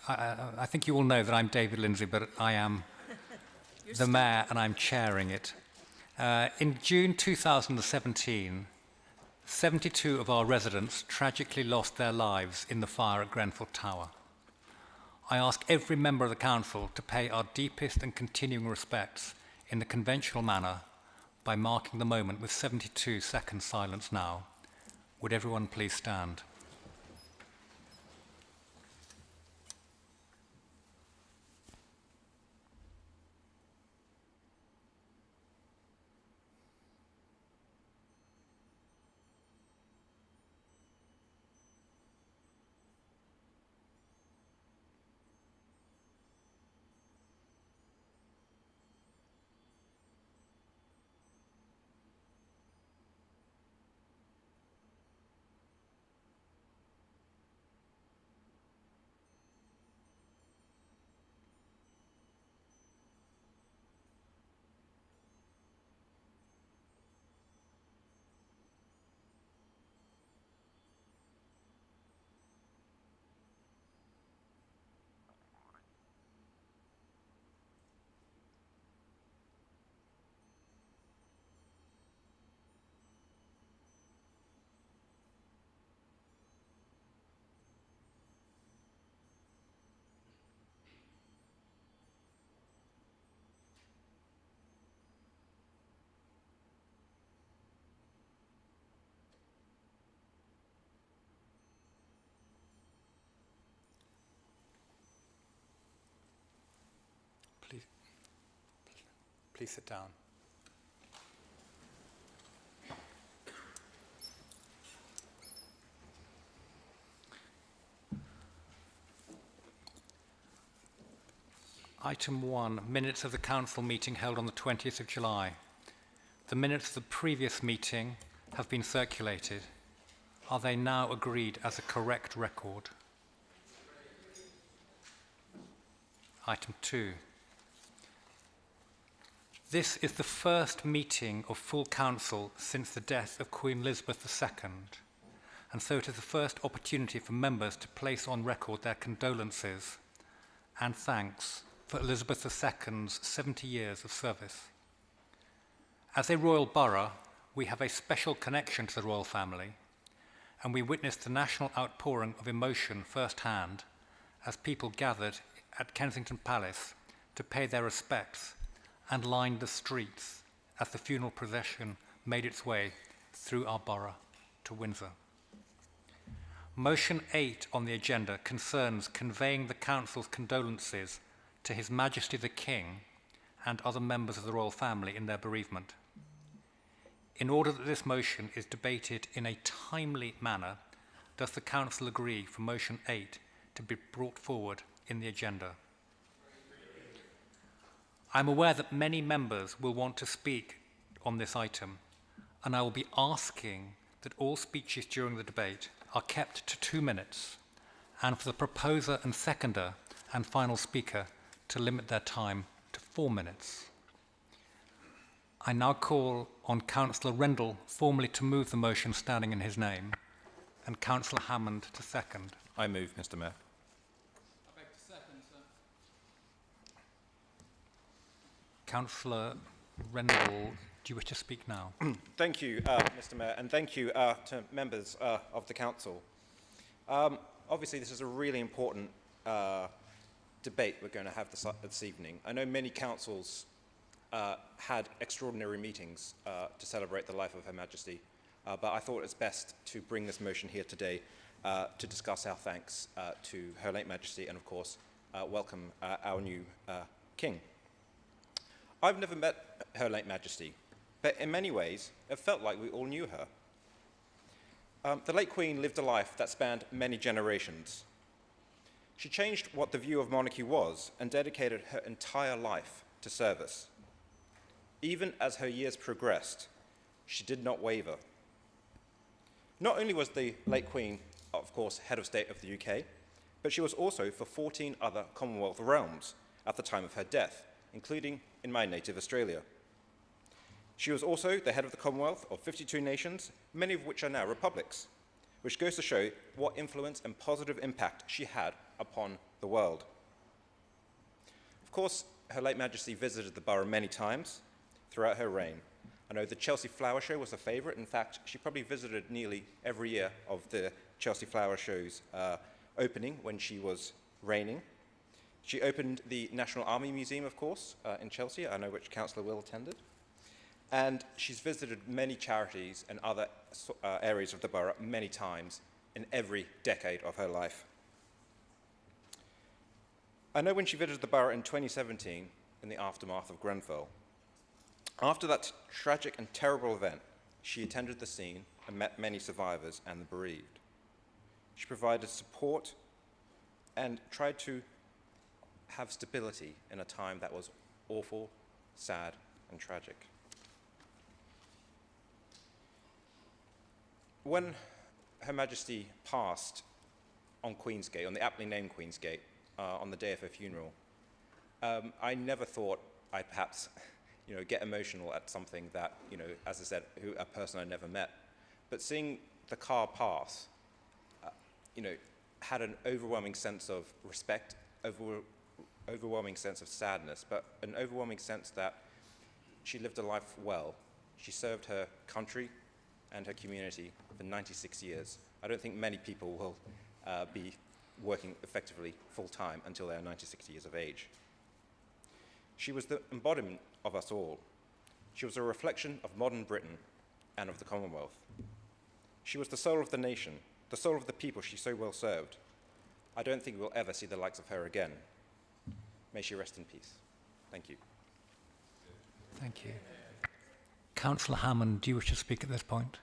I think you all know that I'm David Lindsay, but I am the Mayor and I'm chairing it. In June 2017, 72 of our residents tragically lost their lives in the fire at Grenfell Tower. I ask every member of the Council to pay our deepest and continuing respects in the conventional manner by marking the moment with 72 seconds silence now. Would everyone please stand? Please sit down. Item 1, minutes of the Council meeting held on the 20th of July. The minutes of the previous meeting have been circulated. Are they now agreed as a correct record? Item 2. This is the first meeting of full council since the death of Queen Elizabeth II, and so it is the first opportunity for members to place on record their condolences and thanks for Elizabeth II's 70 years of service. As a royal borough, we have a special connection to the royal family, and we witnessed the national outpouring of emotion firsthand as people gathered at Kensington Palace to pay their respects and lined the streets as the funeral procession made its way through our borough to Windsor. Motion 8 on the agenda concerns conveying the Council's condolences to His Majesty the King and other members of the royal family in their bereavement. In order that this motion is debated in a timely manner, does the Council agree for Motion 8 to be brought forward in the agenda? I'm aware that many members will want to speak on this item, and I will be asking that all speeches during the debate are kept to 2 minutes, and for the proposer and seconder and final speaker to limit their time to 4 minutes. I now call on Councillor Rendell formally to move the motion standing in his name, and Councillor Hammond to second. I move, Mr. Mayor. Councillor Rendell, do you wish to speak now? Thank you, Mr. Mayor, and thank you to members of the Council. Obviously, this is a really important debate we're going to have this evening. I know many councils had extraordinary meetings to celebrate the life of Her Majesty, but I thought it's best to bring this motion here today to discuss our thanks to Her late Majesty and, of course, welcome our new King. I've never met Her late Majesty, but in many ways, it felt like we all knew her. The late Queen lived a life that spanned many generations. She changed what the view of monarchy was and dedicated her entire life to service. Even as her years progressed, she did not waver. Not only was the late Queen, of course, head of state of the UK, but she was also for 14 other Commonwealth realms at the time of her death, including in my native Australia. She was also the head of the Commonwealth of 52 nations, many of which are now republics, which goes to show what influence and positive impact she had upon the the world. Of course, Her late Majesty visited the borough many times throughout her reign. I know the Chelsea Flower Show was a favourite. In fact, she probably visited nearly every year of the Chelsea Flower Show's opening when she was reigning. She opened the National Army Museum, of course, in Chelsea. I know which Councillor Will attended. And she's visited many charities and other areas of the borough many times in every decade of her life. I know when she visited the borough in 2017 in the aftermath of Grenfell. After that tragic and terrible event, she attended the scene and met many survivors and the bereaved. She provided support and tried to have stability in a time that was awful, sad, and tragic. When Her Majesty passed on Queensgate, on the aptly named Queensgate, on the day of her funeral, I never thought I'd perhaps get emotional at something that, as I said, a person I never met. But seeing the car pass, had an overwhelming sense of respect, overwhelming sense of sadness, but an overwhelming sense that she lived a life well. She served her country and her community for 96 years. I don't think many people will be working effectively full-time until they are 96 years of age. She was the embodiment of us all. She was a reflection of modern Britain and of the Commonwealth. She was the soul of the nation, the soul of the people she so well served. I don't think we'll ever see the likes of her again. May she rest in peace. Thank you. Thank you. Councillor Hammond, do you wish to speak at this point?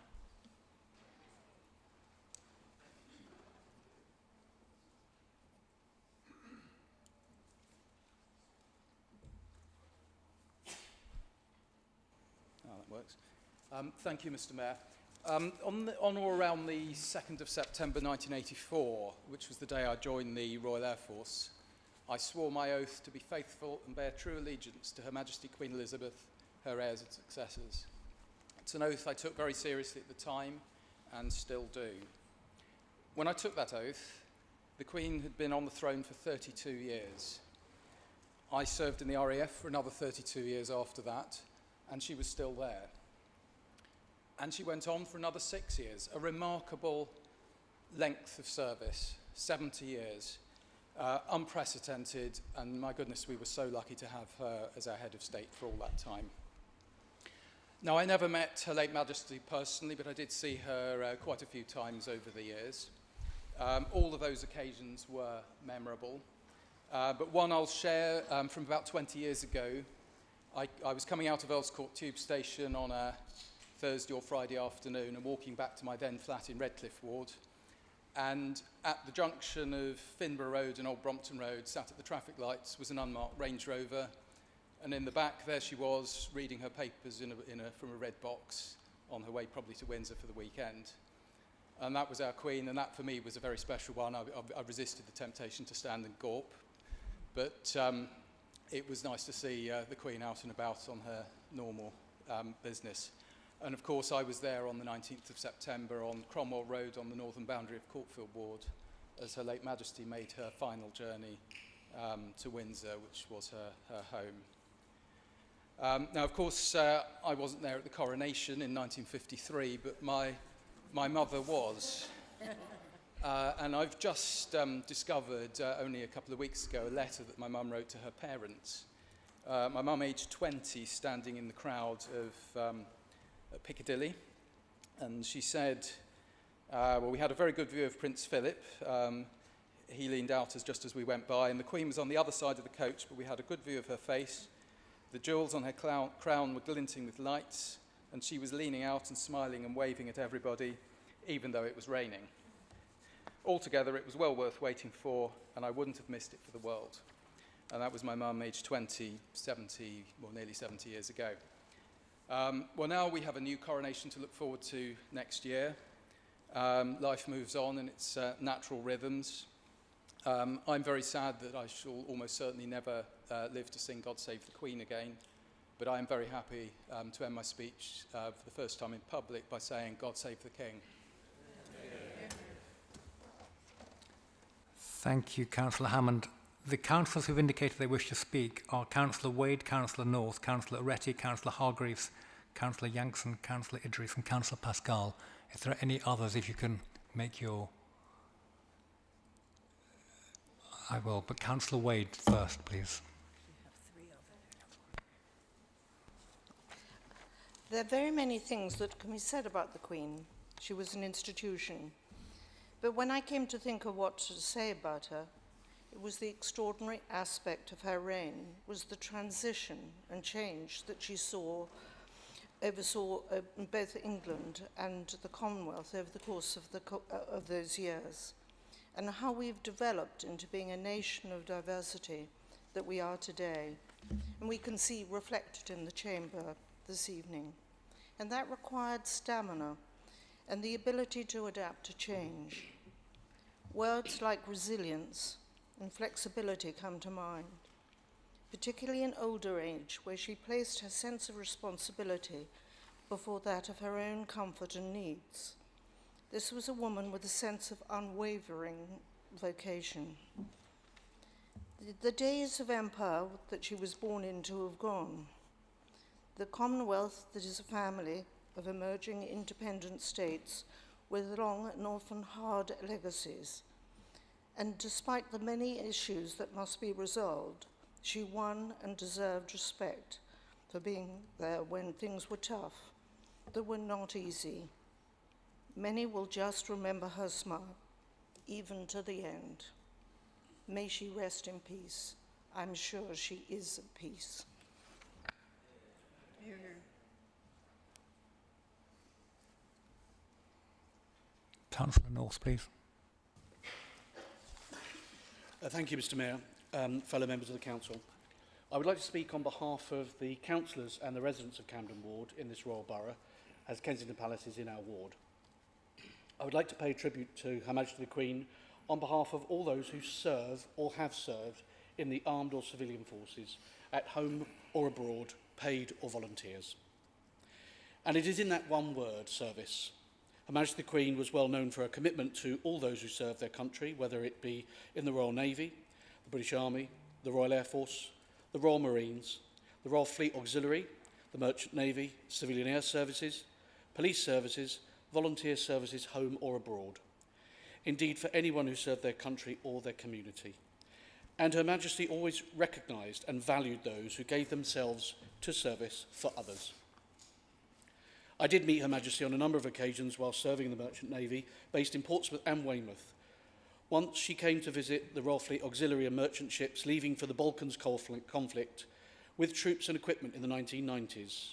Works. Thank you, Mr. Mayor. On or around the 2nd of September 1984, which was the day I joined the Royal Air Force, I swore my oath to be faithful and bear true allegiance to Her Majesty Queen Elizabeth, her heirs and successors. It's an oath I took very seriously at the time and still do. When I took that oath, the Queen had been on the throne for 32 years. I served in the RAF for another 32 years after that, and she was still there. And she went on for another 6 years, a remarkable length of service, 70 years, unprecedented, and my goodness, we were so lucky to have her as our head of state for all that time. Now, I never met Her late Majesty personally, but I did see her quite a few times over the years. All of those occasions were memorable, but one I'll share from about 20 years ago. I was coming out of Earls Court Tube Station on a Thursday or Friday afternoon and walking back to my then flat in Redcliffe Ward. And at the junction of Finborough Road and Old Brompton Road, sat at the traffic lights, was an unmarked Range Rover. And in the back, there she was, reading her papers from a red box on her way probably to Windsor for the weekend. And that was our Queen, and that for me was a very special one. I resisted the temptation to stand and gawp. But it was nice to see the Queen out and about on her normal business. And of course, I was there on the 19th of September on Cromwell Road on the northern boundary of Courtfield Ward as Her late Majesty made her final journey to Windsor, which was her home. Now, of course, I wasn't there at the coronation in 1953, but my mother was. And I've just discovered only a couple of weeks ago a letter that my mum wrote to her parents. My mum, aged 20, standing in the crowd of Piccadilly, and she said, well, we had a very good view of Prince Philip. He leaned out just as we went by, and the Queen was on the other side of the coach, but we had a good view of her face. The jewels on her crown were glinting with lights, and she was leaning out and smiling and waving at everybody, even though it was raining. Altogether, it was well worth waiting for, and I wouldn't have missed it for the world. And that was my mum, aged 20, nearly 70 years ago. Well, now we have a new coronation to look forward to next year. Life moves on in its natural rhythms. I'm very sad that I shall almost certainly never live to sing God Save the Queen again, but I am very happy to end my speech for the first time in public by saying God Save the King. Thank you, Councillor Hammond. The councillors who've indicated they wish to speak are Councillor Wade, Councillor North, Councillor Oretti, Councillor Hargreaves, Councillor Yankson, Councillor Idris and Councillor Pascal. If there are any others, if you can make your... I will, but Councillor Wade first, please. There are very many things that can be said about the Queen. She was an institution. But when I came to think of what to say about her, it was the extraordinary aspect of her reign, was the transition and change that she oversaw in both England and the Commonwealth over the course of those years, and how we've developed into being a nation of diversity that we are today. And we can see reflected in the chamber this evening. And that required stamina and the ability to adapt to change. Words like resilience and flexibility come to mind, particularly in older age, where she placed her sense of responsibility before that of her own comfort and needs. This was a woman with a sense of unwavering vocation. The days of empire that she was born into have gone. The Commonwealth, that is a family of emerging independent states with long and often hard legacies. And despite the many issues that must be resolved, she won and deserved respect for being there when things were tough, that were not easy. Many will just remember her smile, even to the end. May she rest in peace. I'm sure she is at peace. Councillor North, please. Thank you, Mr Mayor, fellow members of the Council. I would like to speak on behalf of the councillors and the residents of Camden Ward in this Royal Borough, as Kensington Palace is in our ward. I would like to pay tribute to Her Majesty the Queen on behalf of all those who serve or have served in the armed or civilian forces, at home or abroad, paid or volunteers. And it is in that one word, service. Her Majesty the Queen was well known for her commitment to all those who serve their country, whether it be in the Royal Navy, the British Army, the Royal Air Force, the Royal Marines, the Royal Fleet Auxiliary, the Merchant Navy, Civilian Air Services, Police Services, Volunteer Services, home or abroad. Indeed, for anyone who served their country or their community. And Her Majesty always recognised and valued those who gave themselves to service for others. I did meet Her Majesty on a number of occasions while serving in the Merchant Navy, based in Portsmouth and Weymouth. Once she came to visit the Royal Fleet Auxiliary and merchant ships leaving for the Balkans conflict with troops and equipment in the 1990s.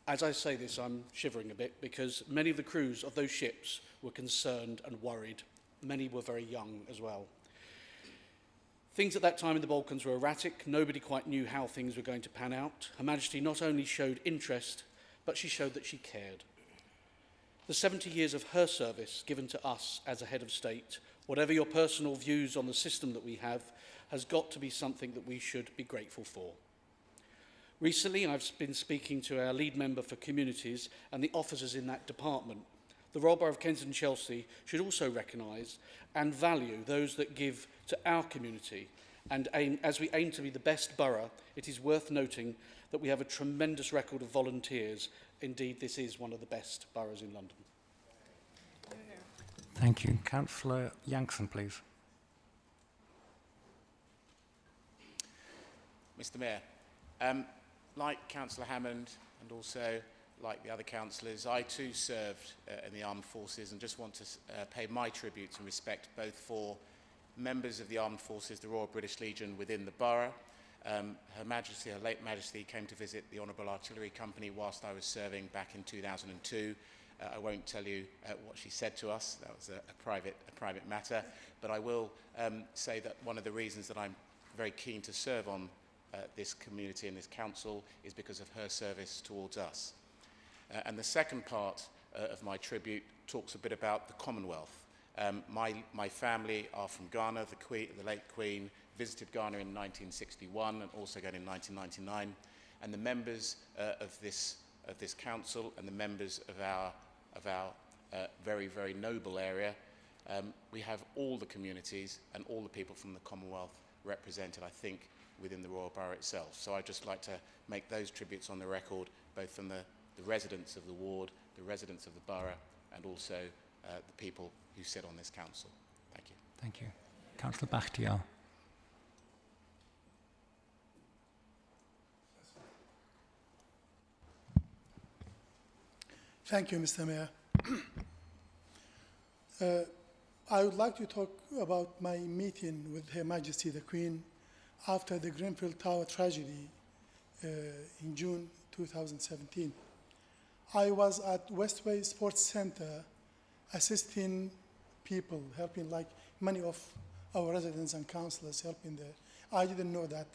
As I say this, I'm shivering a bit because many of the crews of those ships were concerned and worried. Many were very young as well. Things at that time in the Balkans were erratic. Nobody quite knew how things were going to pan out. Her Majesty not only showed interest, but she showed that she cared. The 70 years of her service given to us as a head of state, whatever your personal views on the system that we have, has got to be something that we should be grateful for. Recently, I've been speaking to our lead member for communities and the officers in that department. The Royal Borough of Kensington Chelsea should also recognise and value those that give to our community. And as we aim to be the best borough, it is worth noting that we have a tremendous record of volunteers. Indeed, this is one of the best boroughs in London. Thank you. Councillor Yankson, please. Mr Mayor, like Councillor Hammond and also like the other councillors, I too served in the armed forces and just want to pay my tribute and respect both for members of the armed forces, the Royal British Legion within the borough. Her Majesty, her late Majesty, came to visit the Honourable Artillery Company whilst I was serving back in 2002. I won't tell you what she said to us. That was a private matter. But I will say that one of the reasons that I'm very keen to serve on this community and this council is because of her service towards us. And the second part of my tribute talks a bit about the Commonwealth. My family are from Ghana. The late Queen visited Ghana in 1961 and also again in 1999. And the members of this council and the members of our very, very noble area we have all the communities and all the people from the Commonwealth represented, I think, within the Royal Borough itself. So I'd just like to make those tributes on the record, both from the residents of the ward, the residents of the borough, and also the people who sit on this council. Thank you. Thank you. Councillor Bakhtiar. Thank you, Mr. Mayor. I would like to talk about my meeting with Her Majesty the Queen after the Grenfell Tower tragedy in June 2017. I was at Westway Sports Center assisting people, helping like many of our residents and councillors helping there. I didn't know that.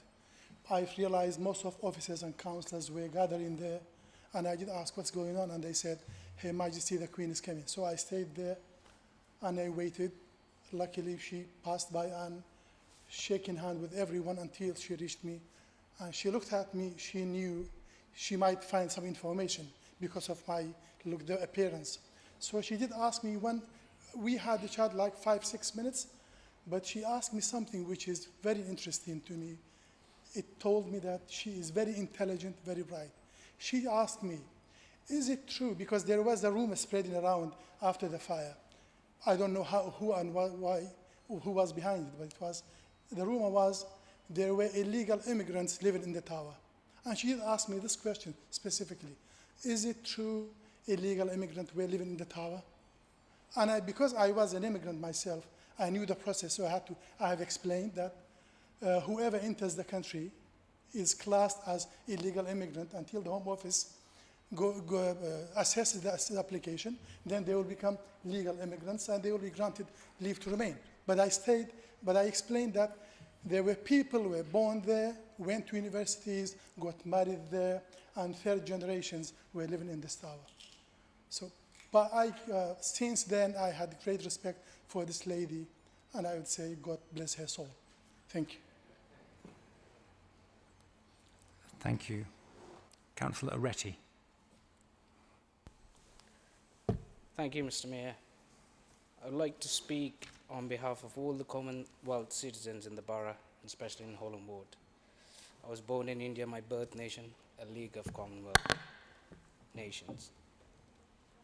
I realized most of officers and councillors were gathering there, and I did ask what's going on, and they said, Her Majesty the Queen is coming. So I stayed there and I waited. Luckily, she passed by and shaking hand with everyone until she reached me. And she looked at me. She knew she might find some information because of my look, the appearance. So she did ask me when we had a chat like 5-6 minutes, but she asked me something which is very interesting to me. It told me that she is very intelligent, very bright. She asked me, is it true, because there was a rumor spreading around after the fire. I don't know who and why, who was behind it, but it was, the rumor was there were illegal immigrants living in the tower. And she did ask me this question specifically. Is it true illegal immigrants were living in the tower? And because I was an immigrant myself, I knew the process, so I have explained that whoever enters the country is classed as illegal immigrant until the Home Office assesses the application. Then they will become legal immigrants and they will be granted leave to remain. But I stayed, but I explained that there were people who were born there, went to universities, got married there, and third generations were living in this tower. So, but since then, I had great respect for this lady, and I would say, God bless her soul. Thank you. Thank you. Councillor Aretti. Thank you, Mr. Mayor. I would like to speak on behalf of all the Commonwealth citizens in the borough, especially in Holland Ward. I was born in India, my birth nation, a league of Commonwealth nations.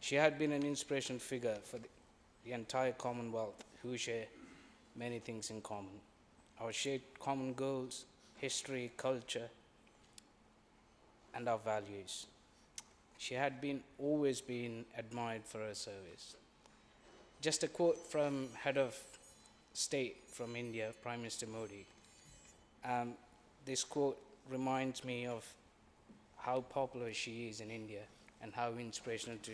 She had been an inspiration figure for the entire Commonwealth, who share many things in common. Our shared common goals, history, culture, and our values. She had always been admired for her service. Just a quote from Head of State from India, Prime Minister Modi. This quote reminds me of how popular she is in India and how inspirational to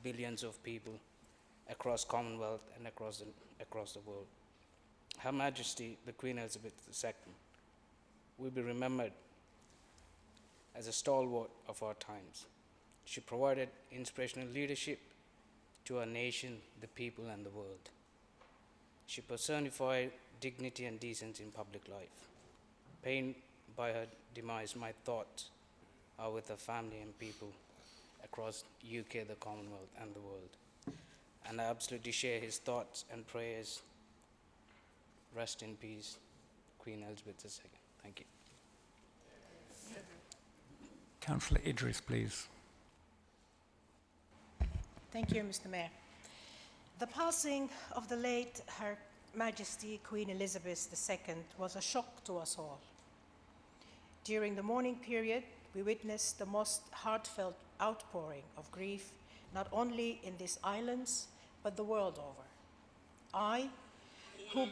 billions of people across Commonwealth and across the world. Her Majesty, the Queen Elizabeth II, will be remembered as a stalwart of our times. She provided inspirational leadership to our nation, the people, and the world. She personified dignity and decency in public life. Pained by her demise, my thoughts are with her family and people across UK, the Commonwealth, and the world. And I absolutely share his thoughts and prayers. Rest in peace, Queen Elizabeth II. Thank you. Councillor Idris, please. Thank you, Mr. Mayor. The passing of the late Her Majesty Queen Elizabeth II was a shock to us all. During the mourning period, we witnessed the most heartfelt outpouring of grief, not only in these islands, but the world over. I, who...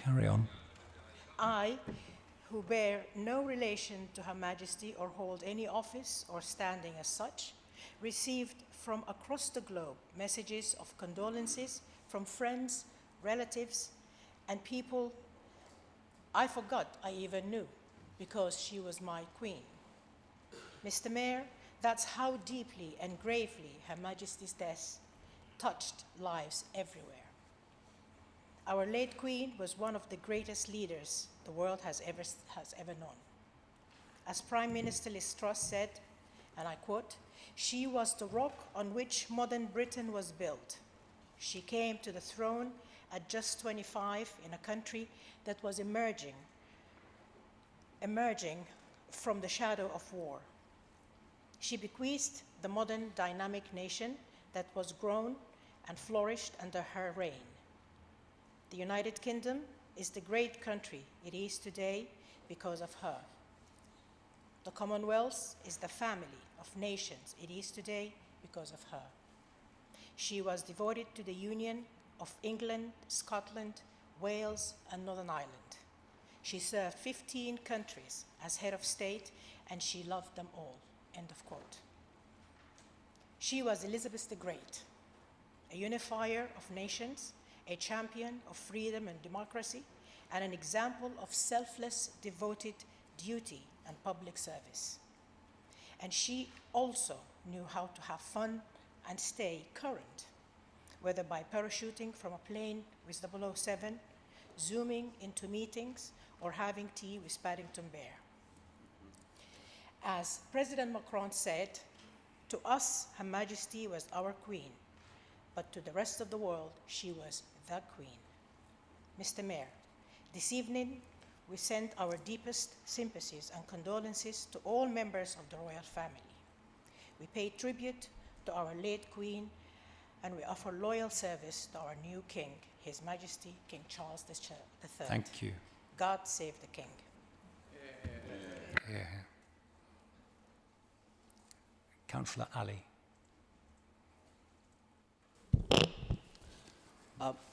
Carry on. I, who bear no relation to Her Majesty or hold any office or standing as such, received from across the globe messages of condolences from friends, relatives, and people I forgot I even knew because she was my queen. Mr. Mayor, that's how deeply and gravely Her Majesty's death touched lives everywhere. Our late Queen was one of the greatest leaders the world has ever known. As Prime Minister Liz Truss said, and I quote, "She was the rock on which modern Britain was built. She came to the throne at just 25 in a country that was emerging from the shadow of war. She bequeathed the modern dynamic nation that was grown and flourished under her reign. The United Kingdom is the great country it is today because of her. The Commonwealth is the family of nations it is today because of her. She was devoted to the union of England, Scotland, Wales, and Northern Ireland. She served 15 countries as head of state, and she loved them all." End of quote. She was Elizabeth the Great, a unifier of nations, a champion of freedom and democracy, and an example of selfless, devoted duty and public service. And she also knew how to have fun and stay current, whether by parachuting from a plane with 007, zooming into meetings, or having tea with Paddington Bear. As President Macron said, "To us, Her Majesty was our queen, but to the rest of the world, she was the queen." Mr. Mayor, this evening, we send our deepest sympathies and condolences to all members of the royal family. We pay tribute to our late queen, and we offer loyal service to our new king, His Majesty King Charles III. Thank you. God save the king. Yeah. Councillor Ali.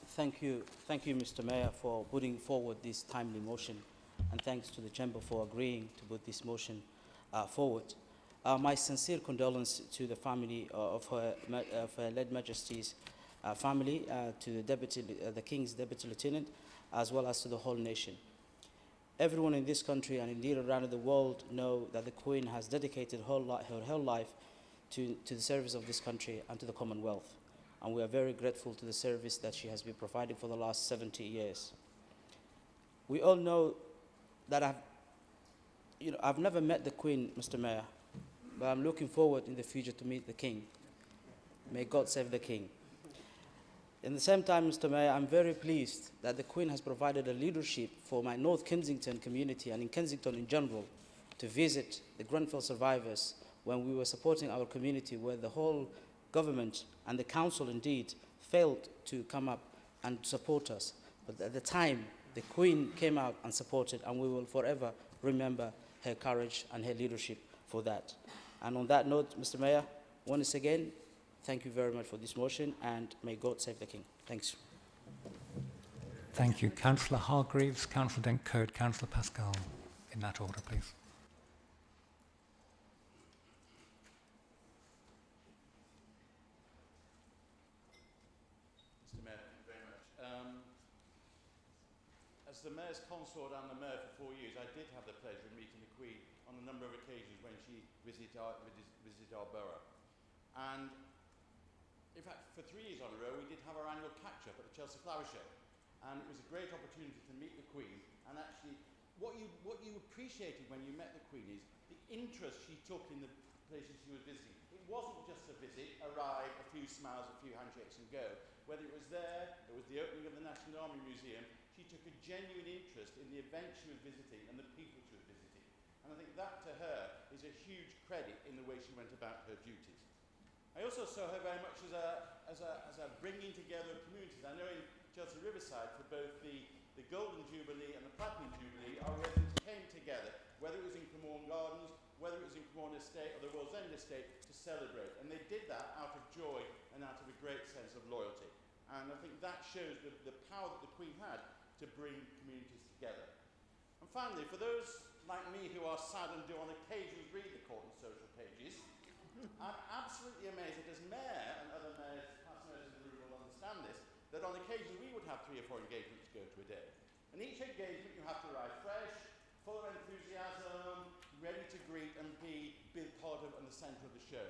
Thank you, Mr. Mayor, for putting forward this timely motion, and thanks to the Chamber for agreeing to put this motion forward. My sincere condolence to the family of Her late Majesty's family, to the King's Deputy Lieutenant, as well as to the whole nation. Everyone in this country and indeed around the world know that the Queen has dedicated her whole life to the service of this country and to the Commonwealth. And we are very grateful to the service that she has been providing for the last 70 years. We all know that I've never met the Queen, Mr. Mayor, but I'm looking forward in the future to meet the King. May God save the King. In the same time, Mr. Mayor, I'm very pleased that the Queen has provided a leadership for my North Kensington community and in Kensington in general to visit the Grenfell survivors when we were supporting our community, where the whole government and the council indeed failed to come up and support us. But at the time, the Queen came out and supported, and we will forever remember her courage and her leadership for that. And on that note, Mr. Mayor, once again, thank you very much for this motion, and may God save the King. Thanks. Thank you. Councillor Hargreaves, Councillor Dent-Cote, Councillor Pascal. In that order, please. Mr. Mayor, thank you very much. As the Mayor's consort and the Mayor for 4 years, I did have the pleasure of meeting the Queen on a number of occasions when she visited our borough. And in fact, for 3 years on a row, we did have our annual catch-up at the Chelsea Flower Show. And it was a great opportunity to meet the Queen. And actually, what you appreciated when you met the Queen is the interest she took in the places she was visiting. It wasn't just a visit, arrive, a few smiles, a few handshakes and go. Whether it was there, it was the opening of the National Army Museum, she took a genuine interest in the events she was visiting and the people she was visiting. And I think that, to her, is a huge credit in the way she went about her duties. I also saw her very much as a bringing together of communities. I know in Chelsea Riverside, for both the Golden Jubilee and the Platinum Jubilee, our residents came together, whether it was in Cremorne Gardens, whether it was in Cremorne Estate or the World's End Estate, to celebrate. And they did that out of joy and out of a great sense of loyalty. And I think that shows the power that the Queen had to bring communities together. And finally, for those like me who are sad and do on occasions read the Court and Social pages, I'm absolutely amazed that as Mayor, and other mayors, past mayors in the room will understand this, that on occasions we would have 3 or 4 engagements to go to a day. And each engagement you have to arrive fresh, full of enthusiasm, ready to greet and be part of and the centre of the show.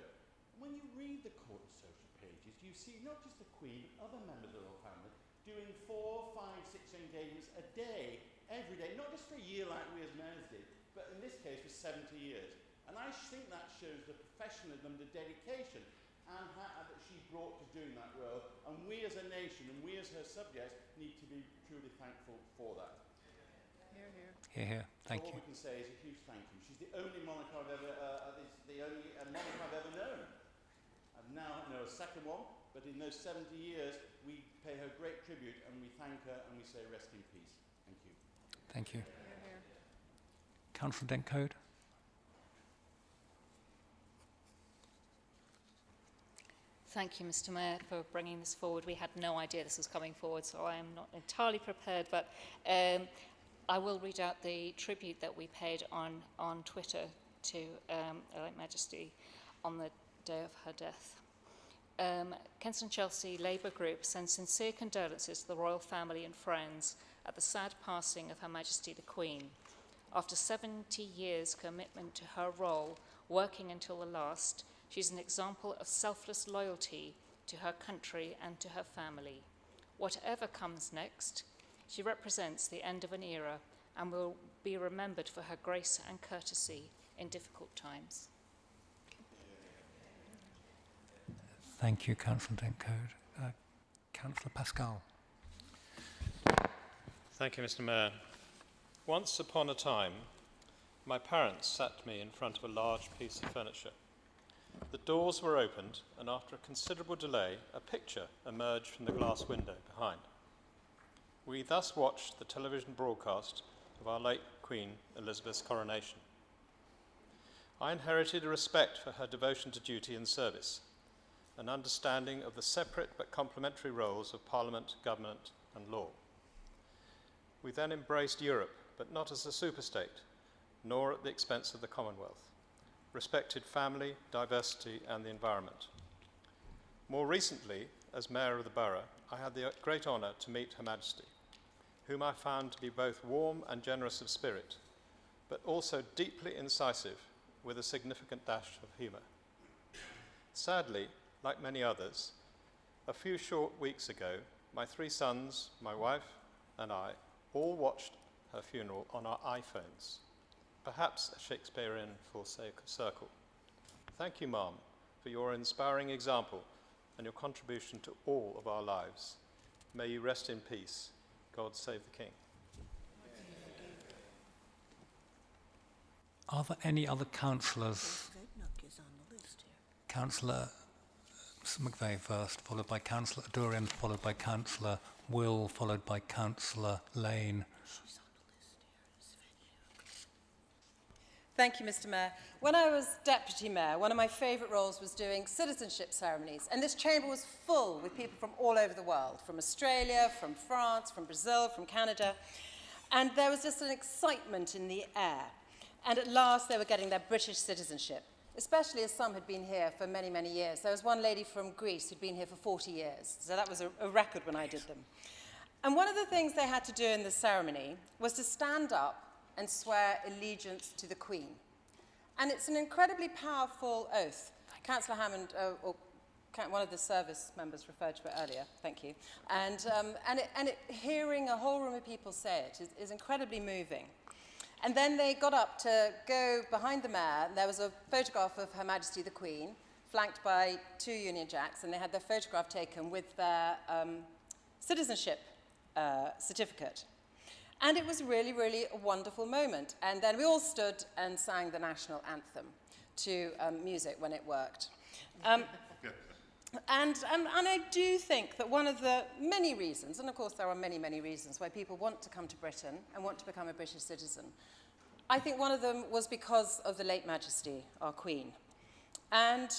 And when you read the Court and Social pages, you see not just the Queen, but other members of the royal family doing 4, 5, 6 engagements a day, every day, not just for a year like we as mayors did, but in this case was 70 years. And I think that shows the professionalism, the dedication, and that she brought to doing that role. And we as a nation, and we as her subjects, need to be truly thankful for that. Hear, hear. Thank So you. all we can say is a huge thank you. She's the only monarch I've ever, the only monarch I've ever known. I now know a second one, but in those 70 years, we pay her great tribute, and we thank her, and we say rest in peace. Thank you. Thank you. Councillor Dent-Code. Thank you, Mr. Mayor, for bringing this forward. We had no idea this was coming forward, so I am not entirely prepared, but I will read out the tribute that we paid on Twitter to Her Late Majesty on the day of her death. Kensington Chelsea Labour Group sends sincere condolences to the royal family and friends at the sad passing of Her Majesty the Queen. After 70 years' commitment to her role, working until the last, she's an example of selfless loyalty to her country and to her family. Whatever comes next, she represents the end of an era and will be remembered for her grace and courtesy in difficult times. Thank you, Councillor Dent-Code. Councillor Pascal. Thank you, Mr. Mayor. Once upon a time, my parents sat me in front of a large piece of furniture. The doors were opened, and after a considerable delay, a picture emerged from the glass window behind. We thus watched the television broadcast of our late Queen Elizabeth's coronation. I inherited a respect for her devotion to duty and service, an understanding of the separate but complementary roles of Parliament, government, and law. We then embraced Europe, but not as a superstate, nor at the expense of the Commonwealth, respected family, diversity, and the environment. More recently, as Mayor of the Borough, I had the great honour to meet Her Majesty, whom I found to be both warm and generous of spirit, but also deeply incisive with a significant dash of humour. Sadly, like many others, a few short weeks ago, my 3 sons, my wife, and I all watched her funeral on our iPhones, perhaps a Shakespearean full circle. Thank you, Ma'am, for your inspiring example and your contribution to all of our lives. May you rest in peace. God save the King. Are there any other councillors? Councillor McVeigh first, followed by Councillor Dorian, followed by Councillor Will, followed by Councillor Lane. Thank you, Mr. Mayor. When I was Deputy Mayor, one of my favourite roles was doing citizenship ceremonies, and this chamber was full with people from all over the world, from Australia, from France, from Brazil, from Canada, and there was just an excitement in the air. And at last they were getting their British citizenship, especially as some had been here for many, many years. There was one lady from Greece who'd been here for 40 years, so that was a record when I did them. And one of the things they had to do in the ceremony was to stand up and swear allegiance to the Queen. And it's an incredibly powerful oath. Councillor Hammond, one of the service members referred to it earlier, thank you. And hearing a whole room of people say it is incredibly moving. And then they got up to go behind the mayor, and there was a photograph of Her Majesty the Queen, flanked by 2 Union Jacks, and they had their photograph taken with their citizenship certificate. And it was really, really a wonderful moment. And then we all stood and sang the national anthem to music when it worked. And I do think that one of the many reasons, and of course there are many, many reasons why people want to come to Britain and want to become a British citizen, I think one of them was because of the late Majesty, our Queen. And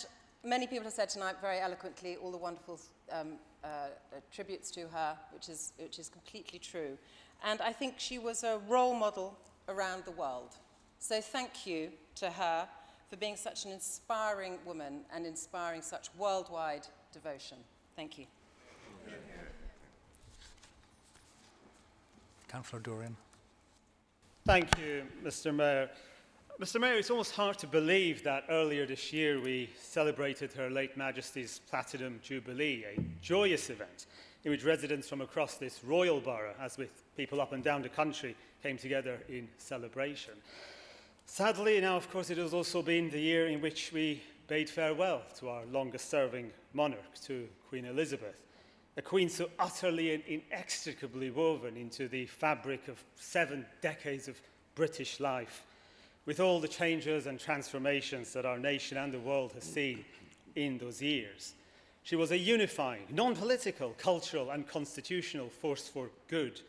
many people have said tonight very eloquently all the wonderful tributes to her, which is completely true. And I think she was a role model around the world. So thank you to her for being such an inspiring woman and inspiring such worldwide devotion. Thank you. Councillor Dorian. Thank you, Mr. Mayor. Mr. Mayor, it's almost hard to believe that earlier this year we celebrated Her Late Majesty's Platinum Jubilee, a joyous event in which residents from across this royal borough, as with people up and down the country, came together in celebration. Sadly, now, of course, it has also been the year in which we bade farewell to our longest-serving monarch, to Queen Elizabeth, a queen so utterly and inextricably woven into the fabric of 7 decades of British life, with all the changes and transformations that our nation and the world has seen in those years. She was a unifying, non-political, cultural and constitutional force for good,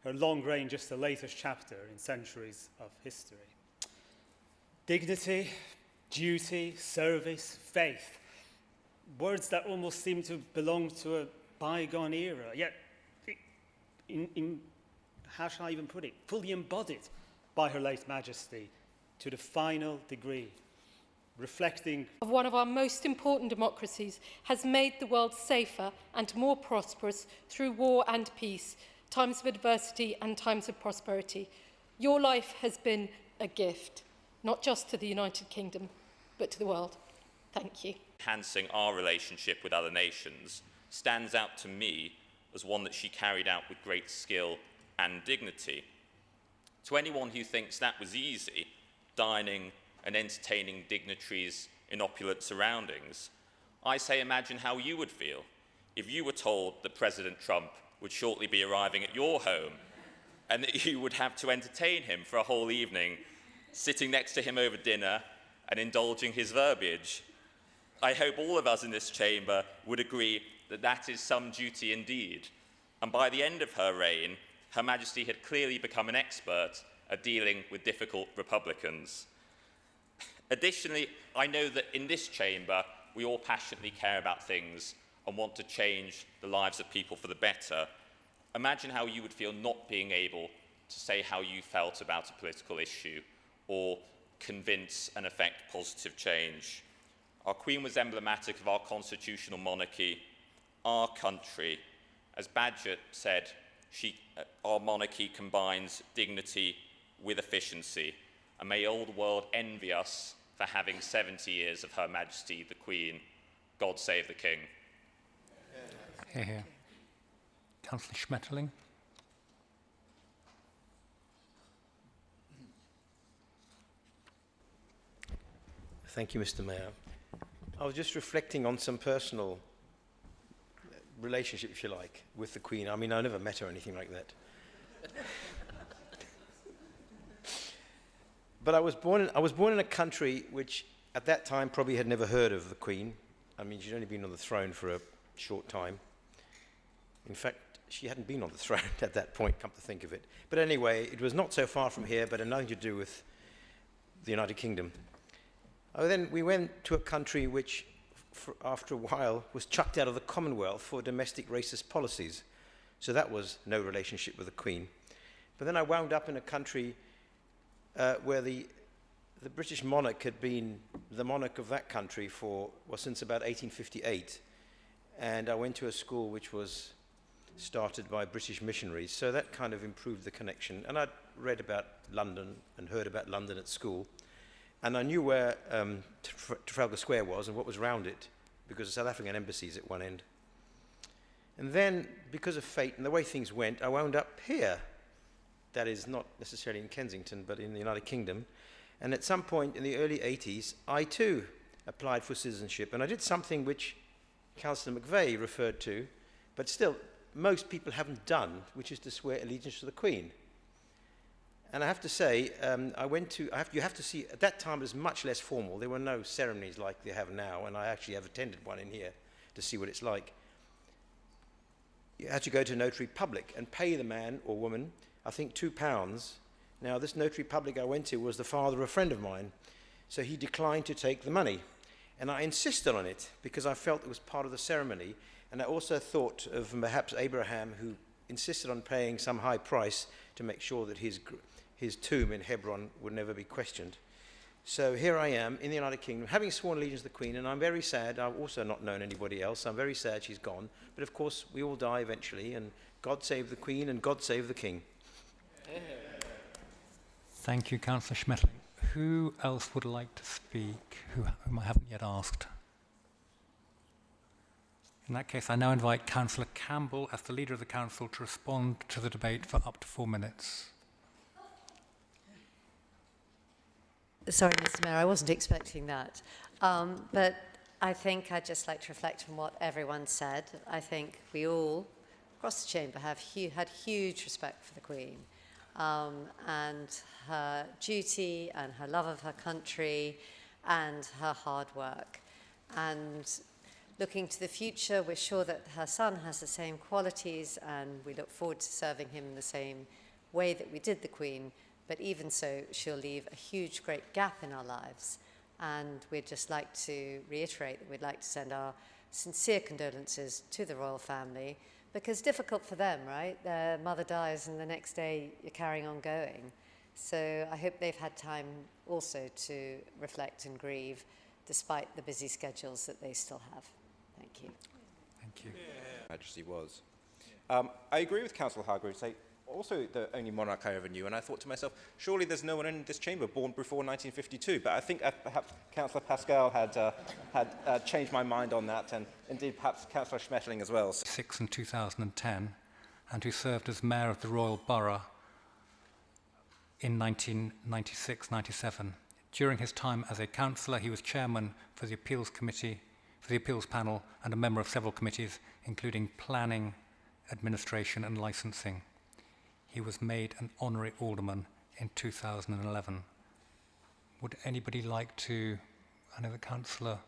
her long reign just the latest chapter in centuries of history. Dignity, duty, service, faith, words that almost seem to belong to a bygone era, yet, how shall I even put it, fully embodied by Her late Majesty to the final degree, reflecting of one of our most important democracies has made the world safer and more prosperous through war and peace, times of adversity and times of prosperity. Your life has been a gift, not just to the United Kingdom, but to the world. Thank you. Enhancing our relationship with other nations stands out to me as one that she carried out with great skill and dignity. To anyone who thinks that was easy, dining and entertaining dignitaries in opulent surroundings, I say imagine how you would feel if you were told that President Trump would shortly be arriving at your home and that you would have to entertain him for a whole evening, sitting next to him over dinner and indulging his verbiage. I hope all of us in this chamber would agree that that is some duty indeed. And by the end of her reign, Her Majesty had clearly become an expert at dealing with difficult Republicans. Additionally, I know that in this chamber, we all passionately care about things and want to change the lives of people for the better. Imagine how you would feel not being able to say how you felt about a political issue or convince and affect positive change. Our Queen was emblematic of our constitutional monarchy, our country. As Bagehot said, our monarchy combines dignity with efficiency, and may all the world envy us for having 70 years of Her Majesty the Queen. God save the King. Hear, hear. Councillor Schmetterling. Thank you, Mr. Mayor. I was just reflecting on some personal relationship, if you like, with the Queen. I mean, I never met her or anything like that. But I was born in a country which, at that time, probably had never heard of the Queen. I mean, she'd only been on the throne for a short time. In fact, she hadn't been on the throne at that point, come to think of it. But anyway, it was not so far from here, but had nothing to do with the United Kingdom. Then we went to a country which, after a while, was chucked out of the Commonwealth for domestic racist policies. So that was no relationship with the Queen. But then I wound up in a country where the British monarch had been the monarch of that country since about 1858. And I went to a school which was started by British missionaries. So that kind of improved the connection. And I'd read about London and heard about London at school. And I knew where Trafalgar Square was and what was around it, because the South African embassy is at one end. And then, because of fate and the way things went, I wound up here. That is not necessarily in Kensington, but in the United Kingdom. And at some point in the early 80s, I too applied for citizenship. And I did something which Councillor McVeigh referred to, but still, most people haven't done, which is to swear allegiance to the Queen. And I have to say, you have to see, at that time it was much less formal. There were no ceremonies like they have now, and I actually have attended one in here to see what it's like. You had to go to a notary public and pay the man or woman, I think, £2. Now, this notary public I went to was the father of a friend of mine, so he declined to take the money. And I insisted on it because I felt it was part of the ceremony, and I also thought of perhaps Abraham, who insisted on paying some high price to make sure that his tomb in Hebron would never be questioned. So here I am in the United Kingdom, having sworn allegiance to the Queen, and I'm very sad. I've also not known anybody else. I'm very sad she's gone. But of course, we all die eventually, and God save the Queen and God save the King. Thank you, Councillor Schmetterling. Who else would like to speak, whom I haven't yet asked? In that case, I now invite Councillor Campbell, as the Leader of the Council, to respond to the debate for up to 4 minutes. Sorry, Mr. Mayor, I wasn't expecting that. But I think I'd just like to reflect on what everyone said. I think we all, across the chamber, have had huge respect for the Queen and her duty and her love of her country and her hard work. And looking to the future, we're sure that her son has the same qualities, and we look forward to serving him in the same way that we did the Queen. But even so, she'll leave a huge, great gap in our lives. And we'd just like to reiterate that we'd like to send our sincere condolences to the royal family, because difficult for them, right? Their mother dies and the next day you're carrying on going. So I hope they've had time also to reflect and grieve despite the busy schedules that they still have. Thank you. Thank you. Majesty was. I agree with Councillor Hargreaves. Also the only monarch I ever knew, and I thought to myself, surely there's no one in this chamber born before 1952. But I think perhaps Councillor Pascal had changed my mind on that, and indeed perhaps Councillor Schmetterling as well. 6 in 2010, and who served as mayor of the Royal Borough in 1996-97. During his time as a councillor, he was chairman for the appeals committee, for the appeals panel, and a member of several committees, including planning, administration, and licensing. He was made an honorary alderman in 2011. Would anybody like to, I know that Councillor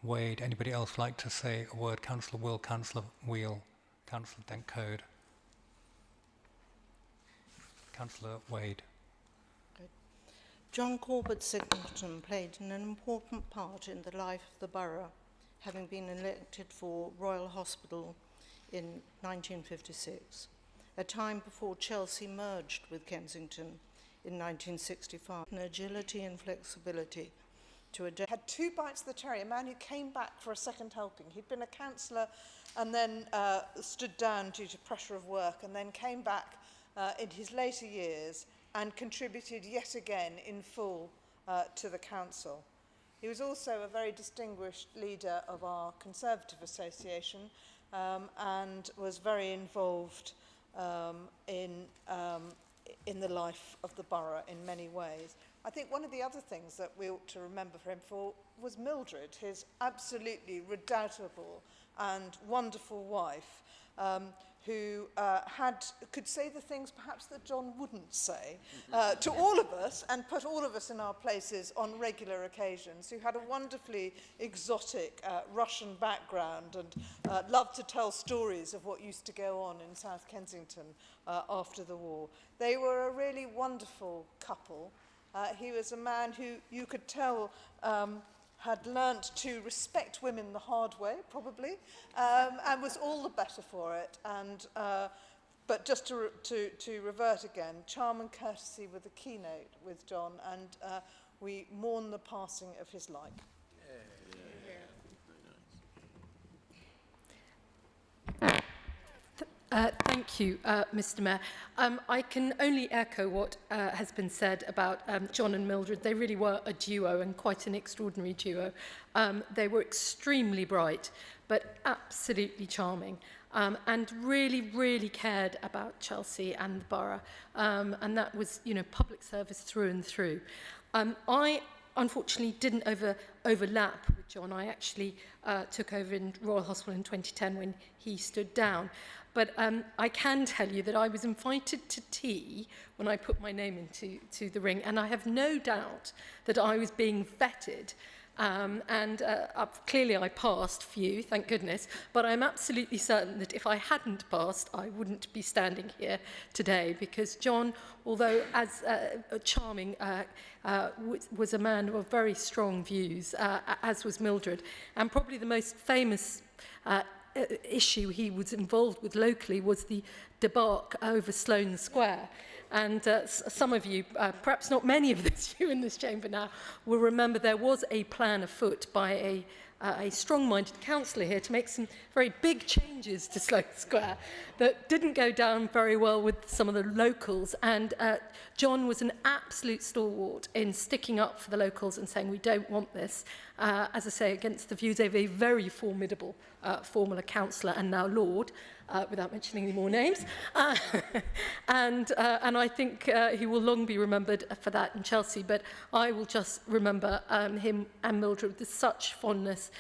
Wade, anybody else like to say a word? Councillor Will, Councillor Wheel, Councillor Dent-Code. Councillor Wade. John Corbett Singleton played an important part in the life of the borough, having been elected for Royal Hospital in 1956. A time before Chelsea merged with Kensington in 1965. An agility and flexibility to adapt. Had 2 bites of the cherry, a man who came back for a second helping. He'd been a councillor and then stood down due to pressure of work, and then came back in his later years and contributed yet again in full to the council. He was also a very distinguished leader of our Conservative Association and was very involved in the life of the borough in many ways. I think one of the other things that we ought to remember him for was Mildred, his absolutely redoubtable and wonderful wife, who could say the things perhaps that John wouldn't say to all of us, and put all of us in our places on regular occasions, who had a wonderfully exotic Russian background and loved to tell stories of what used to go on in South Kensington after the war. They were a really wonderful couple. He was a man who you could tell had learnt to respect women the hard way, probably, and was all the better for it. And but just to revert again, charm and courtesy were the keynote with John, and we mourn the passing of his like. Thank you, Mr. Mayor. I can only echo what has been said about John and Mildred. They really were a duo, and quite an extraordinary duo. They were extremely bright, but absolutely charming, and really, really cared about Chelsea and the borough. And that was, public service through and through. I unfortunately didn't overlap with John. I actually took over in Royal Hospital in 2010 when he stood down. But I can tell you that I was invited to tea when I put my name into the ring, and I have no doubt that I was being vetted. Clearly I passed, phew, thank goodness, but I'm absolutely certain that if I hadn't passed, I wouldn't be standing here today, because John, although as charming, was a man of very strong views, as was Mildred, and probably the most famous issue he was involved with locally was the debacle over Sloane Square. And some of you, perhaps not many of you in this chamber now, will remember there was a plan afoot by a strong-minded councillor here to make some very big changes to Sloane Square that didn't go down very well with some of the locals. And John was an absolute stalwart in sticking up for the locals and saying, we don't want this, as I say, against the views of a very formidable former councillor and now Lord, without mentioning any more names. And I think he will long be remembered for that in Chelsea, but I will just remember him and Mildred with such fondness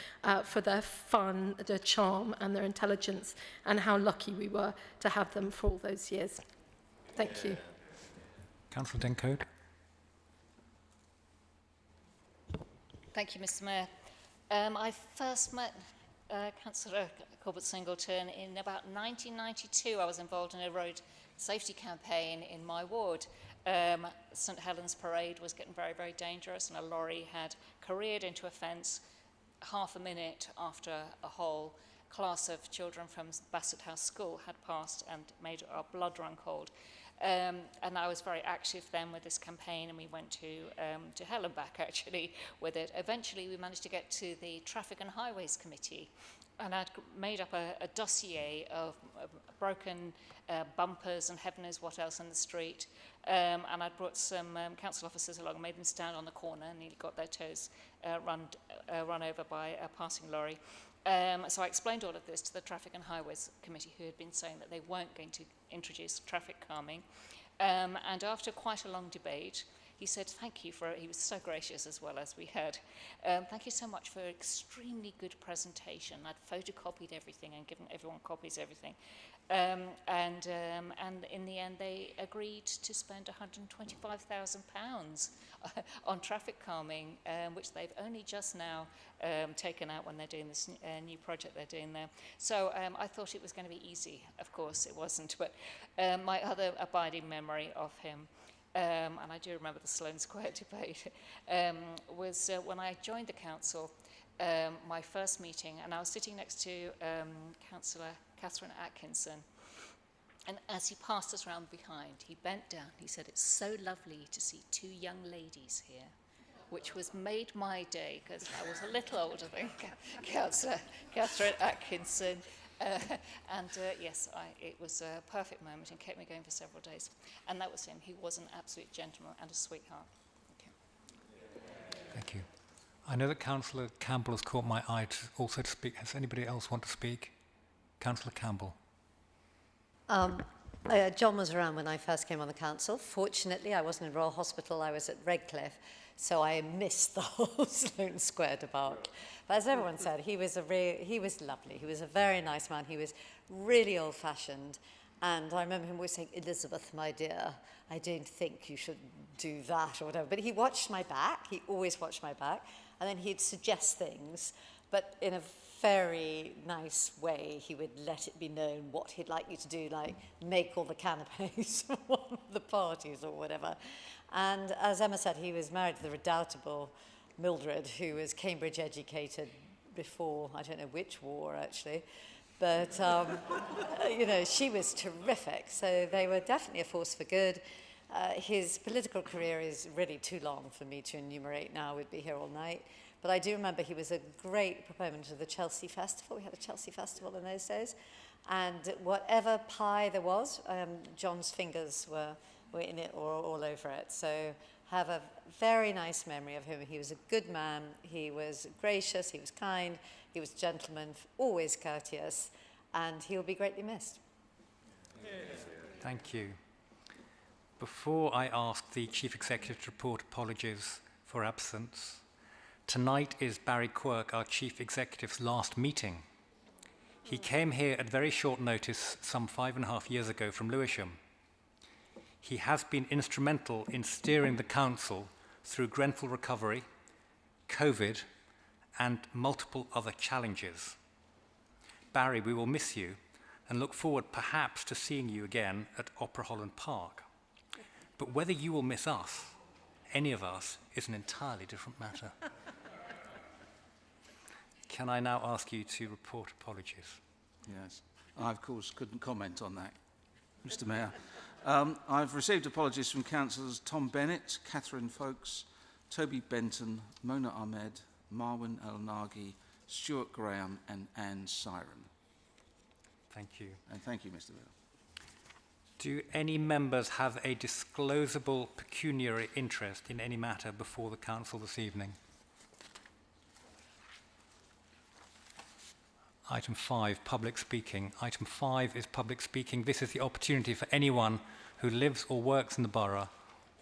for their fun, their charm and their intelligence, and how lucky we were to have them for all those years. Thank you. Councillor Dencode. Thank you, Mr Mayor. I first met Councillor Corbett Singleton in about 1992. I was involved in a road safety campaign in my ward. St Helens Parade was getting very, very dangerous, and a lorry had careered into a fence half a minute after a whole class of children from Bassett House School had passed and made our blood run cold. And I was very active then with this campaign, and we went to hell and back actually with it. Eventually we managed to get to the Traffic and Highways Committee, and I'd made up a dossier of broken bumpers and heaven knows what else in the street, and I'd brought some council officers along, made them stand on the corner and nearly got their toes run over by a passing lorry. So I explained all of this to the Traffic and Highways Committee, who had been saying that they weren't going to introduce traffic calming. And after quite a long debate, he said, thank you for it. He was so gracious, as well as we heard. Thank you so much for an extremely good presentation. I'd photocopied everything and given everyone copies of everything. And in the end, they agreed to spend £125,000 on traffic calming, which they've only just now taken out when they're doing this new project they're doing there. So I thought it was going to be easy. Of course, it wasn't. But my other abiding memory of him, and I do remember the Sloane Square debate, was when I joined the council, my first meeting, and I was sitting next to Councillor Catherine Atkinson. And as he passed us round behind, he bent down. He said, "It's so lovely to see two young ladies here," which made my day, because I was a little older than Councillor Catherine Atkinson. Yes, it was a perfect moment and kept me going for several days. And that was him. He was an absolute gentleman and a sweetheart. Thank you. Thank you. I know that Councillor Campbell has caught my eye also to speak. Has anybody else want to speak? Councillor Campbell. John was around when I first came on the council. Fortunately, I wasn't in Royal Hospital, I was at Redcliffe, so I missed the whole Sloane Square debacle. But as everyone said, he was lovely. He was a very nice man. He was really old-fashioned. And I remember him always saying, "Elizabeth, my dear, I don't think you should do that," or whatever. But he watched my back. He always watched my back. And then he'd suggest things, but in a very nice way. He would let it be known what he'd like you to do, like make all the canapes for one of the parties or whatever. And as Emma said, he was married to the redoubtable Mildred, who was Cambridge educated before, I don't know which war actually, but you know, she was terrific. So they were definitely a force for good. His political career is really too long for me to enumerate now. We'd be here all night. But I do remember he was a great proponent of the Chelsea Festival. We had a Chelsea Festival in those days. And whatever pie there was, John's fingers were in it or all over it. So have a very nice memory of him. He was a good man. He was gracious. He was kind. He was a gentleman, always courteous. And he'll be greatly missed. Thank you. Before I ask the Chief Executive to report apologies for absence, tonight is Barry Quirk, our Chief Executive's last meeting. He came here at very short notice some 5.5 years ago from Lewisham. He has been instrumental in steering the Council through Grenfell recovery, COVID, and multiple other challenges. Barry, we will miss you and look forward perhaps to seeing you again at Opera Holland Park. But whether you will miss us, any of us, is an entirely different matter. Can I now ask you to report apologies? Yes. I, of course, couldn't comment on that, Mr Mayor. I've received apologies from councillors Tom Bennett, Catherine Folkes, Toby Benton, Mona Ahmed, Marwin El-Nagi, Stuart Graham and Anne Siren. Thank you. And thank you, Mr Mayor. Do any members have a disclosable pecuniary interest in any matter before the Council this evening? Item 5, public speaking. Item 5 is public speaking. This is the opportunity for anyone who lives or works in the borough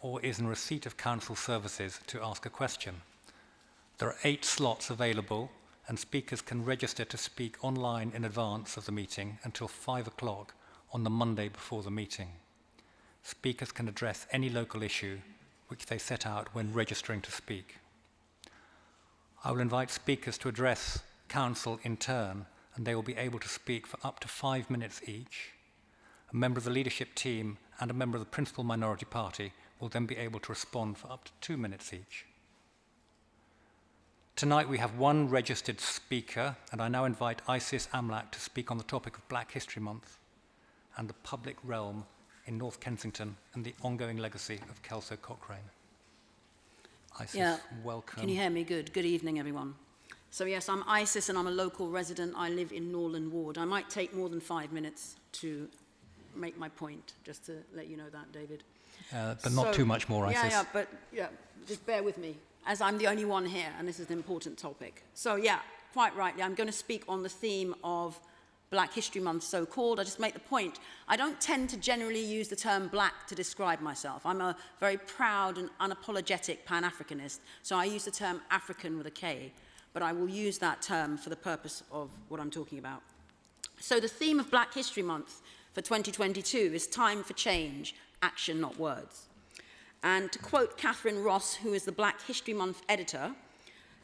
or is in receipt of council services to ask a question. There are 8 slots available, and speakers can register to speak online in advance of the meeting until 5 o'clock on the Monday before the meeting. Speakers can address any local issue which they set out when registering to speak. I will invite speakers to address council in turn, and they will be able to speak for up to 5 minutes each. A member of the leadership team and a member of the principal minority party will then be able to respond for up to 2 minutes each. Tonight we have 1 registered speaker, and I now invite Isis Amlak to speak on the topic of Black History Month and the public realm in North Kensington and the ongoing legacy of Kelso Cochrane. Isis, welcome. Can you hear me? Good. Good evening, everyone. So yes, I'm Isis and I'm a local resident. I live in Norland Ward. I might take more than 5 minutes to make my point, just to let you know that, David. But not too much more, Isis. But just bear with me, as I'm the only one here, and this is an important topic. So yeah, quite rightly, I'm going to speak on the theme of Black History Month, so-called. I just make the point, I don't tend to generally use the term black to describe myself. I'm a very proud and unapologetic Pan-Africanist, so I use the term African with a K, but I will use that term for the purpose of what I'm talking about. So the theme of Black History Month for 2022 is time for change, action, not words. And to quote Catherine Ross, who is the Black History Month editor,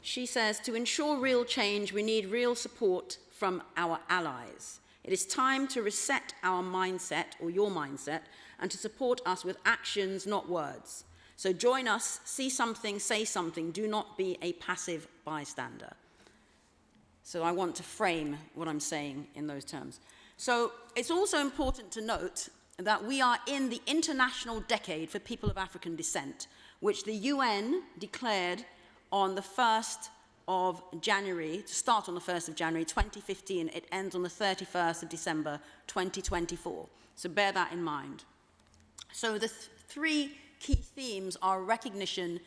she says, to ensure real change, we need real support from our allies. It is time to reset our mindset, or your mindset, and to support us with actions, not words. So join us, see something, say something, do not be a passive bystander. So I want to frame what I'm saying in those terms. So it's also important to note that we are in the International Decade for People of African Descent, which the UN declared on the 1st of January, to start on the 1st of January 2015, it ends on the 31st of December 2024. So bear that in mind. So the 3 key themes are recognition,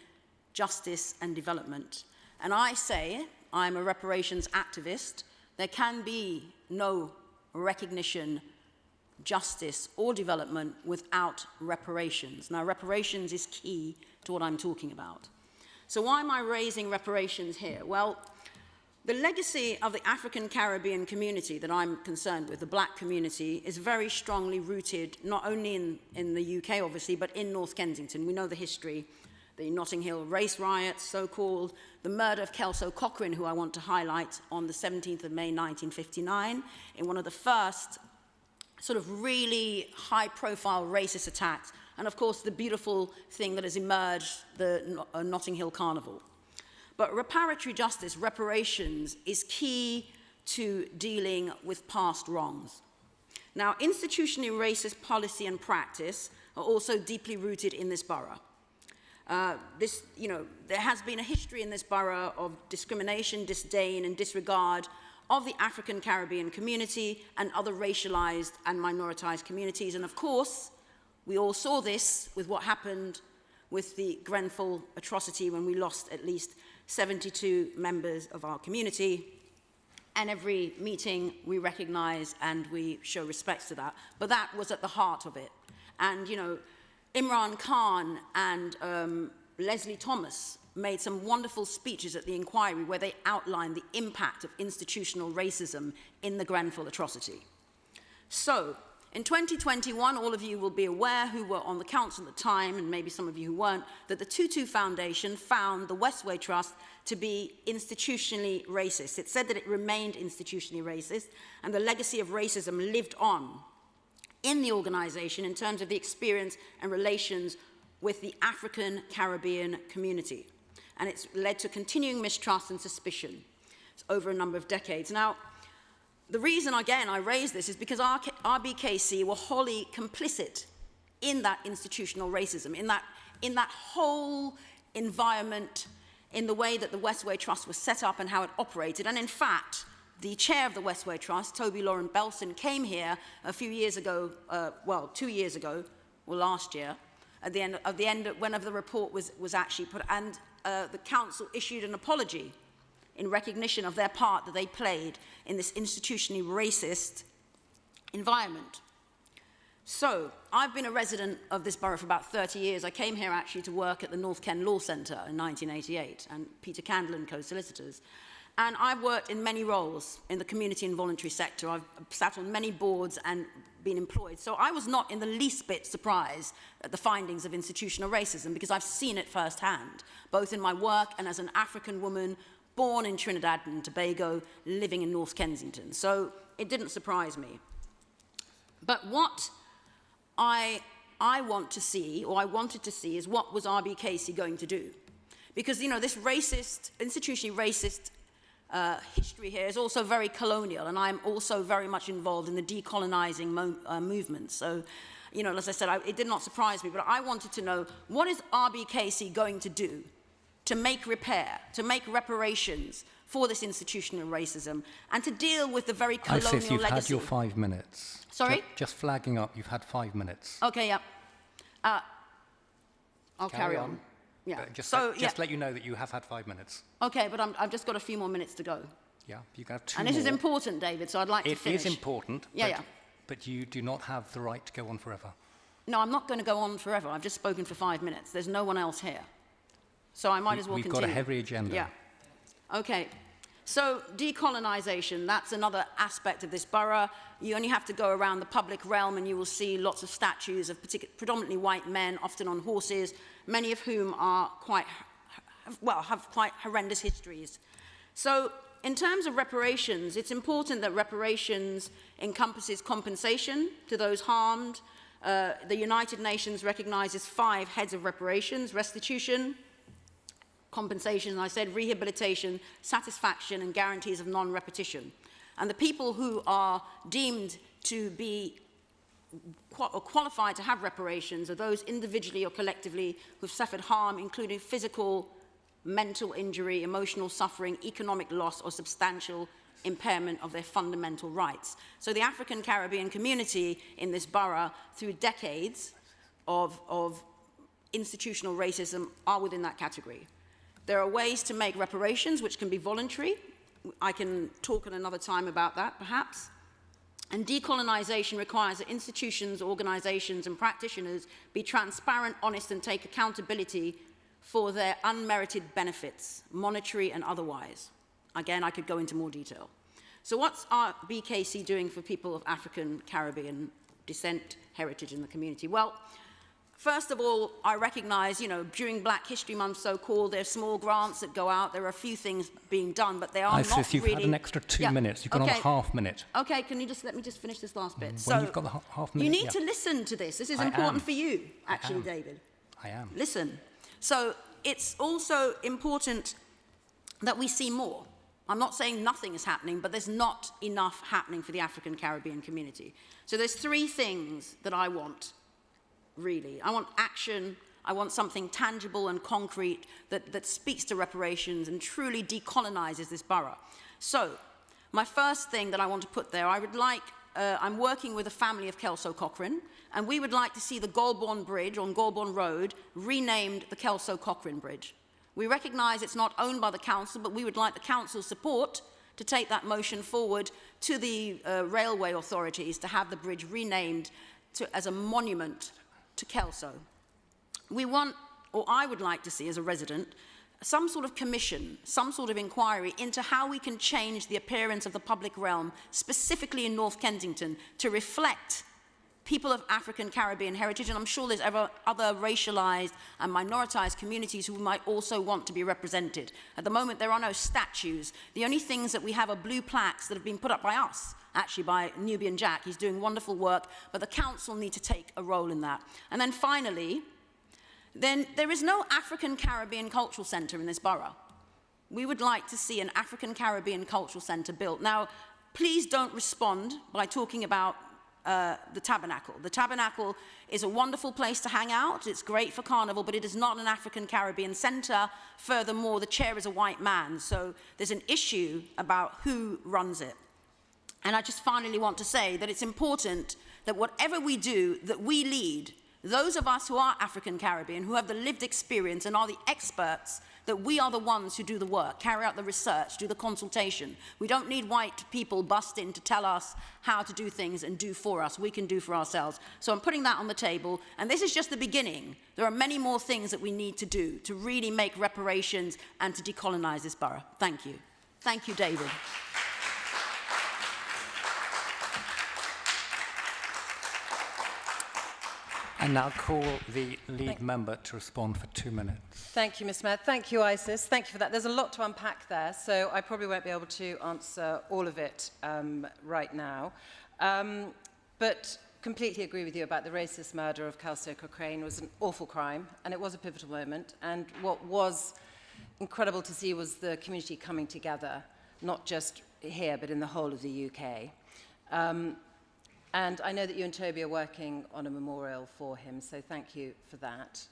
justice, and development. And I say, I'm a reparations activist, there can be no recognition, justice, or development without reparations. Now, reparations is key to what I'm talking about. So why am I raising reparations here? Well, the legacy of the African Caribbean community that I'm concerned with, the black community, is very strongly rooted not only in the UK, obviously, but in North Kensington. We know the history, the Notting Hill race riots, so-called, the murder of Kelso Cochrane, who I want to highlight, on the 17th of May 1959, in one of the first sort of really high-profile racist attacks, and of course the beautiful thing that has emerged, the Notting Hill Carnival. But reparatory justice, reparations, is key to dealing with past wrongs. Now, institutionally racist policy and practice are also deeply rooted in this borough. There has been a history in this borough of discrimination, disdain, and disregard of the African Caribbean community and other racialized and minoritized communities. And of course, we all saw this with what happened with the Grenfell atrocity when we lost at least 72 members of our community. And every meeting we recognize and we show respect to that. But that was at the heart of it. And, Imran Khan and Leslie Thomas made some wonderful speeches at the inquiry where they outlined the impact of institutional racism in the Grenfell atrocity. So, in 2021, all of you will be aware, who were on the council at the time, and maybe some of you who weren't, that the Tutu Foundation found the Westway Trust to be institutionally racist. It said that it remained institutionally racist, and the legacy of racism lived on in the organization in terms of the experience and relations with the African Caribbean community. And it's led to continuing mistrust and suspicion over a number of decades. Now, the reason, again, I raise this is because RBKC were wholly complicit in that institutional racism, in that whole environment, in the way that the Westway Trust was set up and how it operated. And in fact, the chair of the Westway Trust, Toby Lauren Belson, came here a few years ago, 2 years ago, or last year, at the end whenever the report was actually put, and the council issued an apology in recognition of their part that they played in this institutionally racist environment. So, I've been a resident of this borough for about 30 years. I came here actually to work at the North Kent Law Centre in 1988, and Peter Candle and co-solicitors. And I've worked in many roles in the community and voluntary sector. I've sat on many boards and been employed. So I was not in the least bit surprised at the findings of institutional racism, because I've seen it firsthand, both in my work and as an African woman born in Trinidad and Tobago, living in North Kensington. So it didn't surprise me. But what I want to see, or I wanted to see, is what was R.B. Casey going to do? Because, you know, this racist, institutionally racist history here is also very colonial, and I'm also very much involved in the decolonizing movement. So, you know, as I said, it did not surprise me, but I wanted to know, what is R.B. Casey going to do to make repair, to make reparations for this institutional racism, and to deal with the very colonial Isis, you've legacy? had your 5 minutes. Sorry? Just flagging up, you've had 5 minutes. Okay, yeah. I'll carry on. Yeah. Just yeah. let you know that you have had 5 minutes. Okay, but I've just got a few more minutes to go. Yeah, you can have 2 And this more. is important, David, so I'd like to finish. It is important, Yeah, but you do not have the right to go on forever. No, I'm not going to go on forever. I've just spoken for 5 minutes. There's no one else here. So I might as well continue. We've got a heavy agenda. Yeah. Okay. So decolonisation, that's another aspect of this borough. You only have to go around the public realm and you will see lots of statues of predominantly white men, often on horses, many of whom are have quite horrendous histories. So in terms of reparations, it's important that reparations encompasses compensation to those harmed. The United Nations recognises 5 heads of reparations: restitution, compensation, I said, rehabilitation, satisfaction, and guarantees of non-repetition. And the people who are deemed to be qualified to have reparations are those individually or collectively who've suffered harm, including physical, mental injury, emotional suffering, economic loss, or substantial impairment of their fundamental rights. So the African Caribbean community in this borough, through decades of institutional racism, are within that category. There are ways to make reparations which can be voluntary. I can talk at another time about that, perhaps. And decolonisation requires that institutions, organisations, and practitioners be transparent, honest, and take accountability for their unmerited benefits, monetary and otherwise. Again, I could go into more detail. So what's R.B. Casey doing for people of African, Caribbean descent, heritage in the community? Well, first of all, I recognise, you know, during Black History Month, so-called, there are small grants that go out. There are a few things being done, but they are not really... You've had an extra 2 minutes. You've got on a half minute. Okay, can you just let me just finish this last bit? Well, you've got the half minute. You need to listen to this. This is important for you, actually, David. I am. Listen. So it's also important that we see more. I'm not saying nothing is happening, but there's not enough happening for the African Caribbean community. So there's 3 things that I want. Really. I want action. I want something tangible and concrete that speaks to reparations and truly decolonizes this borough. So, my first thing that I want to put there, I would like, I'm working with a family of Kelso Cochrane, and we would like to see the Golborne Bridge on Golborne Road renamed the Kelso Cochrane Bridge. We recognize it's not owned by the council, but we would like the council's support to take that motion forward to the railway authorities to have the bridge renamed as a monument to Kelso. We want, or I would like to see as a resident, some sort of commission, some sort of inquiry into how we can change the appearance of the public realm, specifically in North Kensington, to reflect people of African Caribbean heritage, and I'm sure there's other racialized and minoritized communities who might also want to be represented. At the moment, there are no statues. The only things that we have are blue plaques that have been put up by us, actually by Nubian Jack. He's doing wonderful work, but the council need to take a role in that. And then finally, then there is no African Caribbean Cultural Centre in this borough. We would like to see an African Caribbean Cultural Centre built. Now, please don't respond by talking about the Tabernacle. The Tabernacle is a wonderful place to hang out. It's great for carnival, but it is not an African Caribbean centre. Furthermore, the chair is a white man, so there's an issue about who runs it. And I just finally want to say that it's important that whatever we do, that we lead. Those of us who are African Caribbean, who have the lived experience and are the experts that we are the ones who do the work, carry out the research, do the consultation. We don't need white people bust in to tell us how to do things and do for us. We can do for ourselves. So I'm putting that on the table, and this is just the beginning. There are many more things that we need to do to really make reparations and to decolonise this borough. Thank you. Thank you, David. I now call the lead member to respond for 2 minutes. Thank you, Mr. Mayor. Thank you, Isis. Thank you for that. There's a lot to unpack there, so I probably won't be able to answer all of it right now. But completely agree with you about the racist murder of Kelsey Cochrane. It was an awful crime, and it was a pivotal moment. And what was incredible to see was the community coming together, not just here, but in the whole of the UK. And I know that you and Toby are working on a memorial for him, so thank you for that.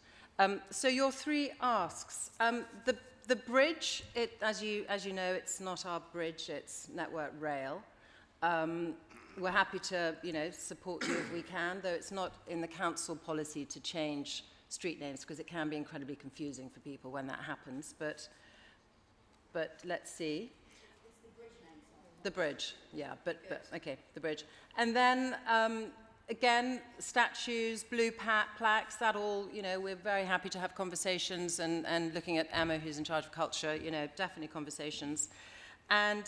So your 3 asks. The bridge, as you know, it's not our bridge, it's Network Rail. We're happy to, support you if we can, though it's not in the council policy to change street names because it can be incredibly confusing for people when that happens. But let's see. The bridge, yeah, but okay, the bridge. And then, again, statues, blue plaques, that all, we're very happy to have conversations and looking at Emma, who's in charge of culture, definitely conversations. And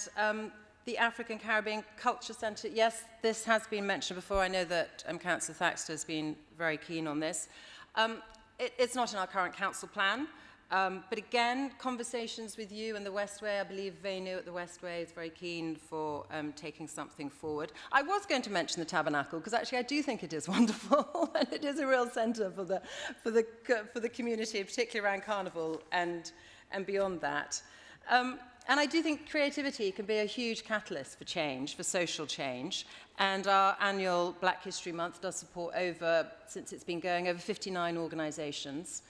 the African Caribbean Culture Centre, yes, this has been mentioned before. I know that Councillor Thaxter has been very keen on this. It's not in our current council plan. But again, conversations with you and the Westway, I believe Venu at the Westway is very keen for taking something forward. I was going to mention the Tabernacle, because actually I do think it is wonderful, and it is a real centre for the community, particularly around Carnival and beyond that. And I do think creativity can be a huge catalyst for change, for social change. And our annual Black History Month does support since it's been going, over 59 organisations.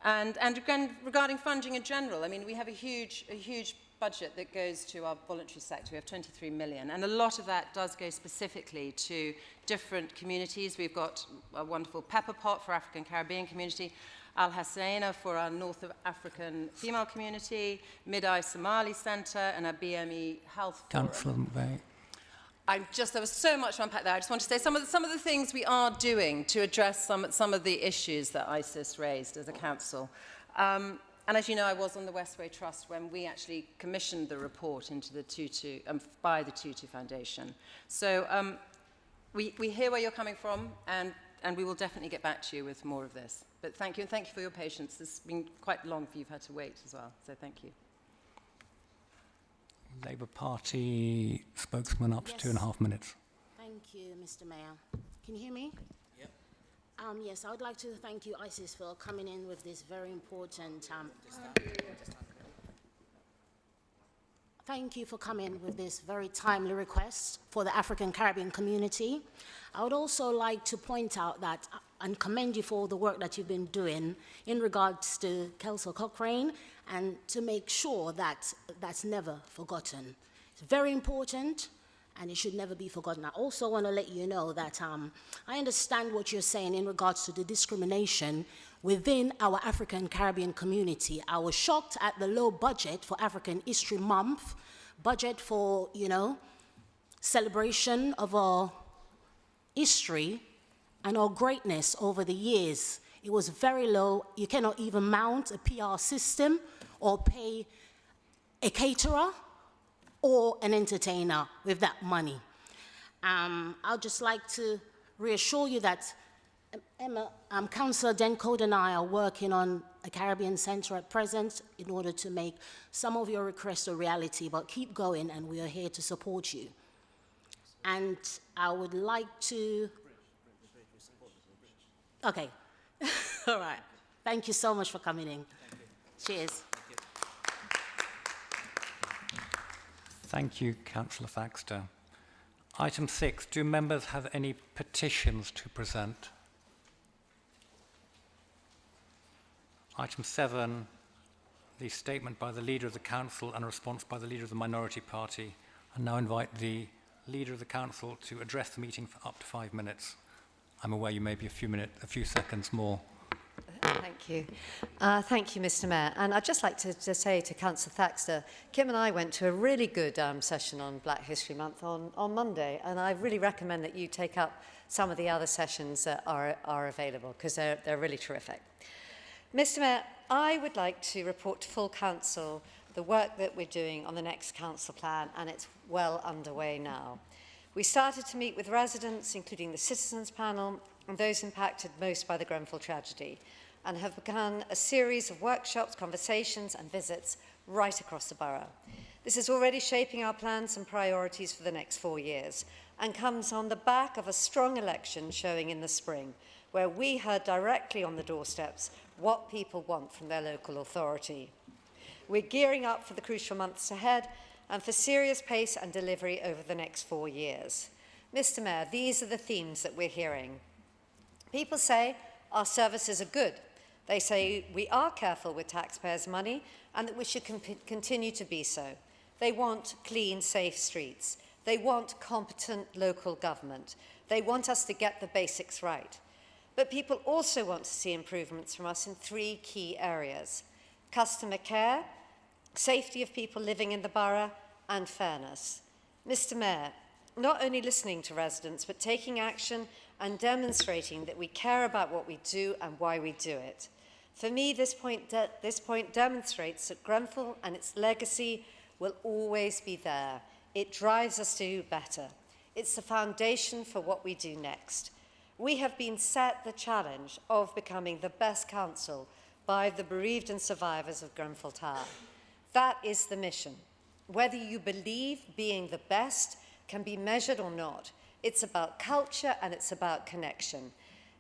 And again, regarding funding in general, I mean, we have a huge budget that goes to our voluntary sector. We have 23 million, and a lot of that does go specifically to different communities. We've got a wonderful Pepper Pot for African Caribbean community, Al Hassaina for our North of African female community, Mid-Eye Somali Centre, and our BME Health Forum. Councillor McVeigh. There was so much to unpack there. I just want to say some of the things we are doing to address some of the issues that ISIS raised as a council. And as you know, I was on the Westway Trust when we actually commissioned the report into the Tutu, by the Tutu Foundation. So we hear where you're coming from, and we will definitely get back to you with more of this. But thank you, and thank you for your patience. This has been quite long for you've had to wait as well, so thank you. Labour Party spokesman up to 2.5 minutes. Thank you, Mr. Mayor. Can you hear me? Yep. Yes, I would like to thank you, ISIS, for coming in with this very important... Thank you for coming with this very timely request for the African Caribbean community. I would also like to point out that and commend you for all the work that you've been doing in regards to Kelsey Cochrane, and to make sure that that's never forgotten. It's very important, and it should never be forgotten. I also want to let you know that I understand what you're saying in regards to the discrimination within our African Caribbean community. I was shocked at the low budget for African History Month, budget for, celebration of our history and our greatness over the years. It was very low. You cannot even mount a PR system or pay a caterer or an entertainer with that money. I'd just like to reassure you that Emma, Councillor Dencode and I are working on a Caribbean Centre at present in order to make some of your requests a reality, but keep going, and we are here to support you. And I would like to... Okay. All right. Thank you so much for coming in. Cheers. Thank you, Councillor Thaxter. Item 6, do members have any petitions to present? Item 7, the statement by the Leader of the Council and a response by the Leader of the Minority Party. I now invite the Leader of the Council to address the meeting for up to 5 minutes. I'm aware you may be a few seconds more Thank you. Thank you, Mr. Mayor. And I'd just like to say to Councillor Thaxter, Kim and I went to a really good session on Black History Month on Monday, and I really recommend that you take up some of the other sessions that are available, because they're really terrific. Mr. Mayor, I would like to report to full council the work that we're doing on the next council plan, and it's well underway now. We started to meet with residents, including the citizens panel, and those impacted most by the Grenfell tragedy, and have begun a series of workshops, conversations and visits right across the borough. This is already shaping our plans and priorities for the next 4 years, and comes on the back of a strong election showing in the spring, where we heard directly on the doorsteps what people want from their local authority. We're gearing up for the crucial months ahead and for serious pace and delivery over the next 4 years. Mr. Mayor, these are the themes that we're hearing. People say our services are good. They say we are careful with taxpayers' money and that we should continue to be so. They want clean, safe streets. They want competent local government. They want us to get the basics right. But people also want to see improvements from us in 3 key areas: customer care, safety of people living in the borough, and fairness. Mr. Mayor, not only listening to residents, but taking action and demonstrating that we care about what we do and why we do it. For me, this point demonstrates that Grenfell and its legacy will always be there. It drives us to do better. It's the foundation for what we do next. We have been set the challenge of becoming the best council by the bereaved and survivors of Grenfell Tower. That is the mission. Whether you believe being the best can be measured or not, it's about culture and it's about connection.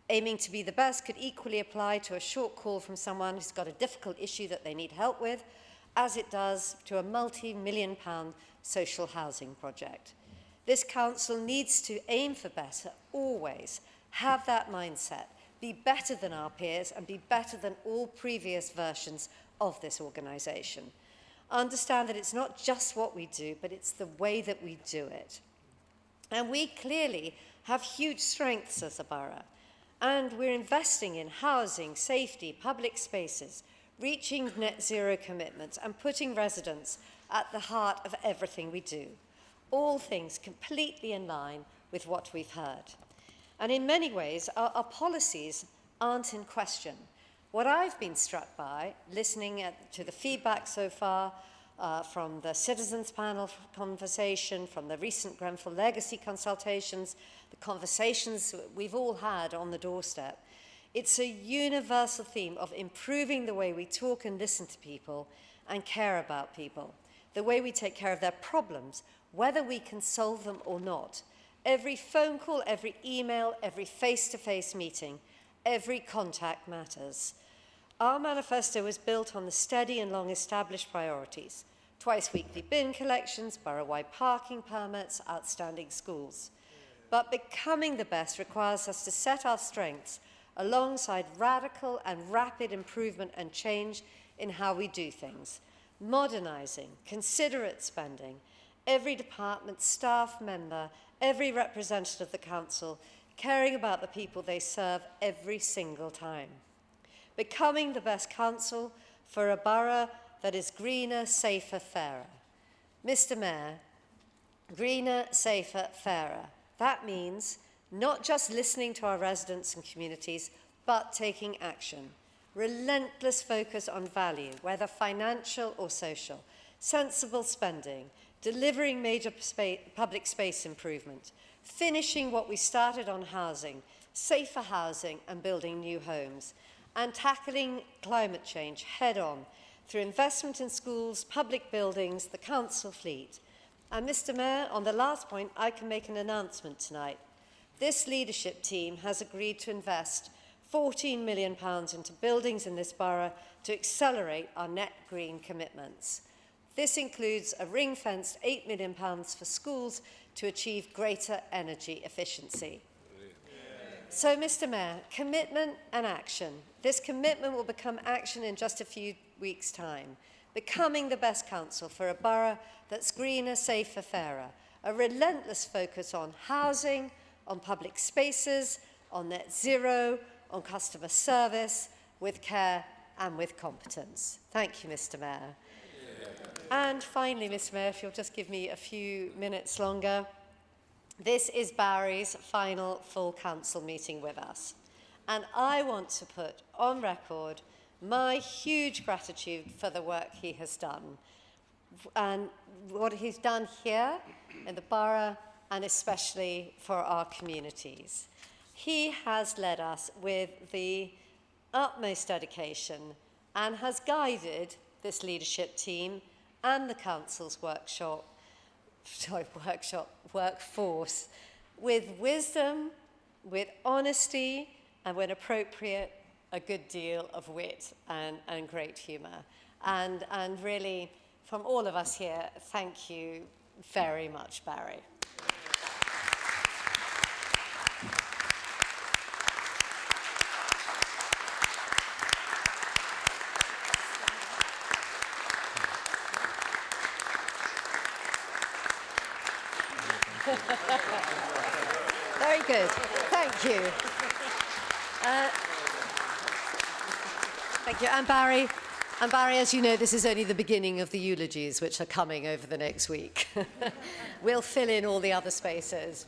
Aiming to be the best could equally apply to a short call from someone who's got a difficult issue that they need help with, as it does to a multi-million-pound social housing project. This council needs to aim for better, always, have that mindset, be better than our peers and be better than all previous versions of this organisation. Understand that it's not just what we do, but it's the way that we do it. And we clearly have huge strengths as a borough, and we're investing in housing, safety, public spaces, reaching net zero commitments and putting residents at the heart of everything we do. All things completely in line with what we've heard. And in many ways, our policies aren't in question. What I've been struck by, listening to the feedback so far from the citizens panel conversation, from the recent Grenfell legacy consultations, the conversations we've all had on the doorstep, it's a universal theme of improving the way we talk and listen to people and care about people, the way we take care of their problems, whether we can solve them or not. Every phone call, every email, every face-to-face meeting, every contact matters. Our manifesto was built on the steady and long-established priorities: twice-weekly bin collections, borough-wide parking permits, outstanding schools. But becoming the best requires us to set our strengths alongside radical and rapid improvement and change in how we do things. Modernising, considerate spending, every department, staff member, every representative of the council caring about the people they serve every single time. Becoming the best council for a borough that is greener, safer, fairer. Mr. Mayor, greener, safer, fairer. That means not just listening to our residents and communities, but taking action. Relentless focus on value, whether financial or social. Sensible spending, delivering major public space improvement, finishing what we started on housing, safer housing and building new homes, and tackling climate change head-on through investment in schools, public buildings, the council fleet. And Mr. Mayor, on the last point, I can make an announcement tonight. This leadership team has agreed to invest £14 million into buildings in this borough to accelerate our net green commitments. This includes a ring-fenced £8 million for schools to achieve greater energy efficiency. So, Mr. Mayor, commitment and action. This commitment will become action in just a few weeks' time. Becoming the best council for a borough that's greener, safer, fairer. A relentless focus on housing, on public spaces, on net zero, on customer service, with care and with competence. Thank you, Mr. Mayor. And finally, Mr. Mayor, if you'll just give me a few minutes longer. This is Barry's final full council meeting with us. And I want to put on record my huge gratitude for the work he has done and what he's done here in the borough and especially for our communities. He has led us with the utmost dedication and has guided this leadership team and the council's workforce with wisdom, with honesty, and when appropriate, a good deal of wit and great humour. And really, from all of us here, thank you very much, Barry. Very good. Thank you. Thank you. And Barry, as you know, this is only the beginning of the eulogies which are coming over the next week. We'll fill in all the other spaces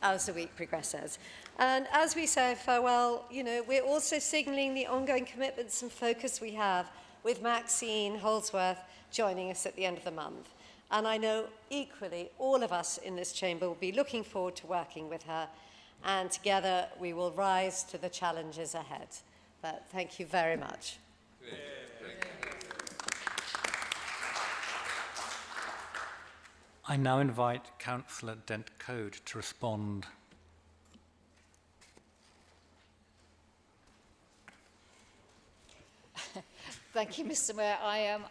as the week progresses. And as we say farewell, you know, we're also signalling the ongoing commitments and focus we have with Maxine Holdsworth joining us at the end of the month. And I know equally all of us in this chamber will be looking forward to working with her, and together we will rise to the challenges ahead. But thank you very much. I now invite Councillor Dent-Coad to respond. Thank you, Mr. Mayor.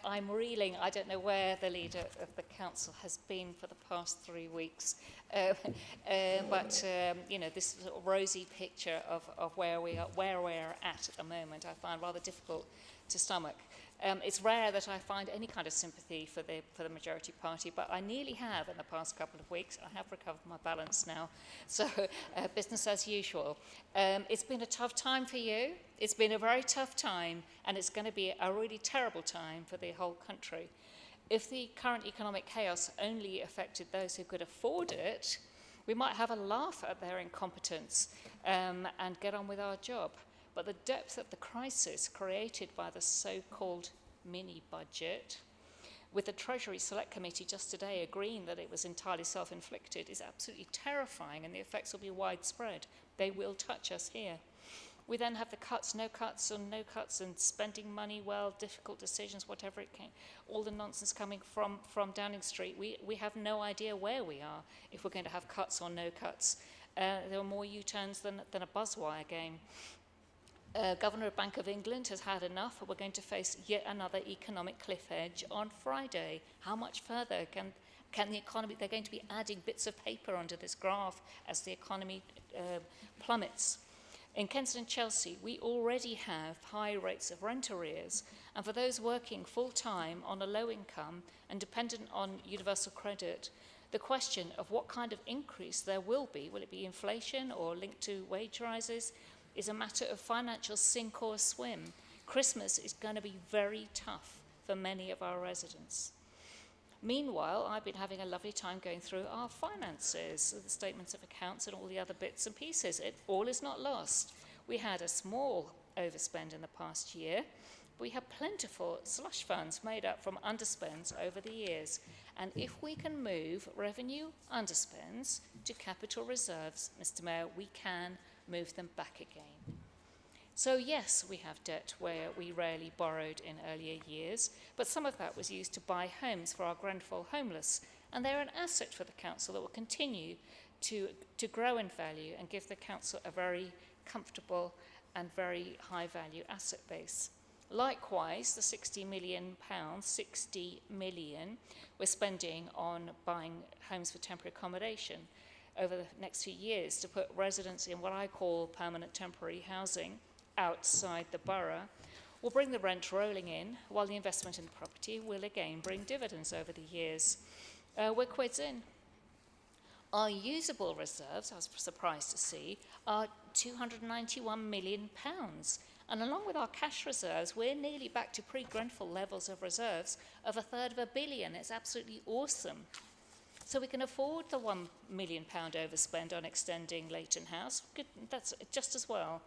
I'm reeling. I don't know where the leader of the council has been for the past 3 weeks. But you know, this sort of rosy picture of where we're at the moment, I find rather difficult to stomach. It's rare that I find any kind of sympathy for the majority party, but I nearly have in the past couple of weeks. I have recovered my balance now, so business as usual. It's been a tough time for you. It's been a very tough time, and it's going to be a really terrible time for the whole country. If the current economic chaos only affected those who could afford it, we might have a laugh at their incompetence and get on with our job. But the depth of the crisis created by the so-called mini-budget, with the Treasury Select Committee just today agreeing that it was entirely self-inflicted, is absolutely terrifying, and the effects will be widespread. They will touch us here. We then have the cuts, no cuts, and spending money well, difficult decisions, whatever it can, all the nonsense coming from Downing Street. We have no idea where we are if we're going to have cuts or no cuts. There are more U-turns than a buzzwire game. Governor of Bank of England has had enough. We're going to face yet another economic cliff edge on Friday. How much further can the economy? They're going to be adding bits of paper onto this graph as the economy plummets. In Kensington and Chelsea, we already have high rates of rent arrears, and for those working full-time on a low income and dependent on universal credit, the question of what kind of increase there will it be inflation or linked to wage rises, is a matter of financial sink or swim. Christmas is going to be very tough for many of our residents. Meanwhile, I've been having a lovely time going through our finances, the statements of accounts and all the other bits and pieces. It all is not lost. We had a small overspend in the past year. We have plentiful slush funds made up from underspends over the years. And if we can move revenue underspends to capital reserves, Mr. Mayor, we can move them back again. So yes, we have debt where we rarely borrowed in earlier years, but some of that was used to buy homes for our Grenfell homeless, and they're an asset for the council that will continue to grow in value and give the council a very comfortable and very high value asset base. Likewise, the £60 million we're spending on buying homes for temporary accommodation over the next few years to put residents in what I call permanent temporary housing outside the borough will bring the rent rolling in, while the investment in the property will again bring dividends over the years. We're quids in. Our usable reserves, I was surprised to see, are £291 million. And along with our cash reserves, we're nearly back to pre-Grenfell levels of reserves of £1/3 billion. It's absolutely awesome. So we can afford the £1 million overspend on extending Leighton House. Good, that's just as well.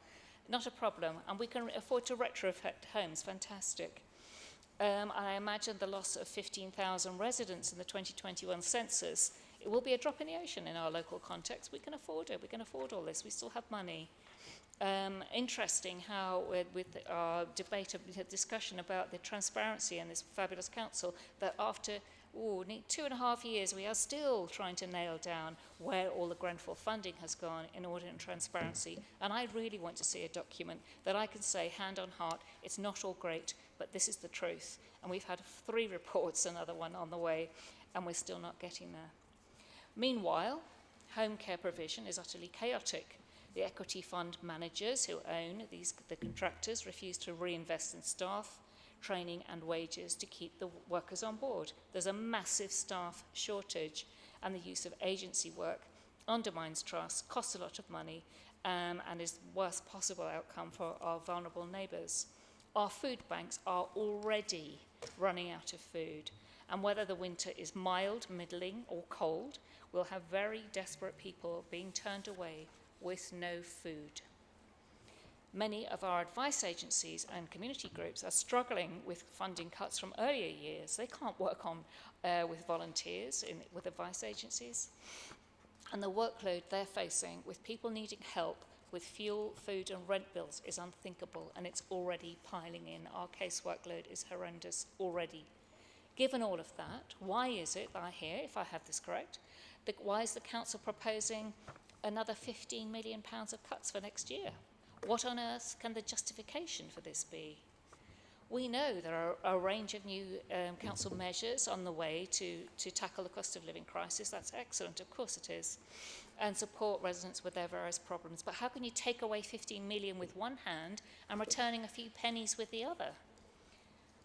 Not a problem. And we can afford to retrofit homes. Fantastic. I imagine the loss of 15,000 residents in the 2021 census, it will be a drop in the ocean in our local context. We can afford it. We can afford all this. We still have money. Interesting how with our debate, discussion about the transparency in this fabulous council, that after 2.5 years, we are still trying to nail down where all the Grenfell funding has gone in order and transparency. And I really want to see a document that I can say, hand on heart, it's not all great, but this is the truth. And we've had 3 reports, another one on the way, and we're still not getting there. Meanwhile, home care provision is utterly chaotic. The equity fund managers who own the contractors refuse to reinvest in staff, training and wages to keep the workers on board. There's a massive staff shortage, and the use of agency work undermines trust, costs a lot of money, and is the worst possible outcome for our vulnerable neighbours. Our food banks are already running out of food, and whether the winter is mild, middling or cold, we'll have very desperate people being turned away with no food. Many of our advice agencies and community groups are struggling with funding cuts from earlier years. They can't work on with volunteers with advice agencies. And the workload they're facing with people needing help with fuel, food and rent bills is unthinkable, and it's already piling in. Our case workload is horrendous already. Given all of that, why is it, I hear, if I have this correct, why is the council proposing another £15 million of cuts for next year? What on earth can the justification for this be? We know there are a range of new council measures on the way to tackle the cost of living crisis. That's excellent, of course it is, and support residents with their various problems. But how can you take away 15 million with one hand and returning a few pennies with the other?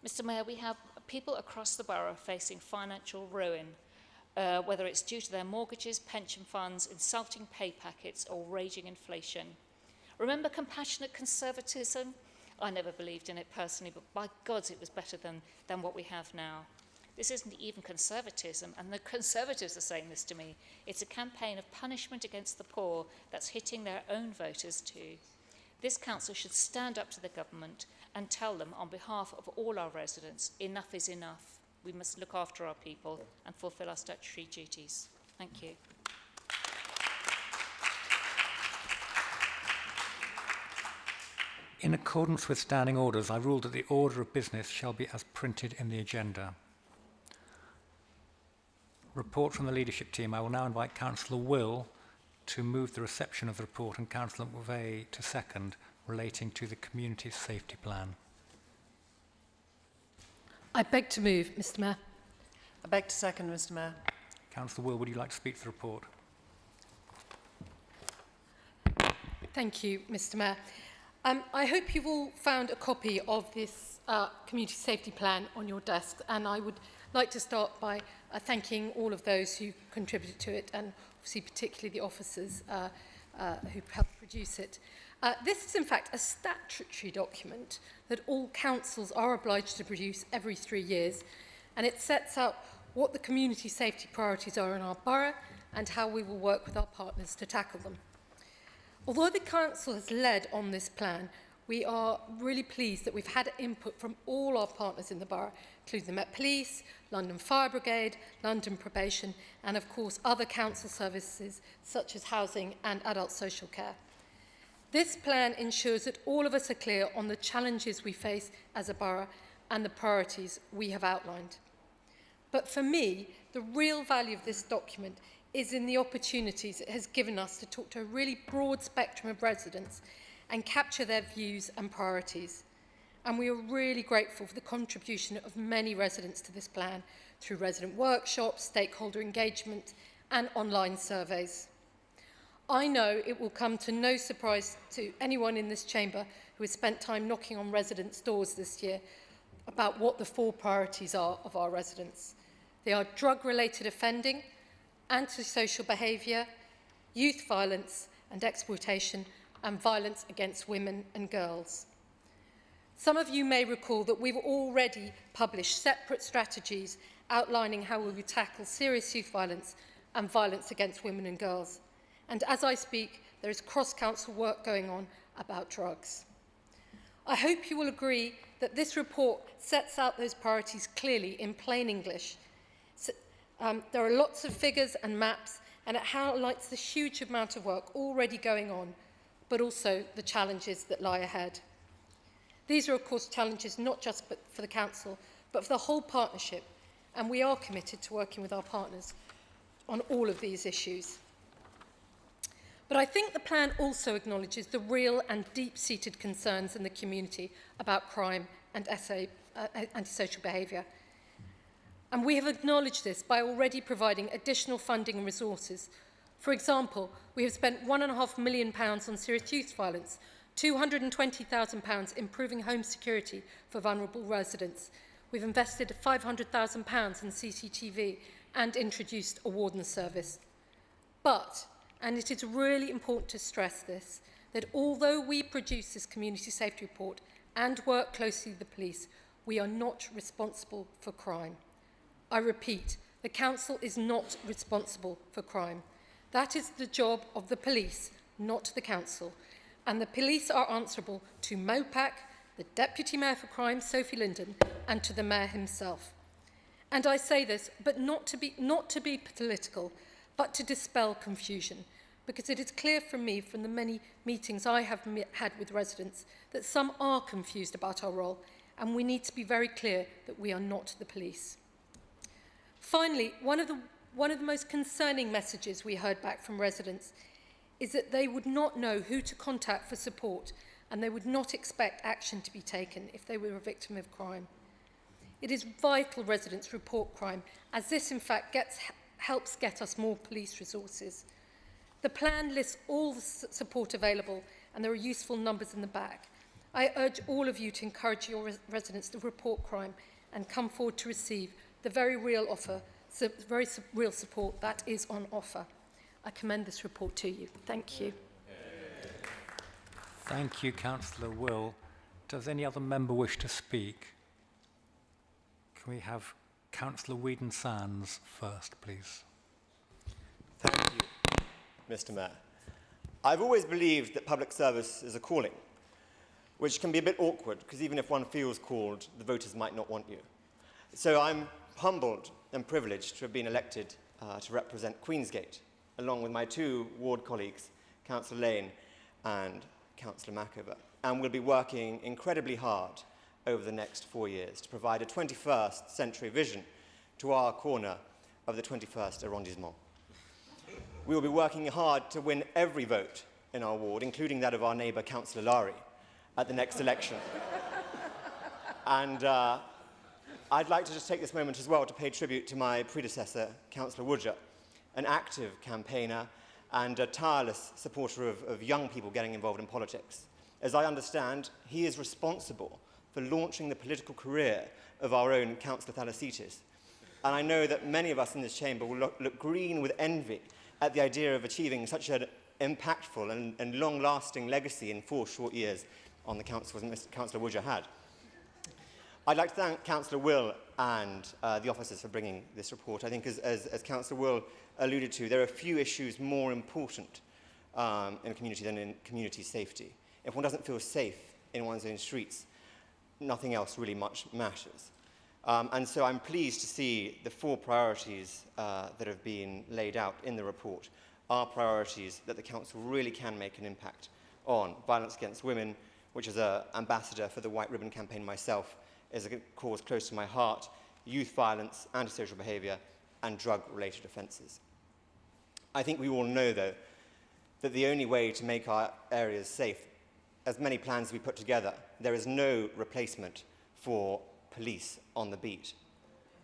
Mr. Mayor, we have people across the borough facing financial ruin, whether it's due to their mortgages, pension funds, insulting pay packets, or raging inflation. Remember compassionate conservatism? I never believed in it personally, but by God, it was better than what we have now. This isn't even conservatism, and the Conservatives are saying this to me. It's a campaign of punishment against the poor that's hitting their own voters too. This council should stand up to the government and tell them on behalf of all our residents, enough is enough. We must look after our people and fulfil our statutory duties. Thank you. In accordance with standing orders, I rule that the order of business shall be as printed in the agenda. Report from the leadership team. I will now invite Councillor Will to move the reception of the report and Councillor McVeigh to second, relating to the Community Safety Plan. I beg to move, Mr. Mayor. I beg to second, Mr. Mayor. Councillor Will, would you like to speak to the report? Thank you, Mr. Mayor. I hope you've all found a copy of this Community Safety Plan on your desk, and I would like to start by thanking all of those who contributed to it, and obviously particularly the officers who helped produce it. This is in fact a statutory document that all councils are obliged to produce every 3 years, and it sets out what the community safety priorities are in our borough and how we will work with our partners to tackle them. Although the council has led on this plan, we are really pleased that we've had input from all our partners in the borough, including the Met Police, London Fire Brigade, London Probation, and of course other council services such as housing and adult social care. This plan ensures that all of us are clear on the challenges we face as a borough and the priorities we have outlined. But for me, the real value of this document is in the opportunities it has given us to talk to a really broad spectrum of residents and capture their views and priorities. And we are really grateful for the contribution of many residents to this plan through resident workshops, stakeholder engagement, and online surveys. I know it will come to no surprise to anyone in this chamber who has spent time knocking on residents' doors this year about what the 4 priorities are of our residents. They are drug-related offending, antisocial behaviour, youth violence and exploitation, and violence against women and girls. Some of you may recall that we've already published separate strategies outlining how we will tackle serious youth violence and violence against women and girls. And as I speak, there is cross-council work going on about drugs. I hope you will agree that this report sets out those priorities clearly in plain English. There are lots of figures and maps, and it highlights the huge amount of work already going on, but also the challenges that lie ahead. These are, of course, challenges not just for the Council, but for the whole partnership, and we are committed to working with our partners on all of these issues. But I think the plan also acknowledges the real and deep-seated concerns in the community about crime and antisocial behaviour. And we have acknowledged this by already providing additional funding and resources. For example, we have spent £1.5 million on serious youth violence, £220,000 improving home security for vulnerable residents. We've invested £500,000 in CCTV and introduced a warden service. But, and it is really important to stress this, that although we produce this community safety report and work closely with the police, we are not responsible for crime. I repeat, the Council is not responsible for crime. That is the job of the police, not the Council. And the police are answerable to MOPAC, the Deputy Mayor for Crime, Sophie Linden, and to the Mayor himself. And I say this, but not to be political, but to dispel confusion, because it is clear from me, from the many meetings I have had with residents, that some are confused about our role, and we need to be very clear that we are not the police. Finally, one of the most concerning messages we heard back from residents is that they would not know who to contact for support, and they would not expect action to be taken if they were a victim of crime. It is vital residents report crime, as this in fact helps get us more police resources. The plan lists all the support available, and there are useful numbers in the back. I urge all of you to encourage your residents to report crime and come forward to receive the very real support that is on offer. I commend this report to you. Thank you. Thank you, Councillor Will. Does any other member wish to speak? Can we have Councillor Whedon-Sands first, please? Thank you, Mr. Mayor. I've always believed that public service is a calling, which can be a bit awkward, because even if one feels called, the voters might not want you. So I'm humbled and privileged to have been elected to represent Queensgate, along with my two ward colleagues, Councillor Lane and Councillor Mackover. And we'll be working incredibly hard over the next 4 years to provide a 21st century vision to our corner of the 21st arrondissement. We will be working hard to win every vote in our ward, including that of our neighbour, Councillor Lowry, at the next election. And I'd like to just take this moment as well to pay tribute to my predecessor, Councillor Woodger, an active campaigner and a tireless supporter of young people getting involved in politics. As I understand, he is responsible for launching the political career of our own Councillor Thalasitis. And I know that many of us in this chamber will look green with envy at the idea of achieving such an impactful and long-lasting legacy in 4 short years on the council as Councillor Woodger had. I'd like to thank Councillor Will and the officers for bringing this report. I think, as Councillor Will alluded to, there are few issues more important in a community than in community safety. If one doesn't feel safe in one's own streets, nothing else really much matters. And so I'm pleased to see the 4 priorities that have been laid out in the report are priorities that the Council really can make an impact on. Violence against women, which as an ambassador for the White Ribbon Campaign myself, is a cause close to my heart, youth violence, antisocial behaviour, and drug-related offences. I think we all know, though, that the only way to make our areas safe, as many plans we put together, there is no replacement for police on the beat.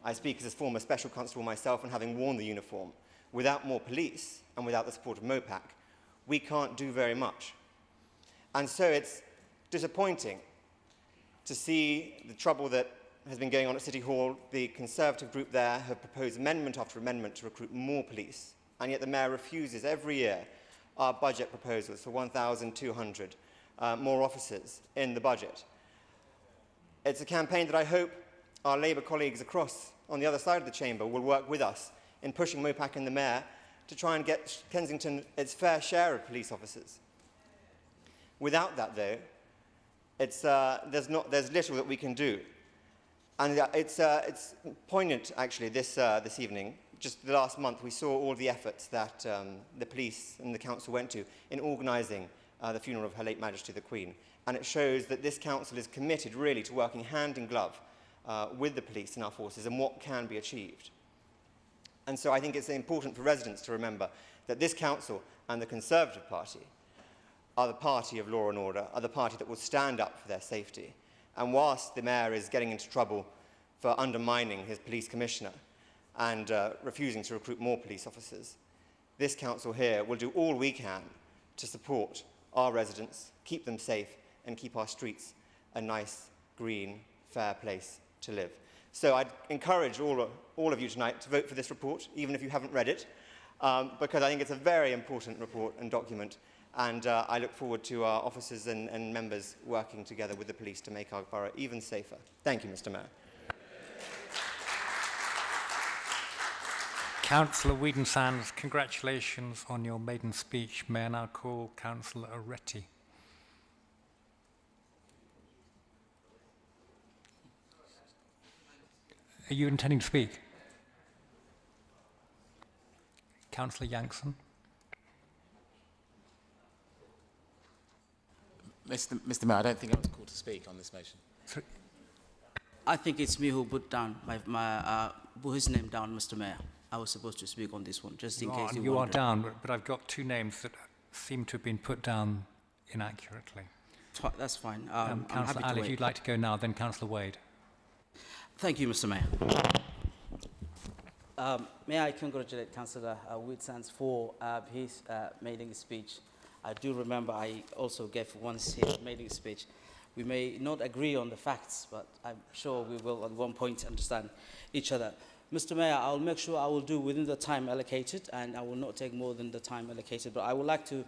I speak as a former special constable myself, and having worn the uniform, without more police and without the support of MOPAC, we can't do very much. And so it's disappointing to see the trouble that has been going on at City Hall. The Conservative group there have proposed amendment after amendment to recruit more police, and yet the Mayor refuses every year our budget proposals for 1,200 more officers in the budget. It's a campaign that I hope our Labour colleagues across on the other side of the chamber will work with us in pushing Mopac and the Mayor to try and get Kensington its fair share of police officers. Without that, though, there's little that we can do. And it's poignant, actually, this evening. Just the last month, we saw all the efforts that the police and the council went to in organising the funeral of Her late Majesty the Queen. And it shows that this council is committed, really, to working hand in glove with the police and our forces and what can be achieved. And so I think it's important for residents to remember that this council and the Conservative Party are the party of law and order, are the party that will stand up for their safety. And whilst the Mayor is getting into trouble for undermining his police commissioner and refusing to recruit more police officers, this council here will do all we can to support our residents, keep them safe, and keep our streets a nice, green, fair place to live. So I'd encourage all of you tonight to vote for this report, even if you haven't read it, because I think it's a very important report and document, and I look forward to our officers and members working together with the police to make our borough even safer. Thank you, Mr. Mayor. Councillor Whedon-Sands, congratulations on your maiden speech. May I now call Councillor Oretti. Are you intending to speak? Councillor Yankson. Mr. Mayor, I don't think I was called to speak on this motion. Sorry. I think it's me who put down put his name down, Mr. Mayor. I was supposed to speak on this one, just in case you are down, but I've got two names that seem to have been put down inaccurately. That's fine. I'm happy Councillor to Ali, wait. if you'd like to go now, then Councillor Wade. Thank you, Mr. Mayor. May I congratulate Councillor Wheat-Sands for his maiden speech. I do remember I also gave once his maiden speech. We may not agree on the facts, but I'm sure we will at one point understand each other. Mr. Mayor, I'll make sure I will do within the time allocated, and I will not take more than the time allocated. But I would like to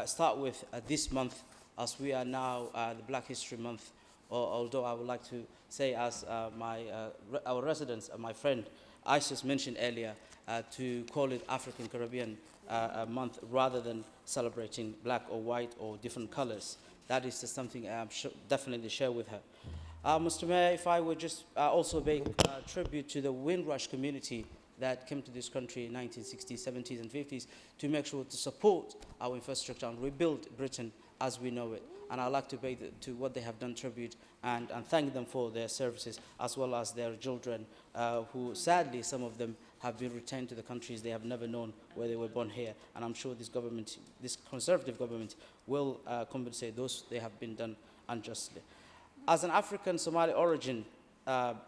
start with this month, as we are now the Black History Month, although I would like to say, as our residents, my friend Isis mentioned earlier, to call it African Caribbean month rather than celebrating black or white or different colors. That is just something I'm definitely share with her. Mr. Mayor, if I would just also pay tribute to the Windrush community that came to this country in 1960s, 70s, and 50s to make sure to support our infrastructure and rebuild Britain as we know it. And I'd like to pay to what they have done tribute and thank them for their services, as well as their children, who sadly, some of them have been returned to the countries they have never known where they were born here. And I'm sure this government, this Conservative government, will compensate those they have been done unjustly. As an African Somali origin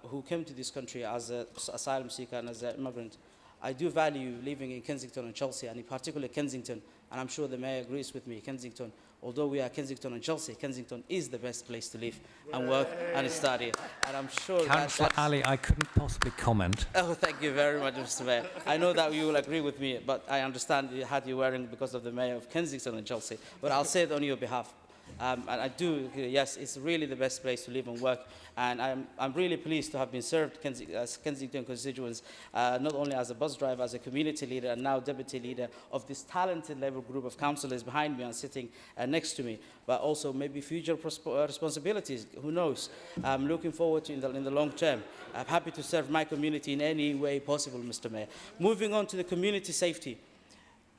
who came to this country as an asylum seeker and as an immigrant, I do value living in Kensington and Chelsea, and in particular Kensington, and I'm sure the Mayor agrees with me, Kensington, although we are Kensington and Chelsea, Kensington is the best place to live and work and study. And I'm sure Councillor Ali, I couldn't possibly comment. Oh, thank you very much, Mr. Mayor. I know that you will agree with me, but I understand you had you wearing because of the Mayor of Kensington and Chelsea. But I'll say it on your behalf. And I do, yes, it's really the best place to live and work. And I'm really pleased to have been served as Kensington constituents, not only as a bus driver, as a community leader, and now deputy leader of this talented Labour group of councillors behind me and sitting next to me, but also maybe future responsibilities, who knows. I'm looking forward to in the long term. I'm happy to serve my community in any way possible, Mr. Mayor. Moving on to the community safety.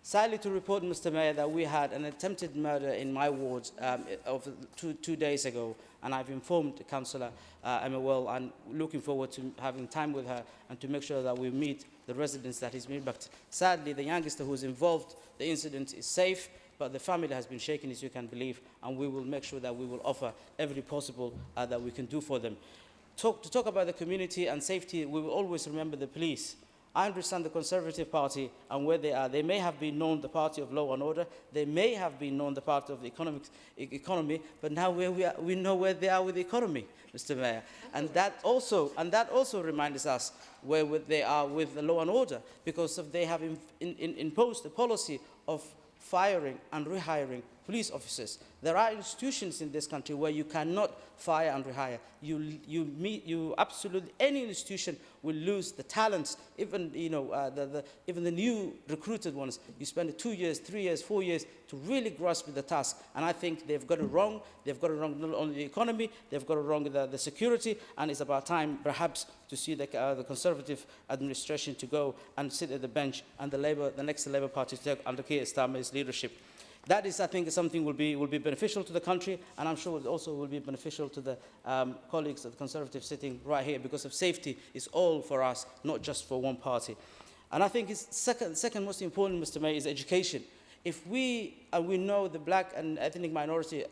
Sadly to report, Mr. Mayor, that we had an attempted murder in my ward of two days ago, and I've informed Councillor Emma Well, and looking forward to having time with her and to make sure that we meet the residents that is being. But sadly, the youngster who is involved, the incident is safe, but the family has been shaken, as you can believe, and we will make sure that we will offer every possible that we can do for them. To talk about the community and safety, we will always remember the police. I understand the Conservative Party and where they are. They may have been known the party of law and order. They may have been known the party of the economy, but now we know where they are with the economy, Mr. Mayor. And that also reminds us where they are with the law and order, because they have imposed a policy of firing and rehiring police officers. There are institutions in this country where you cannot fire and rehire. You absolutely, any institution will lose the talents, even, even the new recruited ones. You spend 2 years, 3 years, 4 years to really grasp the task. And I think they've got it wrong. They've got it wrong not only the economy, they've got it wrong the security, and it's about time perhaps to see the Conservative administration to go and sit at the bench and the next Labour Party to take under Keir Starmer's leadership. That is, I think, something will be beneficial to the country, and I'm sure it also will be beneficial to the colleagues of the Conservatives sitting right here, because of safety is all for us, not just for one party. And I think it's second most important, Mr. Mayor, is education. If we know the black and ethnic minority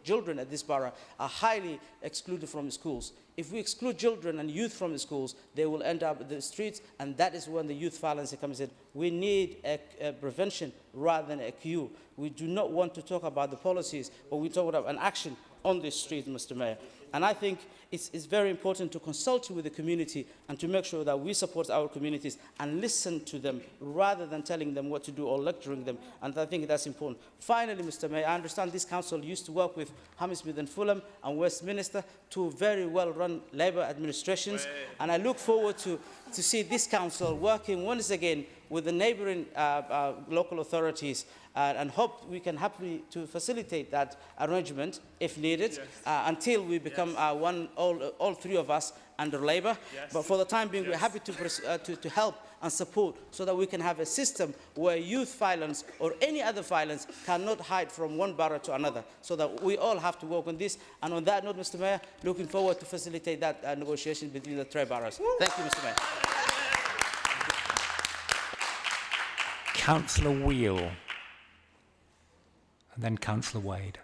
children at this borough are highly excluded from the schools. If we exclude children and youth from the schools, they will end up in the streets, and that is when the youth violence comes in. We need a prevention rather than a cure. We do not want to talk about the policies, but we talk about an action on the street, Mr. Mayor. And I think it's very important to consult with the community and to make sure that we support our communities and listen to them rather than telling them what to do or lecturing them. And I think that's important. Finally, Mr. Mayor, I understand this council used to work with Hammersmith and Fulham and Westminster, two very well-run Labour administrations. And I look forward to see this council working once again with the neighbouring local authorities, and hope we can happily to facilitate that arrangement if needed, until we become all three of us under Labour. But for the time being, we're happy to help and support so that we can have a system where youth violence or any other violence cannot hide from one borough to another, so that we all have to work on this. And on that note, Mr. Mayor, looking forward to facilitate that negotiation between the three boroughs. Thank you, Mr. Mayor. Councillor Wheel, and then Councillor Wade.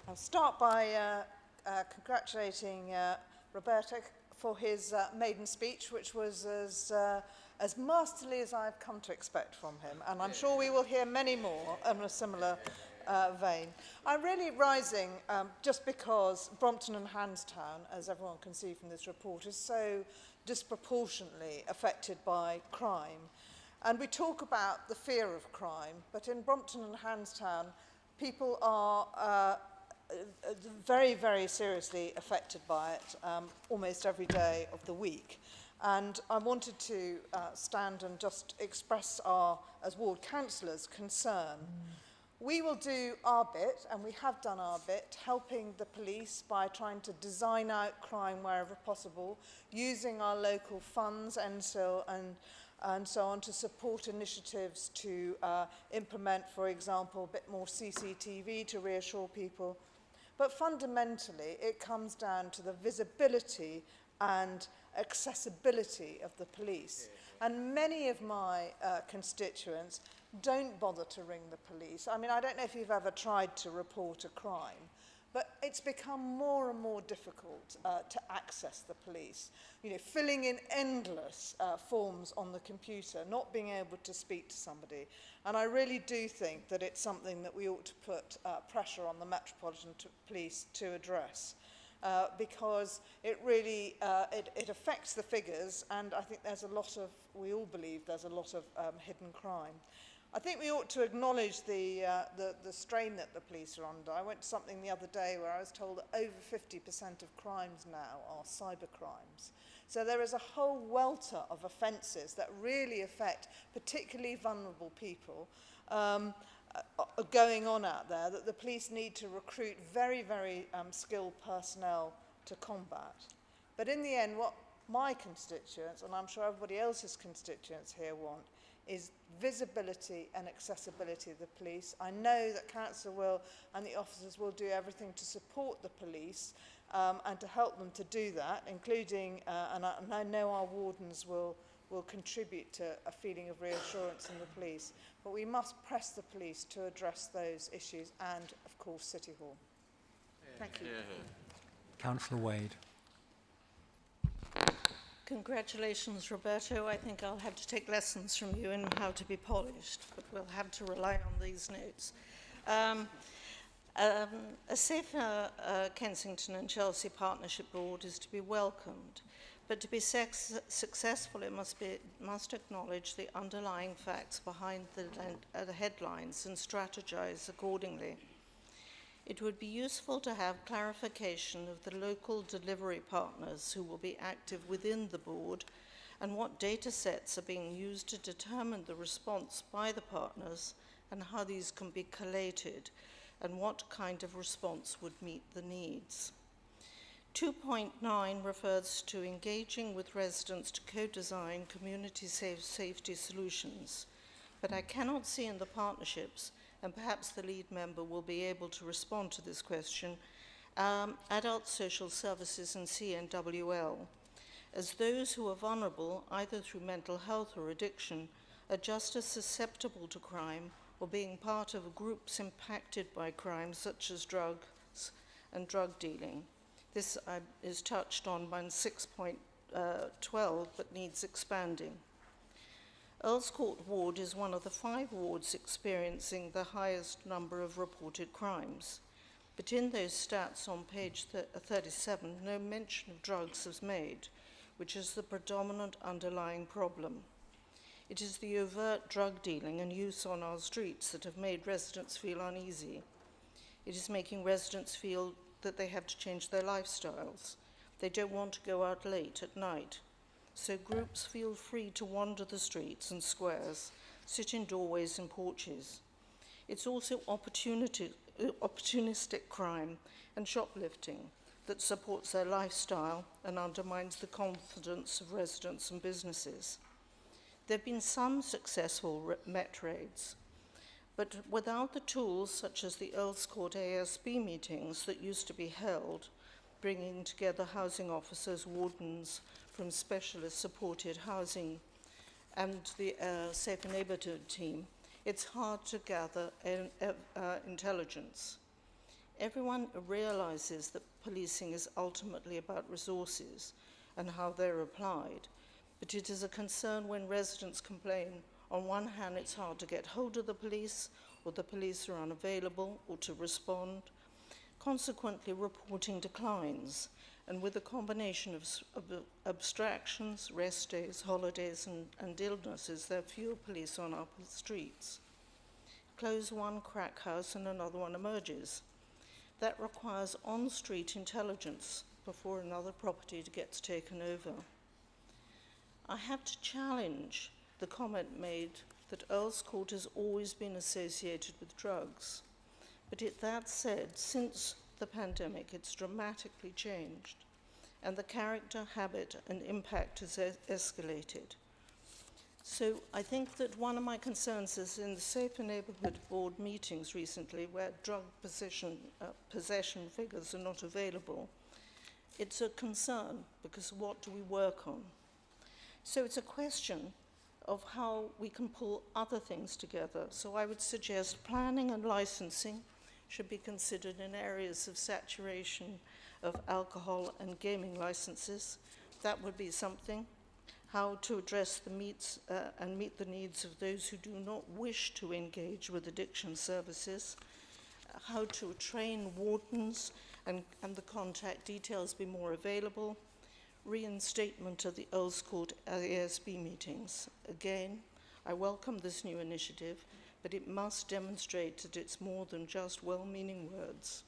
I'll start by congratulating Roberto for his maiden speech, which was as masterly as I've come to expect from him. And I'm sure we will hear many more in a similar vein. I'm really rising just because Brompton and Handstown, as everyone can see from this report, is so disproportionately affected by crime. And we talk about the fear of crime, but in Brompton and Handstown, people are very, very seriously affected by it almost every day of the week. And I wanted to stand and just express our, as ward councillors, concern. We will do our bit, and we have done our bit, helping the police by trying to design out crime wherever possible, using our local funds, NSIL, and so on, to support initiatives to implement, for example, a bit more CCTV to reassure people. But fundamentally, it comes down to the visibility and accessibility of the police. And many of my constituents don't bother to ring the police. I mean, I don't know if you've ever tried to report a crime, but it's become more and more difficult to access the police. You know, filling in endless forms on the computer, not being able to speak to somebody. And I really do think that it's something that we ought to put pressure on the Metropolitan Police to address. Because it really it affects the figures, and I think there's a lot of, we all believe there's a lot of hidden crime. I think we ought to acknowledge the strain that the police are under. I went to something the other day where I was told that over 50% of crimes now are cyber crimes. So there is a whole welter of offences that really affect particularly vulnerable people going on out there, that the police need to recruit very, very skilled personnel to combat. But in the end, what my constituents, and I'm sure everybody else's constituents here want, is visibility and accessibility of the police. I know that council will and the officers will do everything to support the police and to help them to do that, including, and I know our wardens will contribute to a feeling of reassurance in the police. But we must press the police to address those issues and, of course, City Hall. Thank you. Councillor Wade. Congratulations, Roberto. I think I'll have to take lessons from you in how to be polished, but we'll have to rely on these notes. A safer Kensington and Chelsea Partnership Board is to be welcomed, but to be successful it must acknowledge the underlying facts behind the headlines and strategize accordingly. It would be useful to have clarification of the local delivery partners who will be active within the board and what data sets are being used to determine the response by the partners and how these can be collated and what kind of response would meet the needs. 2.9 refers to engaging with residents to co-design community safety solutions, but I cannot see in the partnerships, and perhaps the lead member will be able to respond to this question, adult social services and CNWL, as those who are vulnerable either through mental health or addiction are just as susceptible to crime or being part of groups impacted by crime such as drugs and drug dealing. This is touched on by 6.12 but needs expanding. Earls Court Ward is one of the 5 wards experiencing the highest number of reported crimes. But in those stats on page 37, no mention of drugs is made, which is the predominant underlying problem. It is the overt drug dealing and use on our streets that have made residents feel uneasy. It is making residents feel that they have to change their lifestyles. They don't want to go out late at night. So groups feel free to wander the streets and squares, sit in doorways and porches. It's also opportunistic crime and shoplifting that supports their lifestyle and undermines the confidence of residents and businesses. There have been some successful Met raids, but without the tools such as the Earls Court ASB meetings that used to be held, bringing together housing officers, wardens from specialist supported housing and the Safer Neighbourhood team, it's hard to gather intelligence. Everyone realizes that policing is ultimately about resources and how they're applied, but it is a concern when residents complain, on one hand, it's hard to get hold of the police, or the police are unavailable, or to respond. Consequently, reporting declines, and with a combination of abstractions, rest days, holidays, and illnesses, there are fewer police on our streets. Close one crack house and another one emerges. That requires on-street intelligence before another property gets taken over. I have to challenge the comment made that Earls Court has always been associated with drugs. But that said, since the pandemic, it's dramatically changed, and the character, habit, and impact has escalated. So I think that one of my concerns is in the Safer Neighbourhood Board meetings recently, where drug possession figures are not available, it's a concern, because what do we work on? So it's a question of how we can pull other things together. So I would suggest planning and licensing should be considered in areas of saturation of alcohol and gaming licenses. That would be something. How to address the meet the needs of those who do not wish to engage with addiction services. How to train wardens and the contact details be more available. Reinstatement of the Earls Court ASB meetings. Again, I welcome this new initiative, but it must demonstrate that it's more than just well-meaning words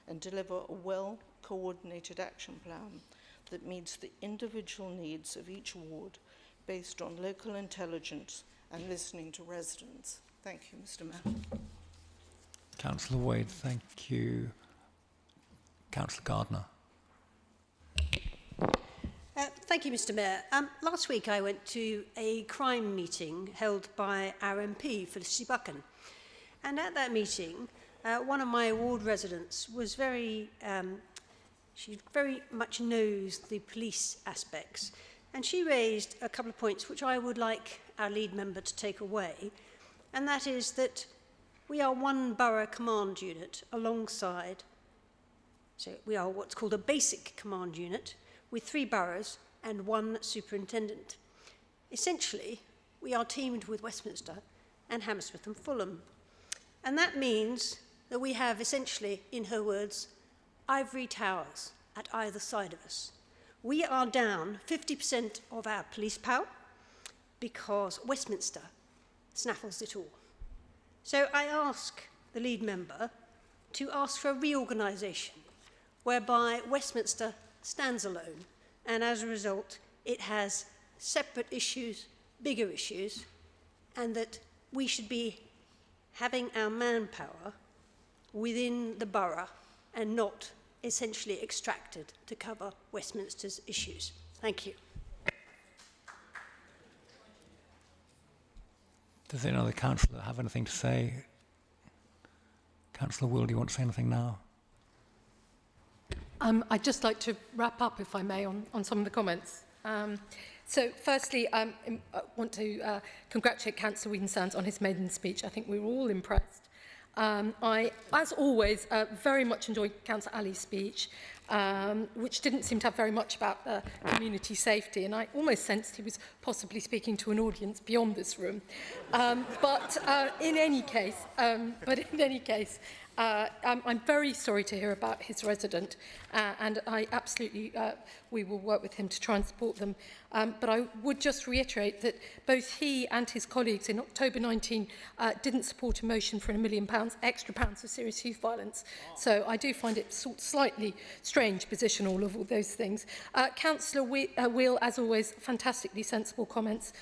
and deliver a well-coordinated action plan that meets the individual needs of each ward based on local intelligence and listening to residents. Thank you, Mr. Mayor. Councillor Wade, thank you. Councillor Gardner. Thank you, Mr. Mayor. Last week I went to a crime meeting held by our MP, Felicity Buchan. And at that meeting, one of my ward residents was she very much knows the police aspects. And she raised a couple of points which I would like our lead member to take away. And that is that we are one borough command unit alongside, so we are what's called a basic command unit with 3 boroughs and 1 superintendent. Essentially, we are teamed with Westminster and Hammersmith and Fulham. And that means that we have essentially, in her words, ivory towers at either side of us. We are down 50% of our police power because Westminster snaffles it all. So I ask the lead member to ask for a reorganisation whereby Westminster stands alone, and as a result, it has separate issues, bigger issues, and that we should be having our manpower within the borough and not essentially extracted to cover Westminster's issues. Thank you. Does any other councillor have anything to say? Councillor Will, do you want to say anything now? I'd just like to wrap up, if I may, on some of the comments. So firstly, I want to congratulate Councillor Whedon-Sands on his maiden speech. I think we were all impressed. I, as always, very much enjoyed Councillor Ali's speech, which didn't seem to have very much about community safety, and I almost sensed he was possibly speaking to an audience beyond this room. But in any case, I'm very sorry to hear about his resident, and I absolutely, we will work with him to try and support them. But I would just reiterate that both he and his colleagues in October 19 didn't support a motion for £1 million extra pounds for serious youth violence. So I do find it slightly strange position, all of all those things. Councillor Wheel, as always, fantastically sensible comments.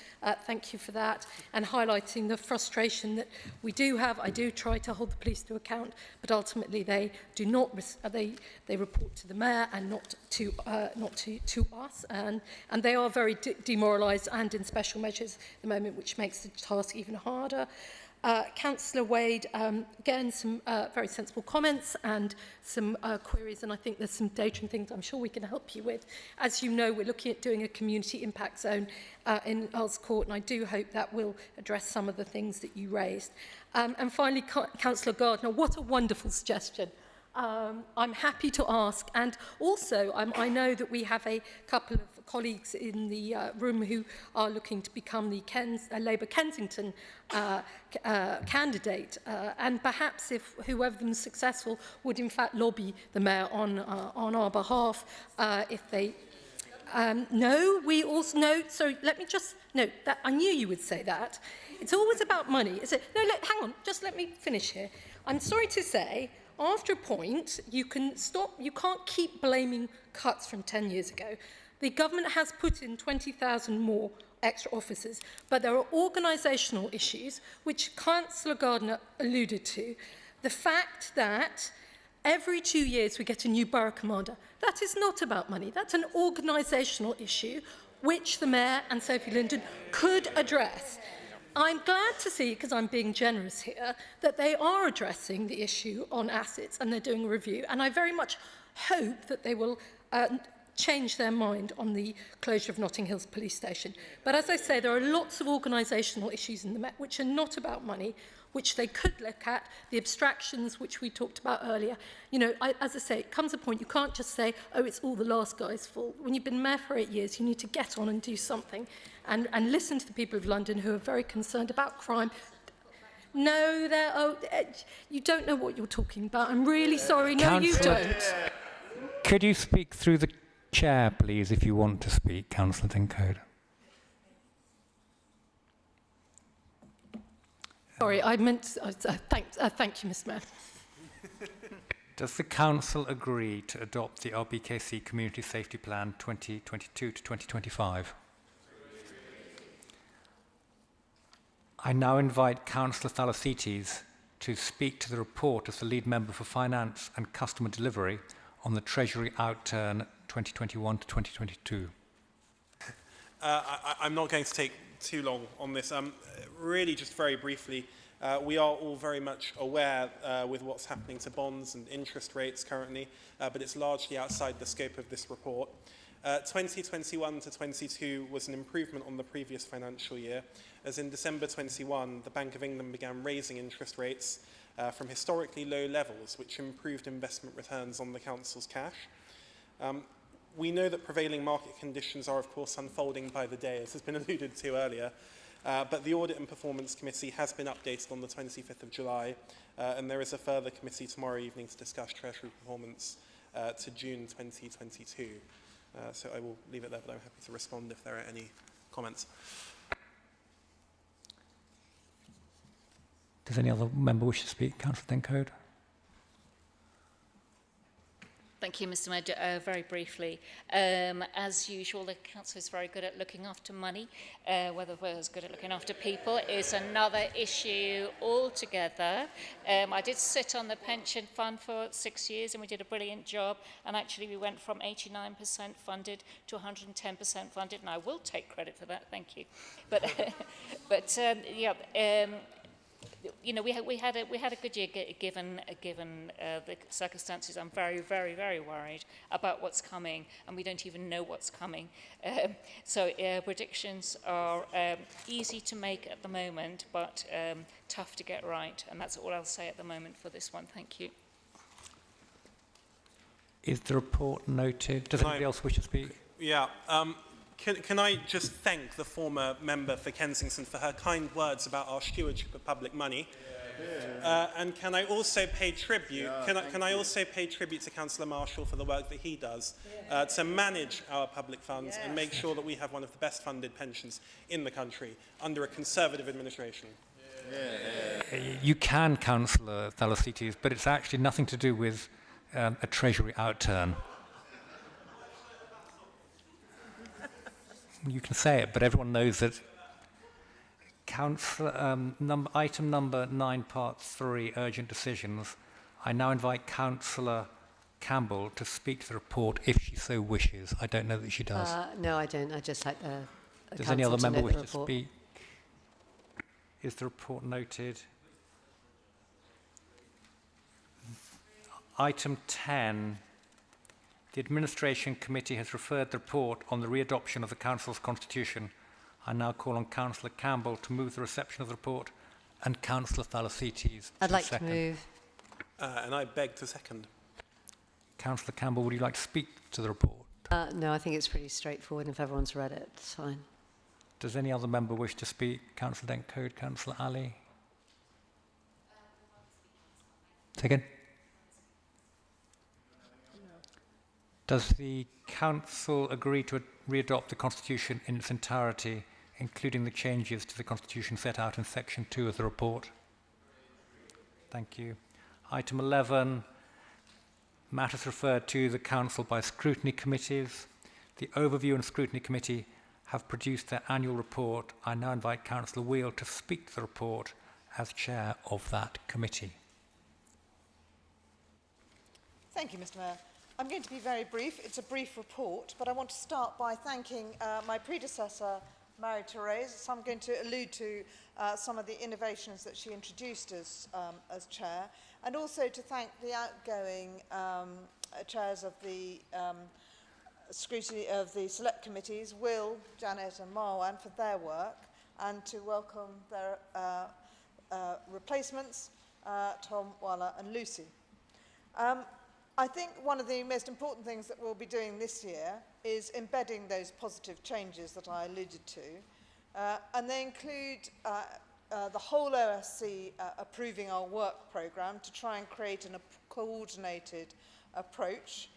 Thank you for that, and highlighting the frustration that we do have. I do try to hold the police to account, but ultimately they do not. They report to the mayor and not to us, and they are very demoralised and in special measures at the moment, which makes the task even harder. Councillor Wade, again, some very sensible comments and some queries, and I think there's some data and things I'm sure we can help you with. As you know, we're looking at doing a community impact zone in Earls Court, and I do hope that will address some of the things that you raised. And finally, Councillor Gardner, what a wonderful suggestion. I'm happy to ask, and also I know that we have a couple of colleagues in the room who are looking to become the Labour Kensington candidate, and perhaps if whoever them is successful would in fact lobby the mayor on our behalf if they. No, we also no. So let me just note that I knew you would say that. It's always about money. Is it? No, hang on. Just let me finish here. I'm sorry to say, after a point, you can stop. You can't keep blaming cuts from 10 years ago. The government has put in 20,000 more extra officers, but there are organisational issues, which Councillor Gardner alluded to. The fact that every 2 years we get a new borough commander. That is not about money. That's an organisational issue which the Mayor and Sophie Linden could address. I'm glad to see, because I'm being generous here, that they are addressing the issue on assets and they're doing a review. And I very much hope that they will change their mind on the closure of Notting Hills Police Station. But as I say, there are lots of organisational issues in the Met which are not about money, which they could look at, the abstractions which we talked about earlier. You know, as I say, it comes a point you can't just say, oh, it's all the last guy's fault. When you've been mayor for 8 years, you need to get on and do something and listen to the people of London who are very concerned about crime. No, you don't know what you're talking about. I'm really sorry. No, you don't. Could you speak through the chair, please, if you want to speak, Councillor Dincode? Sorry, I meant thank you, Mr. Mayor. Does the Council agree to adopt the RBKC Community Safety Plan 2022 to 2025? I now invite Councillor Thalasites to speak to the report as the lead member for Finance and Customer Delivery on the Treasury outturn 2021 to 2022. I'm not going to take too long on this. Really, just very briefly, we are all very much aware with what's happening to bonds and interest rates currently, but it's largely outside the scope of this report. 2021 to 22 was an improvement on the previous financial year, as in December 21, the Bank of England began raising interest rates from historically low levels, which improved investment returns on the council's cash. We know that prevailing market conditions are, of course, unfolding by the day, as has been alluded to earlier. But the Audit and Performance Committee has been updated on the 25th of July, and there is a further committee tomorrow evening to discuss Treasury performance to June 2022. So I will leave it there, but I'm happy to respond if there are any comments. Does any other member wish to speak? Councillor Dencode. Thank you, Mr. Mayor. Very briefly, as usual, the council is very good at looking after money. Whether we're as good at looking after people is another issue altogether. I did sit on the pension fund for 6 years, and we did a brilliant job. And actually, we went from 89% funded to 110% funded, and I will take credit for that. Thank you. But yeah. You know, we had a good year given the circumstances. I'm very, very, very worried about what's coming, and we don't even know what's coming. So predictions are easy to make at the moment, but tough to get right, and that's all I'll say at the moment for this one. Thank you. Is the report noted? Does anybody else wish to speak? Yeah. Can I just thank the former member for Kensington for her kind words about our stewardship of public money? And can I also pay tribute? Can I also pay tribute to Councillor Marshall for the work that he does to manage our public funds and make sure that we have one of the best funded pensions in the country under a Conservative administration? You can, Councillor Thalasites, but it's actually nothing to do with a Treasury outturn. You can say it, but everyone knows that. Item number 9, part 3, urgent decisions. I now invite Councillor Campbell to speak to the report if she so wishes. I don't know that she does. No, I don't. I just like the Does any other council to member know wish the to report. speak? Is the report noted? Item 10. The Administration Committee has referred the report on the re-adoption of the Council's Constitution. I now call on Councillor Campbell to move the reception of the report and Councillor Thalasites I'd like second. to move. And I beg to second. Councillor Campbell, would you like to speak to the report? No, I think it's pretty straightforward. If everyone's read it, it's fine. Does any other member wish to speak? Councillor Dencode, Councillor Ali? Second. Does the Council agree to re-adopt the Constitution in its entirety, including the changes to the Constitution set out in Section 2 of the report? Thank you. Item 11, matters referred to the Council by scrutiny committees. The Overview and Scrutiny Committee have produced their annual report. I now invite Councillor Wheel to speak to the report as chair of that committee. Thank you, Mr. Mayor. I'm going to be very brief. It's a brief report, but I want to start by thanking my predecessor, Marie-Thérèse. So I'm going to allude to some of the innovations that she introduced as chair, and also to thank the outgoing chairs of the scrutiny of the select committees, Will, Janet and Marwan, for their work, and to welcome their replacements, Tom, Wala and Lucy. I think one of the most important things that we'll be doing this year is embedding those positive changes that I alluded to, and they include the whole OSC approving our work programme to try and create a coordinated approach,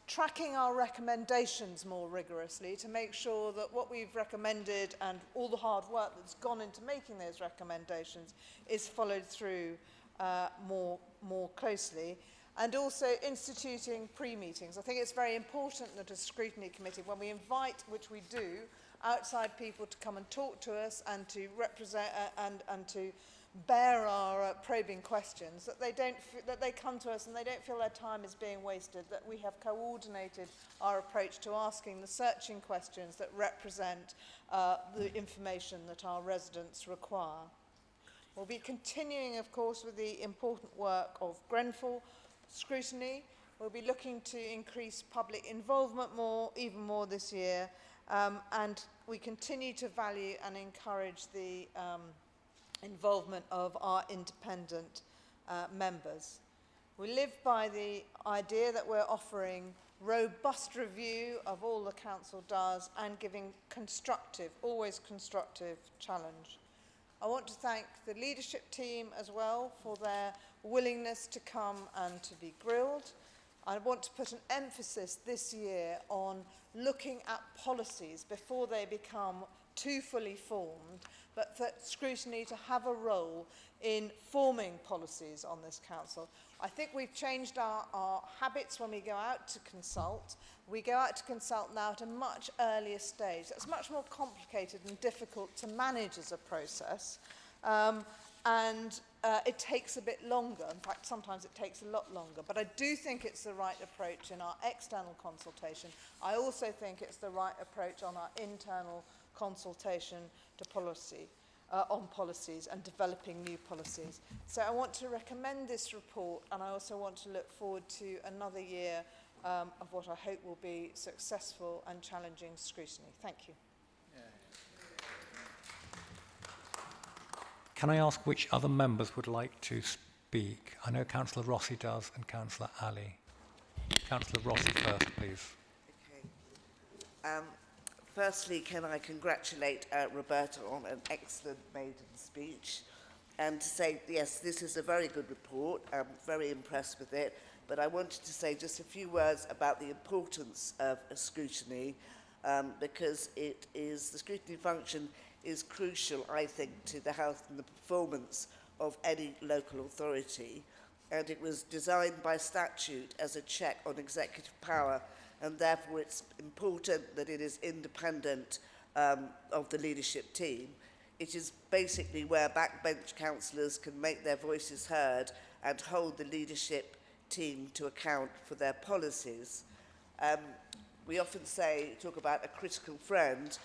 tracking our recommendations more rigorously to make sure that what we've recommended and all the hard work that's gone into making those recommendations is followed through more closely. And also instituting pre-meetings. I think it's very important that a scrutiny committee, when we invite, which we do, outside people to come and talk to us and to represent and to bear our probing questions, that they come to us and they don't feel their time is being wasted, that we have coordinated our approach to asking the searching questions that represent the information that our residents require. We'll be continuing, of course, with the important work of Grenfell scrutiny. We'll be looking to increase public involvement even more this year, and we continue to value and encourage the involvement of our independent members. We live by the idea that we're offering robust review of all the council does and giving constructive, always constructive challenge. I want to thank the leadership team as well for their willingness to come and to be grilled. I want to put an emphasis this year on looking at policies before they become too fully formed, but for scrutiny to have a role in forming policies on this council. I think we've changed our habits when we go out to consult. We go out to consult now at a much earlier stage. That's much more complicated and difficult to manage as a process. It takes a bit longer. In fact, sometimes it takes a lot longer. But I do think it's the right approach in our external consultation. I also think it's the right approach on our internal consultation to policy, on policies and developing new policies. So I want to recommend this report, and I also want to look forward to another year of what I hope will be successful and challenging scrutiny. Thank you. Can I ask which other members would like to speak? I know Councillor Rossi does and Councillor Ali. Councillor Rossi first, please. Okay. Firstly, can I congratulate Roberta on an excellent maiden speech and to say, yes, this is a very good report. I'm very impressed with it. But I wanted to say just a few words about the importance of a scrutiny because it is, the scrutiny function is crucial, I think, to the health and the performance of any local authority. And it was designed by statute as a check on executive power, and therefore it's important that it is independent of the leadership team. It is basically where backbench councillors can make their voices heard and hold the leadership team to account for their policies. We often talk about a critical friend.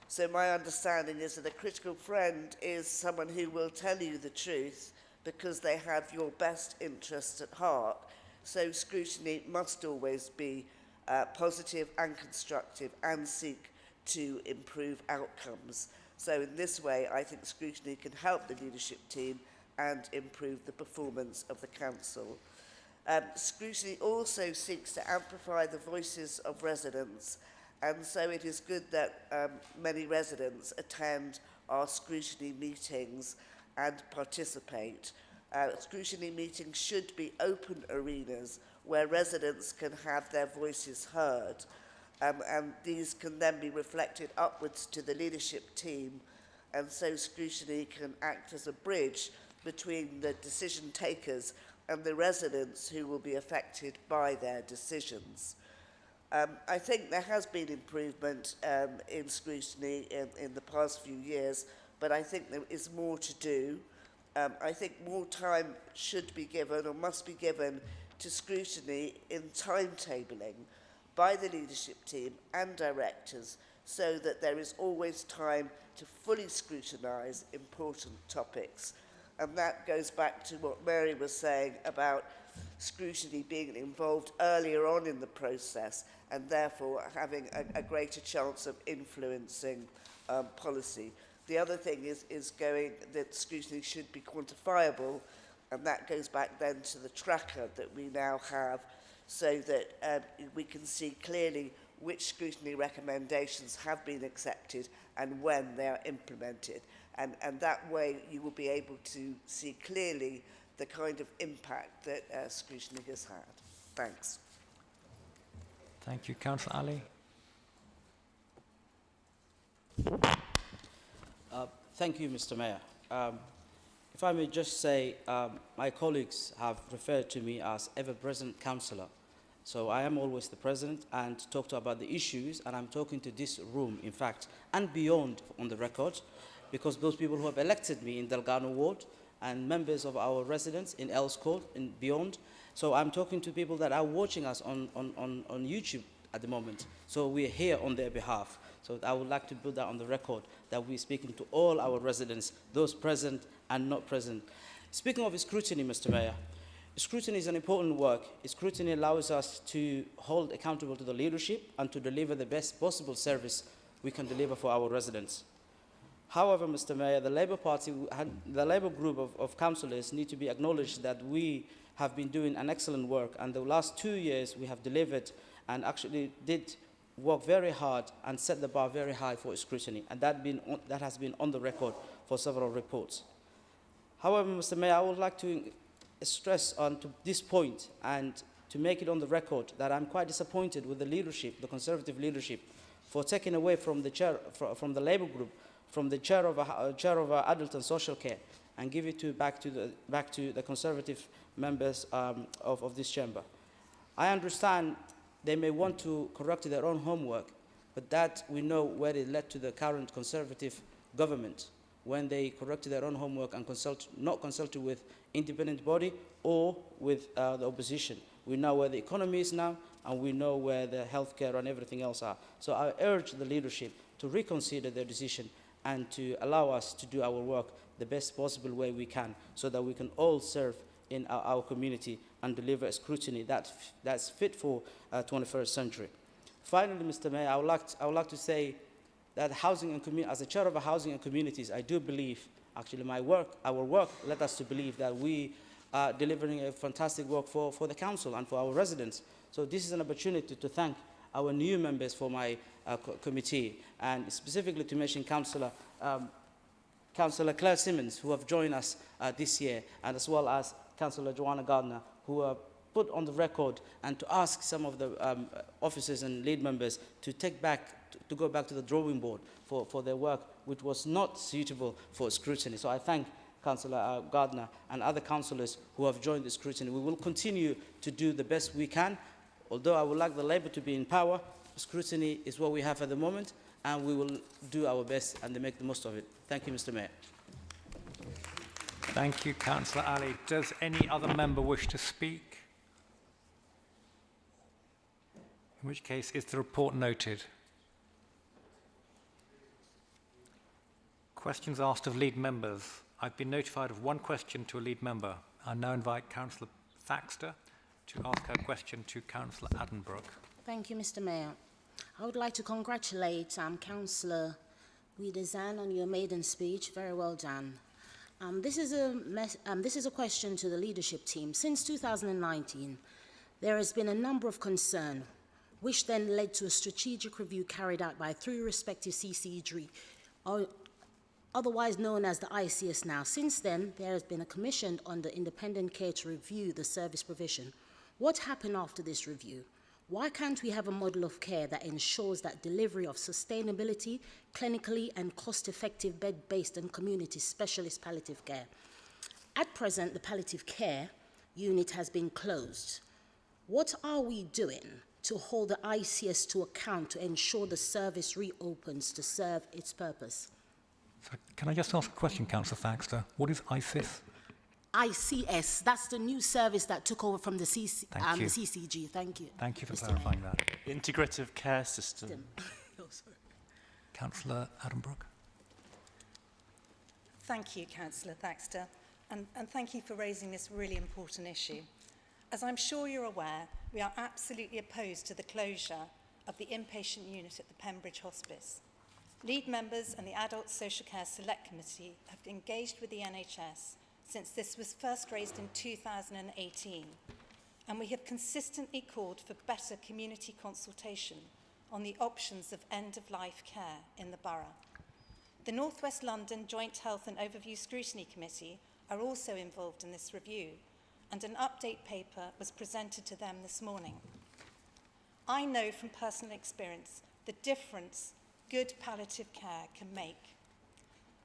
So my understanding is that a critical friend is someone who will tell you the truth because they have your best interests at heart. So scrutiny must always be positive and constructive and seek to improve outcomes. So in this way, I think scrutiny can help the leadership team and improve the performance of the council. Scrutiny also seeks to amplify the voices of residents, and so it is good that many residents attend our scrutiny meetings and participate. Scrutiny meetings should be open arenas where residents can have their voices heard, and these can then be reflected upwards to the leadership team, and so scrutiny can act as a bridge between the decision takers and the residents who will be affected by their decisions. I think there has been improvement in scrutiny in the past few years, but I think there is more to do. I think more time should be given or must be given to scrutiny in timetabling by the leadership team and directors so that there is always time to fully scrutinise important topics. And that goes back to what Mary was saying about scrutiny being involved earlier on in the process and therefore having a greater chance of influencing policy. The other thing is that scrutiny should be quantifiable, and that goes back then to the tracker that we now have so that we can see clearly which scrutiny recommendations have been accepted and when they are implemented. And that way you will be able to see clearly the kind of impact that scrutiny has had. Thanks. Thank you. Councillor Ali. Thank you, Mr. Mayor. If I may just say, my colleagues have referred to me as ever-present councillor. So I am always the president and talk about the issues, and I'm talking to this room, in fact, and beyond on the record, because those people who have elected me in Delgado Ward and members of our residents in Earls Court and beyond. So I'm talking to people that are watching us on YouTube at the moment. So we're here on their behalf. So I would like to put that on the record, that we're speaking to all our residents, those present and not present. Speaking of scrutiny, Mr. Mayor, scrutiny is an important work. Scrutiny allows us to hold accountable to the leadership and to deliver the best possible service we can deliver for our residents. However, Mr. Mayor, the Labour Party, the Labour group of councillors need to be acknowledged that we have been doing an excellent work, and the last 2 years we have delivered and actually did work very hard and set the bar very high for scrutiny, and that has been on the record for several reports. However, Mr. Mayor, I would like to stress on to this point and to make it on the record that I'm quite disappointed with the leadership, the Conservative leadership, for taking away from the chair, from the Labour group, from the chair of adult and social care, and give it back to the Conservative members of this chamber. I understand they may want to correct their own homework, but that we know where it led to the current Conservative government, when they corrected their own homework and not consulted with independent body or with the opposition. We know where the economy is now, and we know where the healthcare and everything else are. So I urge the leadership to reconsider their decision and to allow us to do our work the best possible way we can, so that we can all serve in our community and deliver a scrutiny that's fit for 21st century. Finally, Mr. Mayor, I would like to say that as a chair of housing and communities, I do believe, actually our work led us to believe that we are delivering a fantastic work for the council and for our residents. So this is an opportunity to thank our new members for my committee, and specifically to mention Councillor Claire Simmons, who have joined us this year, and as well as Councillor Joanna Gardner, who are put on the record, and to ask some of the officers and lead members to go back to the drawing board for their work, which was not suitable for scrutiny. So I thank Councillor Gardner and other councillors who have joined the scrutiny. We will continue to do the best we can. Although I would like the Labour to be in power, scrutiny is what we have at the moment, and we will do our best and make the most of it. Thank you, Mr. Mayor. Thank you, Councillor Ali. Does any other member wish to speak? In which case, is the report noted? Questions asked of lead members. I've been notified of one question to a lead member. I now invite Councillor Thaxter to ask her question to Councillor Addenbrooke. Thank you, Mr. Mayor. I would like to congratulate Councillor Wiedezan on your maiden speech. Very well done. This is a question to the leadership team. Since 2019, there has been a number of concerns, which then led to a strategic review carried out by 3 respective CCG, otherwise known as the ICS now. Since then, there has been a commission under independent care to review the service provision. What happened after this review? Why can't we have a model of care that ensures that delivery of sustainability, clinically and cost-effective bed-based and community specialist palliative care? At present, the palliative care unit has been closed. What are we doing to hold the ICS to account to ensure the service reopens to serve its purpose? So can I just ask a question, Councillor Thaxter? What is ICS? ICS, that's the new service that took over from the CCG. Thank you. Thank you for clarifying that. Integrative care system. Oh, sorry. Councillor Addenbrooke. Thank you, Councillor Thaxter, and thank you for raising this really important issue. As I'm sure you're aware, we are absolutely opposed to the closure of the inpatient unit at the Pembridge Hospice. Lead members and the Adult Social Care Select Committee have engaged with the NHS since this was first raised in 2018, and we have consistently called for better community consultation on the options of end-of-life care in the borough. The North West London Joint Health and Overview Scrutiny Committee are also involved in this review, and an update paper was presented to them this morning. I know from personal experience the difference good palliative care can make.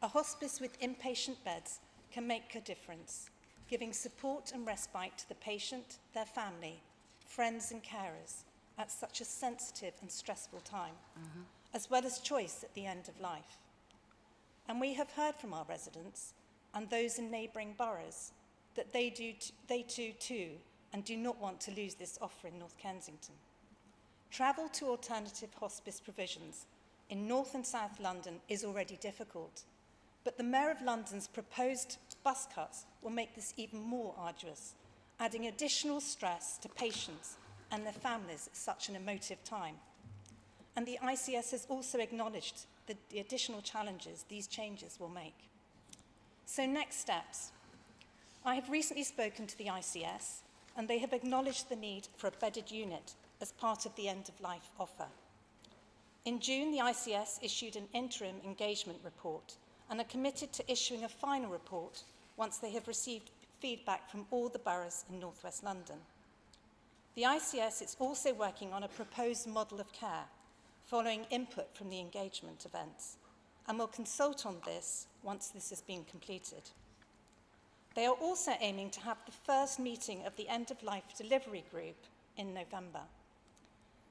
A hospice with inpatient beds can make a difference, giving support and respite to the patient, their family, friends and carers at such a sensitive and stressful time, as well as choice at the end of life. And we have heard from our residents and those in neighbouring boroughs that they too, and do not want to lose this offer in North Kensington. Travel to alternative hospice provisions in North and South London is already difficult, but the Mayor of London's proposed bus cuts will make this even more arduous, adding additional stress to patients and their families at such an emotive time. And the ICS has also acknowledged the additional challenges these changes will make. So next steps. I have recently spoken to the ICS, and they have acknowledged the need for a bedded unit as part of the end-of-life offer. In June, the ICS issued an interim engagement report and are committed to issuing a final report once they have received feedback from all the boroughs in North West London. The ICS is also working on a proposed model of care following input from the engagement events and will consult on this once this has been completed. They are also aiming to have the first meeting of the end-of-life delivery group in November.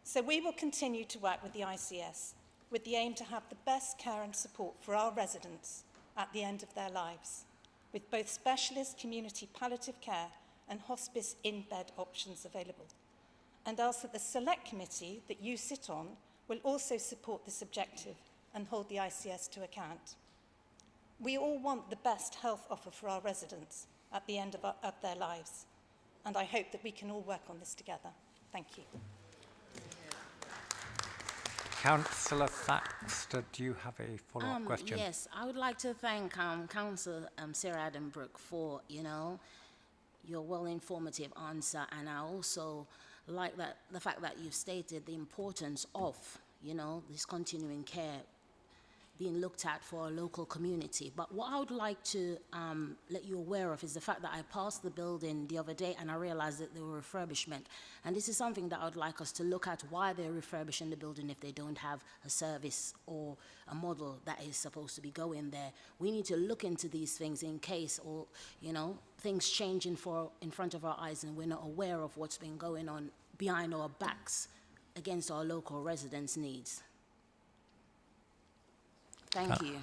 So we will continue to work with the ICS with the aim to have the best care and support for our residents at the end of their lives, with both specialist community palliative care and hospice in-bed options available. And ask that the select committee that you sit on will also support this objective and hold the ICS to account. We all want the best health offer for our residents at the end of their lives, and I hope that we can all work on this together. Thank you. Councillor Thaxter, do you have a follow-up question? Yes, I would like to thank Councillor Sarah Adam-Brooke for, your well-informative answer, and I also like the fact that you've stated the importance of, this continuing care being looked at for a local community. But what I would like to let you aware of is the fact that I passed the building the other day and I realized that there were refurbishment. And this is something that I would like us to look at, why they're refurbishing the building if they don't have a service or a model that is supposed to be going there. We need to look into these things in case, or, things change in front of our eyes and we're not aware of what's been going on behind our backs against our local residents' needs. Thank you.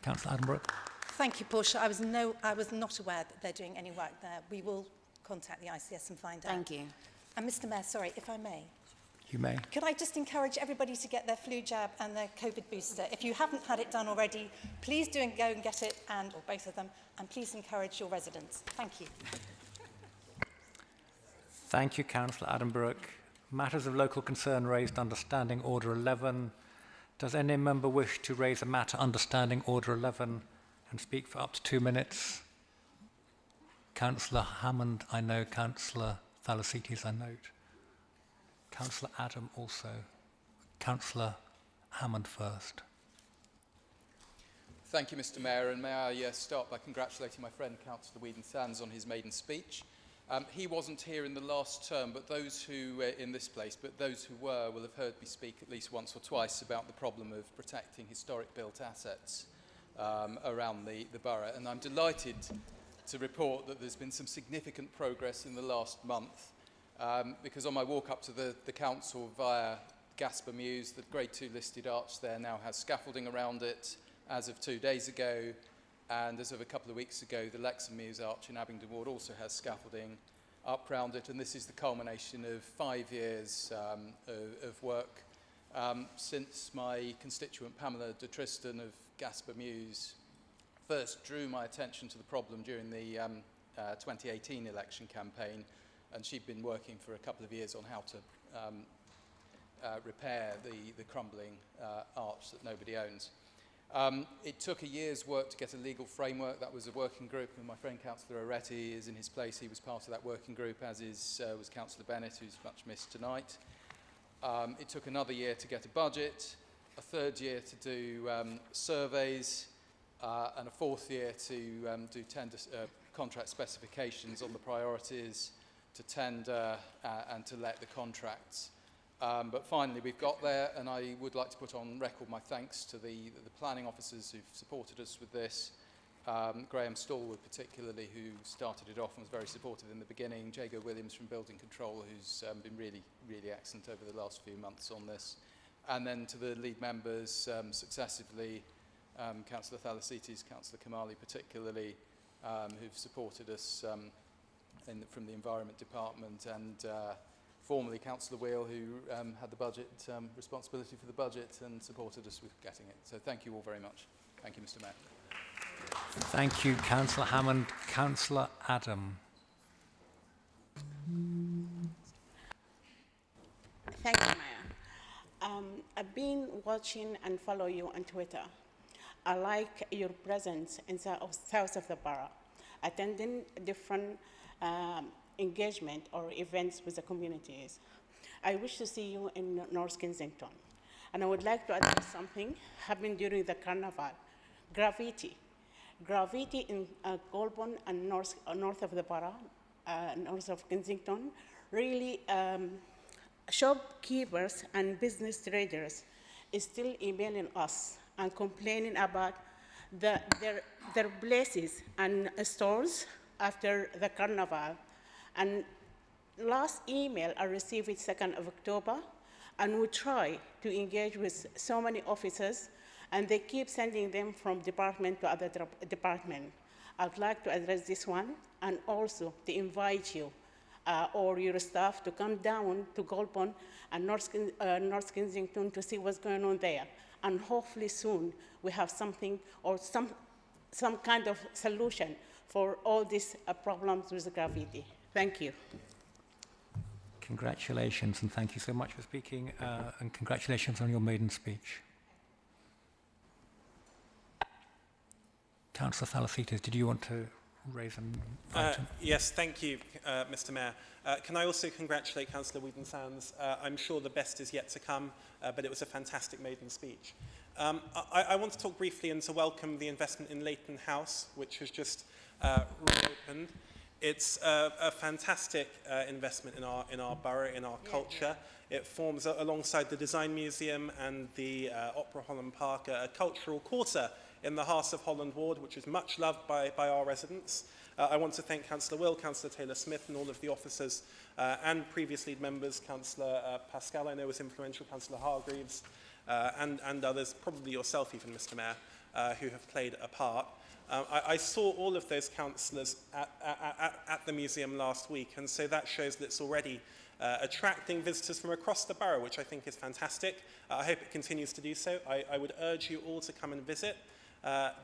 Councillor Adam-Brooke. Thank you, Portia. I was not aware that they're doing any work there. We will contact the ICS and find out. Thank you. And Mr. Mayor, sorry, if I may. You may. Could I just encourage everybody to get their flu jab and their COVID booster? If you haven't had it done already, please do go and get it, or both of them, and please encourage your residents. Thank you. Thank you, Councillor Adam-Brooke. Matters of local concern raised under Standing Order 11. Does any member wish to raise a matter under Standing Order 11 and speak for up to 2 minutes? Councillor Hammond, I know. Councillor Thalasitis, I note. Councillor Adam also. Councillor Hammond first. Thank you, Mr. Mayor, and may I start by congratulating my friend Councillor Whedon-Sands on his maiden speech. He wasn't here in the last term, but those who in this place, but those who were will have heard me speak at least once or twice about the problem of protecting historic built assets around the borough. And I'm delighted to report that there's been some significant progress in the last month, because on my walk up to the council via Gasper Mews, the Grade 2 listed arch there now has scaffolding around it as of 2 days ago. And as of a couple of weeks ago, the Lexham Mews Arch in Abingdon Ward also has scaffolding up round it. And this is the culmination of 5 years of work since my constituent Pamela de Tristan of Gasper Mews first drew my attention to the problem during the 2018 election campaign. And she'd been working for a couple of years on how to repair the crumbling arch that nobody owns. It took a year's work to get a legal framework. That was a working group, and my friend Councillor Oretti is in his place. He was part of that working group, as was Councillor Bennett, who's much missed tonight. It took another year to get a budget, a third year to do surveys, and a fourth year to do contract specifications on the priorities, to tender and to let the contracts. But finally we've got there, and I would like to put on record my thanks to the planning officers who've supported us with this. Graham Stallwood particularly, who started it off and was very supportive in the beginning. Jago Williams from Building Control, who's been really, really excellent over the last few months on this. And then to the lead members successively, Councillor Thalasitis, Councillor Kamali particularly, who've supported us from the Environment Department, and formerly Councillor Wheel, who had the budget responsibility for the budget and supported us with getting it. So thank you all very much. Thank you, Mr. Mayor. Thank you, Councillor Hammond. Councillor Adam. Thank you, Mayor. I've been watching and follow you on Twitter. I like your presence in south of the borough, attending different engagement or events with the communities. I wish to see you in North Kensington. And I would like to address something happened during the carnival. Graffiti. Graffiti in Goulburn and north of the borough, north of Kensington, really shopkeepers and business traders is still emailing us and complaining about their places and stores after the carnival. And last email I received it 2nd of October, and we try to engage with so many officers, and they keep sending them from department to other department. I'd like to address this one, and also to invite you or your staff to come down to Goulburn and North Kensington to see what's going on there. And hopefully soon we have something or some kind of solution for all these problems with the graffiti. Thank you. Congratulations, and thank you so much for speaking, and congratulations on your maiden speech. Councillor Thalasitis, did you want to raise an item? Yes, thank you, Mr. Mayor. Can I also congratulate Councillor Whedon-Sands? I'm sure the best is yet to come, but it was a fantastic maiden speech. I want to talk briefly and to welcome the investment in Leighton House, which has just reopened. It's a fantastic investment in our borough, in our culture. It forms, alongside the Design Museum and the Opera Holland Park, a cultural quarter in the Hearts of Holland ward, which is much loved by our residents. I want to thank Councillor Will, Councillor Taylor-Smith, and all of the officers and previous lead members. Councillor Pascal, I know, was influential, Councillor Hargreaves, and others, probably yourself even, Mr. Mayor, who have played a part. I saw all of those councillors at the museum last week, and so that shows that it's already attracting visitors from across the borough, which I think is fantastic. I hope it continues to do so. I would urge you all to come and visit.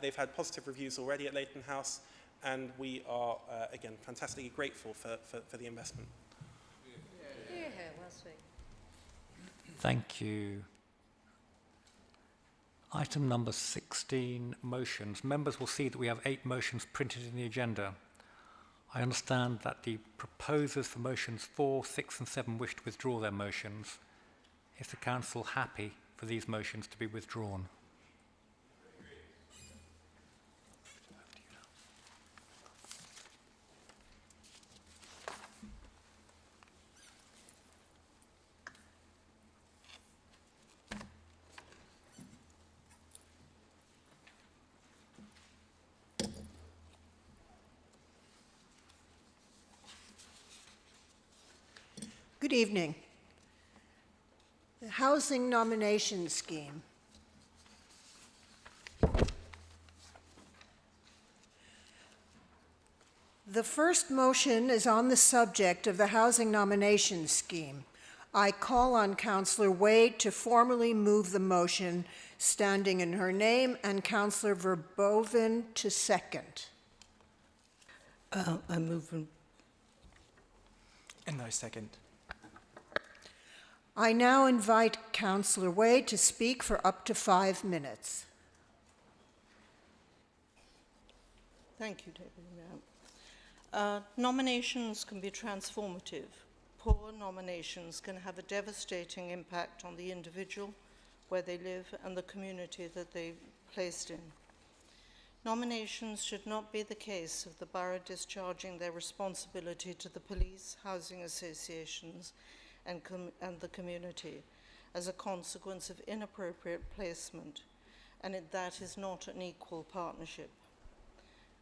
They've had positive reviews already at Leighton House, and we are, again, fantastically grateful for the investment. Thank you. Item number 16, motions. Members will see that we have 8 motions printed in the agenda. I understand that the proposers for motions 4, 6 and 7 wish to withdraw their motions. Is the council happy for these motions to be withdrawn? Good evening. The Housing Nomination Scheme. The first motion is on the subject of the Housing Nomination Scheme. I call on Councillor Wade to formally move the motion standing in her name, and Councillor Verboven to second. I move. And I second. I now invite Councillor Wade to speak for up to 5 minutes. Thank you, Deputy Mayor. Nominations can be transformative. Poor nominations can have a devastating impact on the individual, where they live, and the community that they're placed in. Nominations should not be the case of the borough discharging their responsibility to the police, housing associations, and the community as a consequence of inappropriate placement, and that is not an equal partnership.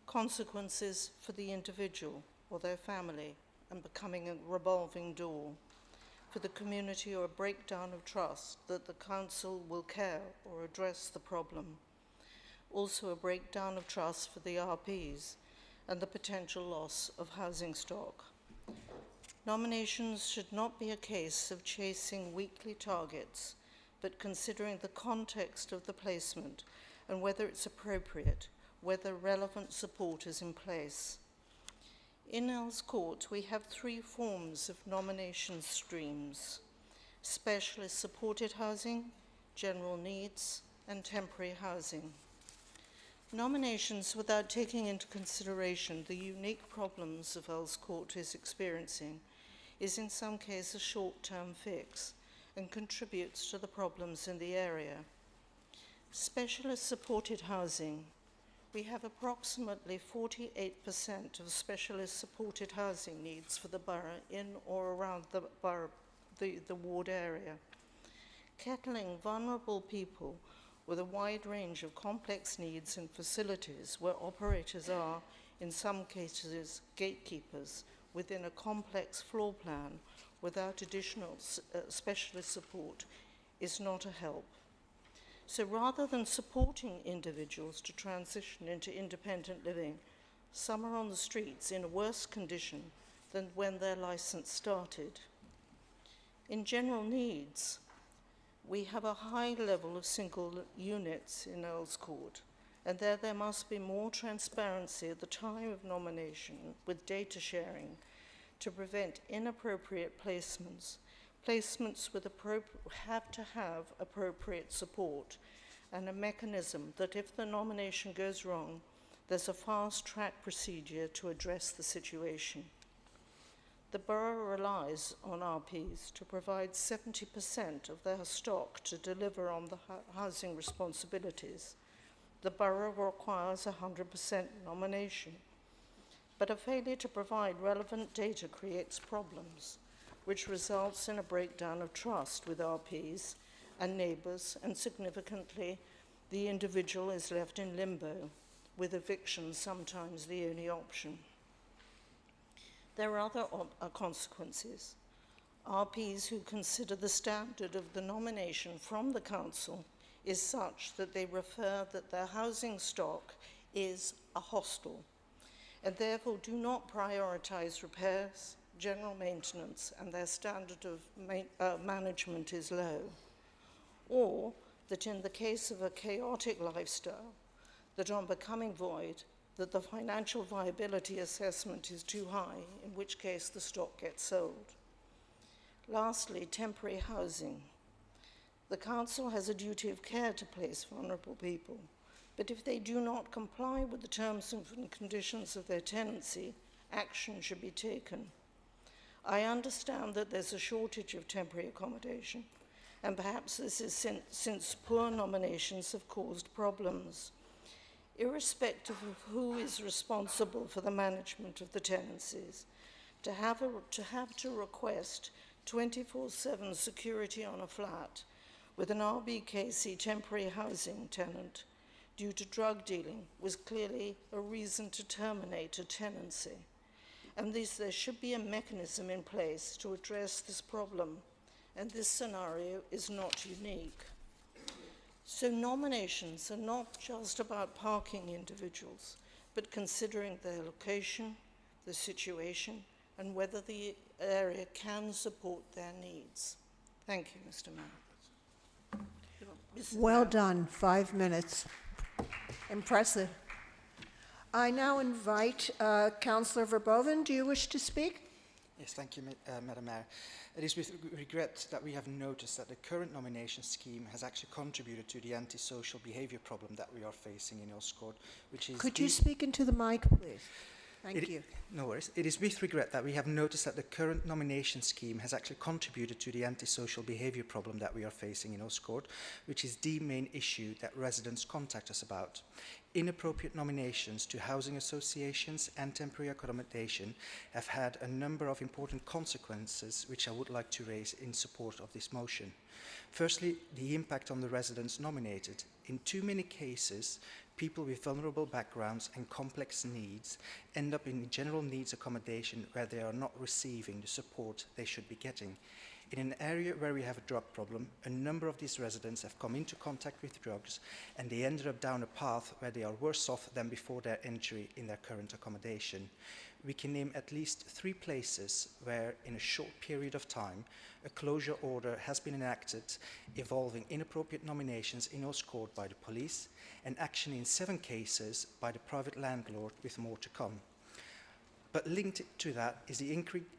Consequences for the individual or their family and becoming a revolving door, for the community or a breakdown of trust that the council will care or address the problem. Also a breakdown of trust for the RPs and the potential loss of housing stock. Nominations should not be a case of chasing weekly targets, but considering the context of the placement and whether it's appropriate, whether relevant support is in place. In Earls Court, we have 3 forms of nomination streams: specialist supported housing, general needs, and temporary housing. Nominations without taking into consideration the unique problems of Earls Court is experiencing is in some cases a short-term fix and contributes to the problems in the area. Specialist supported housing. We have approximately 48% of specialist supported housing needs for the borough in or around the borough, the ward area. Kettling vulnerable people with a wide range of complex needs and facilities where operators are, in some cases, gatekeepers within a complex floor plan without additional specialist support is not a help. So rather than supporting individuals to transition into independent living, some are on the streets in a worse condition than when their license started. In general needs, we have a high level of single units in Earls Court, and there must be more transparency at the time of nomination with data sharing to prevent inappropriate placements. Placements have to have appropriate support and a mechanism that if the nomination goes wrong, there's a fast-track procedure to address the situation. The borough relies on RPs to provide 70% of their stock to deliver on the housing responsibilities. The borough requires 100% nomination, but a failure to provide relevant data creates problems, which results in a breakdown of trust with RPs and neighbours, and significantly, the individual is left in limbo, with eviction sometimes the only option. There are other consequences. RPs who consider the standard of the nomination from the council is such that they refer that their housing stock is a hostel, and therefore do not prioritise repairs, general maintenance, and their standard of management is low. Or that in the case of a chaotic lifestyle, that on becoming void, that the financial viability assessment is too high, in which case the stock gets sold. Lastly, temporary housing. The council has a duty of care to place vulnerable people, but if they do not comply with the terms and conditions of their tenancy, action should be taken. I understand that there's a shortage of temporary accommodation, and perhaps this is since poor nominations have caused problems. Irrespective of who is responsible for the management of the tenancies, to have to request 24/7 security on a flat with an RBKC temporary housing tenant due to drug dealing was clearly a reason to terminate a tenancy. And there should be a mechanism in place to address this problem, and this scenario is not unique. So nominations are not just about parking individuals, but considering their location, the situation, and whether the area can support their needs. Thank you, Mr. Mayor. Well done, 5 minutes. Impressive. I now invite Councillor Verboven. Do you wish to speak? Yes, thank you, Madam Mayor. It is with regret that we have noticed that the current nomination scheme has actually contributed to the antisocial behaviour problem that we are facing in Earls Court, which is... Could you speak into the mic, please? Thank you. No worries. It is with regret that we have noticed that the current nomination scheme has actually contributed to the antisocial behaviour problem that we are facing in Earls Court, which is the main issue that residents contact us about. Inappropriate nominations to housing associations and temporary accommodation have had a number of important consequences, which I would like to raise in support of this motion. Firstly, the impact on the residents nominated. In too many cases, people with vulnerable backgrounds and complex needs end up in general needs accommodation where they are not receiving the support they should be getting. In an area where we have a drug problem, a number of these residents have come into contact with drugs, and they ended up down a path where they are worse off than before their entry in their current accommodation. We can name at least 3 places where, in a short period of time, a closure order has been enacted involving inappropriate nominations in Earls Court by the police, and action in 7 cases by the private landlord, with more to come. But linked to that is the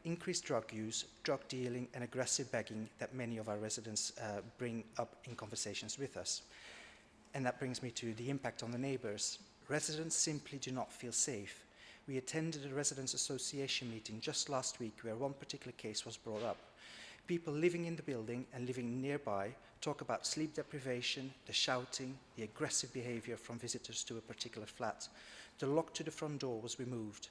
increased drug use, drug dealing, and aggressive begging that many of our residents bring up in conversations with us. And that brings me to the impact on the neighbours. Residents simply do not feel safe. We attended a residents' association meeting just last week where one particular case was brought up. People living in the building and living nearby talk about sleep deprivation, the shouting, the aggressive behaviour from visitors to a particular flat. The lock to the front door was removed.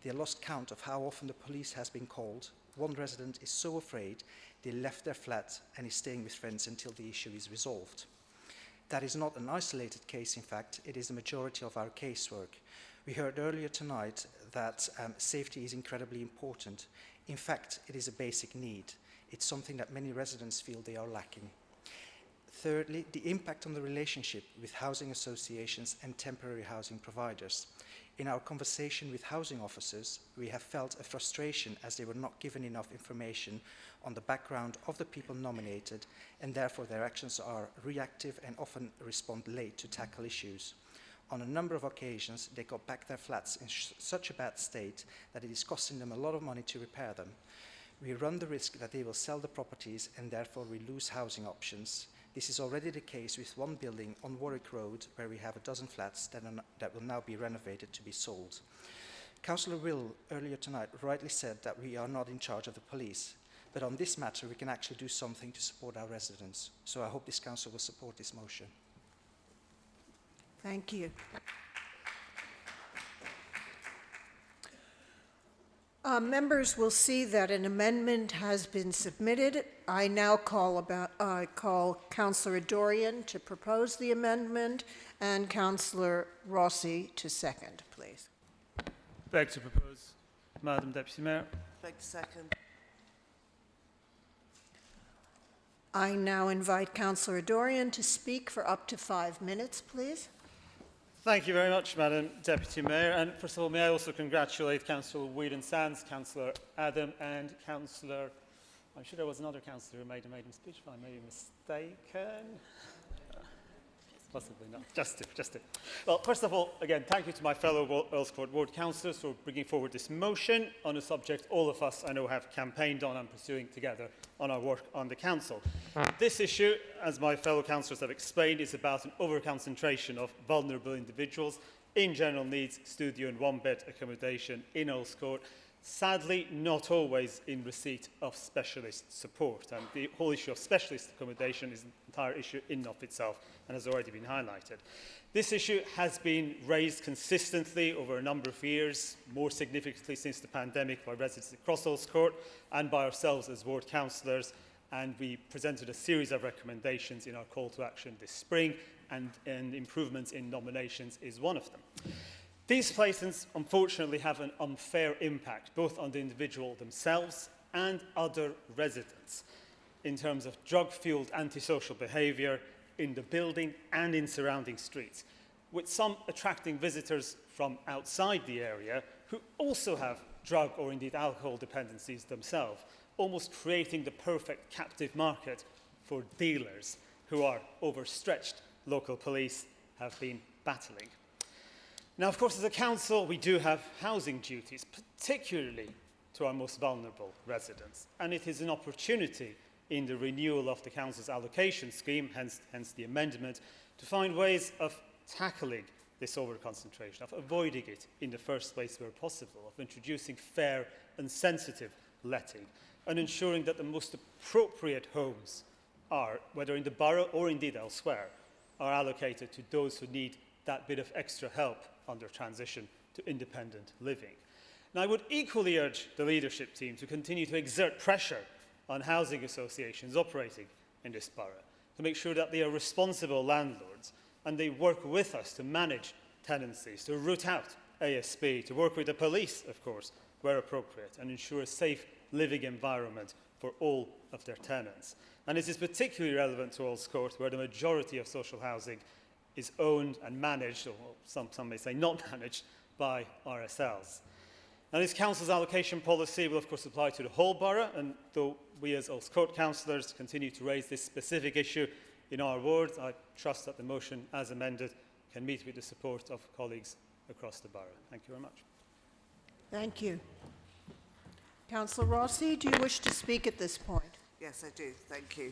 They lost count of how often the police has been called. One resident is so afraid they left their flat and is staying with friends until the issue is resolved. That is not an isolated case, in fact, it is the majority of our casework. We heard earlier tonight that safety is incredibly important. In fact, it is a basic need. It's something that many residents feel they are lacking. Thirdly, the impact on the relationship with housing associations and temporary housing providers. In our conversation with housing officers, we have felt a frustration as they were not given enough information on the background of the people nominated, and therefore their actions are reactive and often respond late to tackle issues. On a number of occasions, they got back their flats in such a bad state that it is costing them a lot of money to repair them. We run the risk that they will sell the properties and therefore we lose housing options. This is already the case with one building on Warwick Road where we have a dozen flats that will now be renovated to be sold. Councillor Will earlier tonight rightly said that we are not in charge of the police, but on this matter we can actually do something to support our residents. So I hope this council will support this motion. Thank you. Members will see that an amendment has been submitted. I now call Councillor Dorian to propose the amendment and Councillor Rossi to second, please. Beg to propose, Madam Deputy Mayor. Beg to second. I now invite Councillor Dorian to speak for up to 5 minutes, please. Thank you very much, Madam Deputy Mayor. And first of all, may I also congratulate Councillor Whedon-Sands, Councillor Adam and Councillor... I'm sure there was another councillor who made a maiden speech, but I may be mistaken. Possibly not. Just it. Well, first of all, again, thank you to my fellow Earls Court Ward councillors for bringing forward this motion on a subject all of us, I know, have campaigned on and pursuing together on our work on the council. This issue, as my fellow councillors have explained, is about an over-concentration of vulnerable individuals in general needs studio and one-bed accommodation in Earls Court, sadly not always in receipt of specialist support. And the whole issue of specialist accommodation is an entire issue in and of itself and has already been highlighted. This issue has been raised consistently over a number of years, more significantly since the pandemic, by residents across Earls Court and by ourselves as ward councillors, and we presented a series of recommendations in our call to action this spring, and improvements in nominations is one of them. These placements, unfortunately, have an unfair impact, both on the individual themselves and other residents, in terms of drug-fueled antisocial behaviour in the building and in surrounding streets, with some attracting visitors from outside the area who also have drug or indeed alcohol dependencies themselves, almost creating the perfect captive market for dealers who our overstretched local police have been battling. Now, of course, as a council, we do have housing duties, particularly to our most vulnerable residents, and it is an opportunity in the renewal of the council's allocation scheme, hence the amendment, to find ways of tackling this over-concentration, of avoiding it in the first place where possible, of introducing fair and sensitive letting, and ensuring that the most appropriate homes are, whether in the borough or indeed elsewhere, are allocated to those who need that bit of extra help on their transition to independent living. And I would equally urge the leadership team to continue to exert pressure on housing associations operating in this borough to make sure that they are responsible landlords and they work with us to manage tenancies, to root out ASB, to work with the police, of course, where appropriate, and ensure a safe living environment for all of their tenants. And this is particularly relevant to Earls Court, where the majority of social housing is owned and managed, or some may say not managed, by RSLs. Now, this council's allocation policy will of course apply to the whole borough, and though we as Earls Court councillors continue to raise this specific issue in our ward, I trust that the motion as amended can meet with the support of colleagues across the borough. Thank you very much. Thank you. Councillor Rossi, do you wish to speak at this point? Yes, I do. Thank you.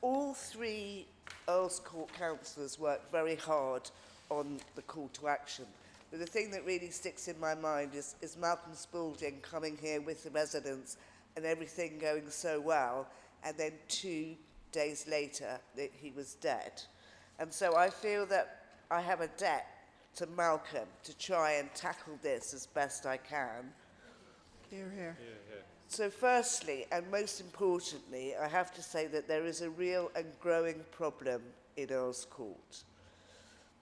All three Earls Court councillors worked very hard on the call to action. But the thing that really sticks in my mind is Malcolm Spaulding coming here with the residents and everything going so well, and then 2 days later that he was dead. And so I feel that I have a debt to Malcolm to try and tackle this as best I can. Hear, hear. So firstly, and most importantly, I have to say that there is a real and growing problem in Earls Court.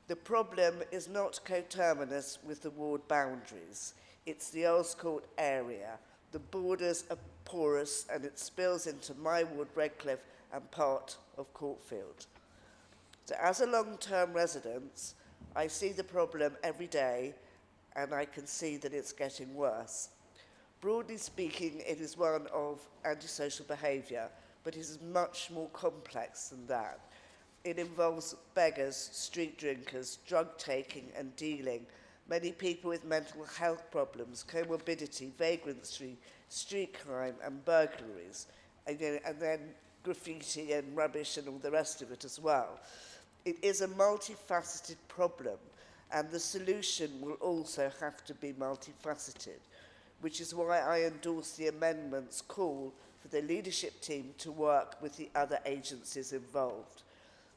The problem is not coterminous with the ward boundaries. It's the Earls Court area. The borders are porous and it spills into my ward, Redcliffe, and part of Courtfield. So as a long-term resident, I see the problem every day and I can see that it's getting worse. Broadly speaking, it is one of antisocial behaviour, but it is much more complex than that. It involves beggars, street drinkers, drug taking and dealing, many people with mental health problems, comorbidity, vagrancy, street crime and burglaries, and then graffiti and rubbish and all the rest of it as well. It is a multifaceted problem, and the solution will also have to be multifaceted, which is why I endorse the amendment's call for the leadership team to work with the other agencies involved.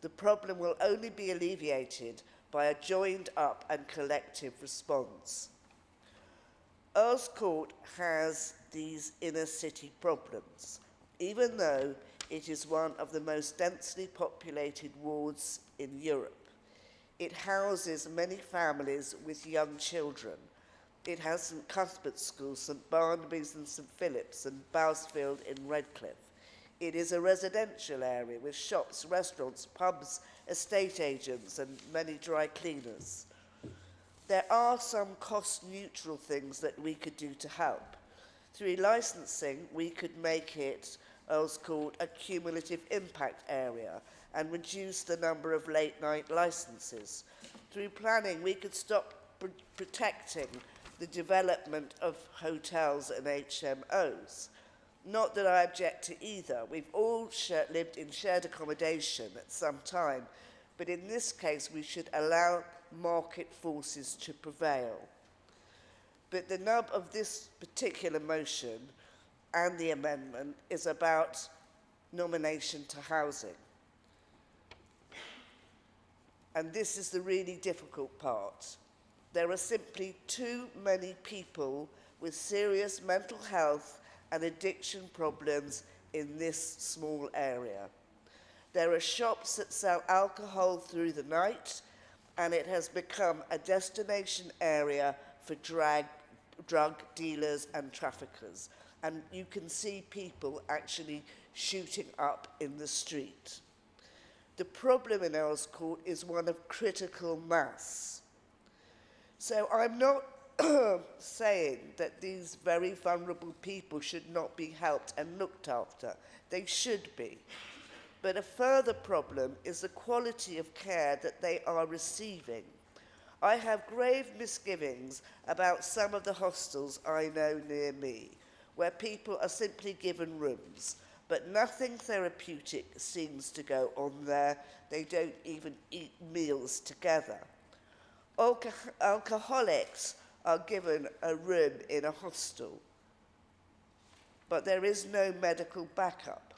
The problem will only be alleviated by a joined up and collective response. Earls Court has these inner city problems, even though it is one of the most densely populated wards in Europe. It houses many families with young children. It has St Cuthbert's School, St Barnaby's and St Philip's, and Bousfield in Redcliffe. It is a residential area with shops, restaurants, pubs, estate agents and many dry cleaners. There are some cost-neutral things that we could do to help. Through licensing, we could make it, Earls Court, a cumulative impact area and reduce the number of late-night licenses. Through planning, we could stop protecting the development of hotels and HMOs. Not that I object to either. We've all lived in shared accommodation at some time, but in this case, we should allow market forces to prevail. But the nub of this particular motion and the amendment is about nomination to housing. And this is the really difficult part. There are simply too many people with serious mental health and addiction problems in this small area. There are shops that sell alcohol through the night, and it has become a destination area for drug dealers and traffickers. And you can see people actually shooting up in the street. The problem in Earls Court is one of critical mass. So I'm not saying that these very vulnerable people should not be helped and looked after. They should be. But a further problem is the quality of care that they are receiving. I have grave misgivings about some of the hostels I know near me, where people are simply given rooms, but nothing therapeutic seems to go on there. They don't even eat meals together. Alcoholics are given a room in a hostel, but there is no medical backup.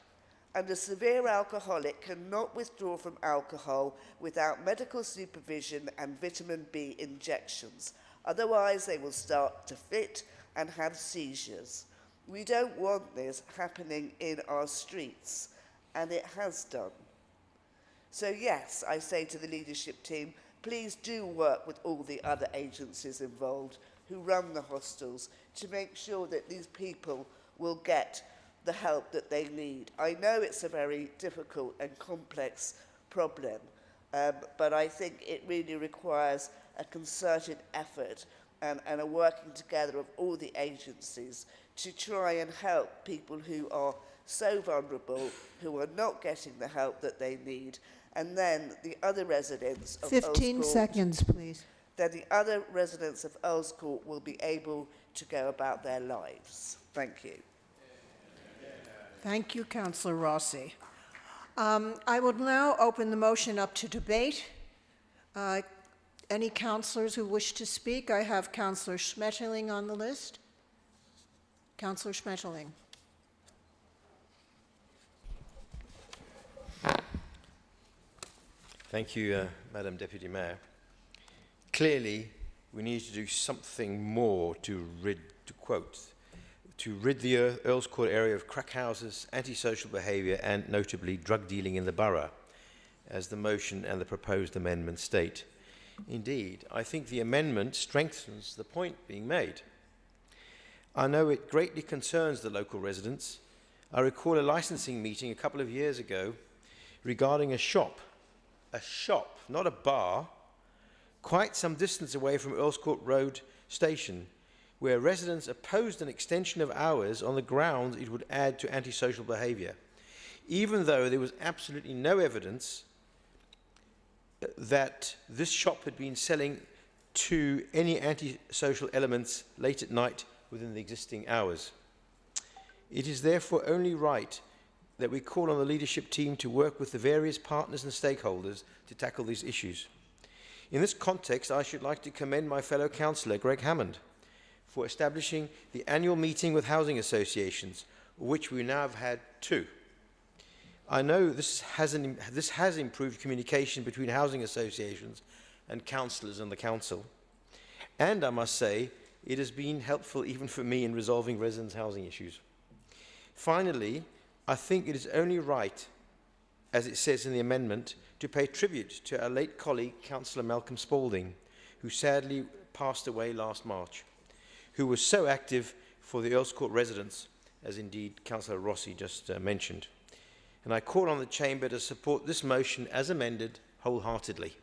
And a severe alcoholic cannot withdraw from alcohol without medical supervision and vitamin B injections. Otherwise, they will start to fit and have seizures. We don't want this happening in our streets, and it has done. So yes, I say to the leadership team, please do work with all the other agencies involved who run the hostels to make sure that these people will get the help that they need. I know it's a very difficult and complex problem, but I think it really requires a concerted effort and a working together of all the agencies to try and help people who are so vulnerable, who are not getting the help that they need, and then the other residents of 15 Earls Court, seconds, please. then the other residents of Earls Court will be able to go about their lives. Thank you. Thank you, Councillor Rossi. I will now open the motion up to debate. any councillors who wish to speak? I have Councillor Schmetterling on the list. Councillor Schmetterling. Thank you, Madam Deputy Mayor. Clearly, we need to do something more to rid the Earls Court area of crack houses, antisocial behaviour and notably drug dealing in the borough, as the motion and the proposed amendment state. Indeed, I think the amendment strengthens the point being made. I know it greatly concerns the local residents. I recall a licensing meeting a couple of years ago regarding a shop, not a bar, quite some distance away from Earls Court Road station, where residents opposed an extension of hours on the grounds it would add to antisocial behaviour, even though there was absolutely no evidence that this shop had been selling to any antisocial elements late at night within the existing hours. It is therefore only right that we call on the leadership team to work with the various partners and stakeholders to tackle these issues. In this context, I should like to commend my fellow councillor, Greg Hammond, for establishing the annual meeting with housing associations, which we now have had 2. I know this has improved communication between housing associations and councillors and the council. And I must say, it has been helpful even for me in resolving residents' housing issues. Finally, I think it is only right, as it says in the amendment, to pay tribute to our late colleague, Councillor Malcolm Spalding, who sadly passed away last March, who was so active for the Earls Court residents, as indeed Councillor Rossi just mentioned. And I call on the Chamber to support this motion as amended wholeheartedly.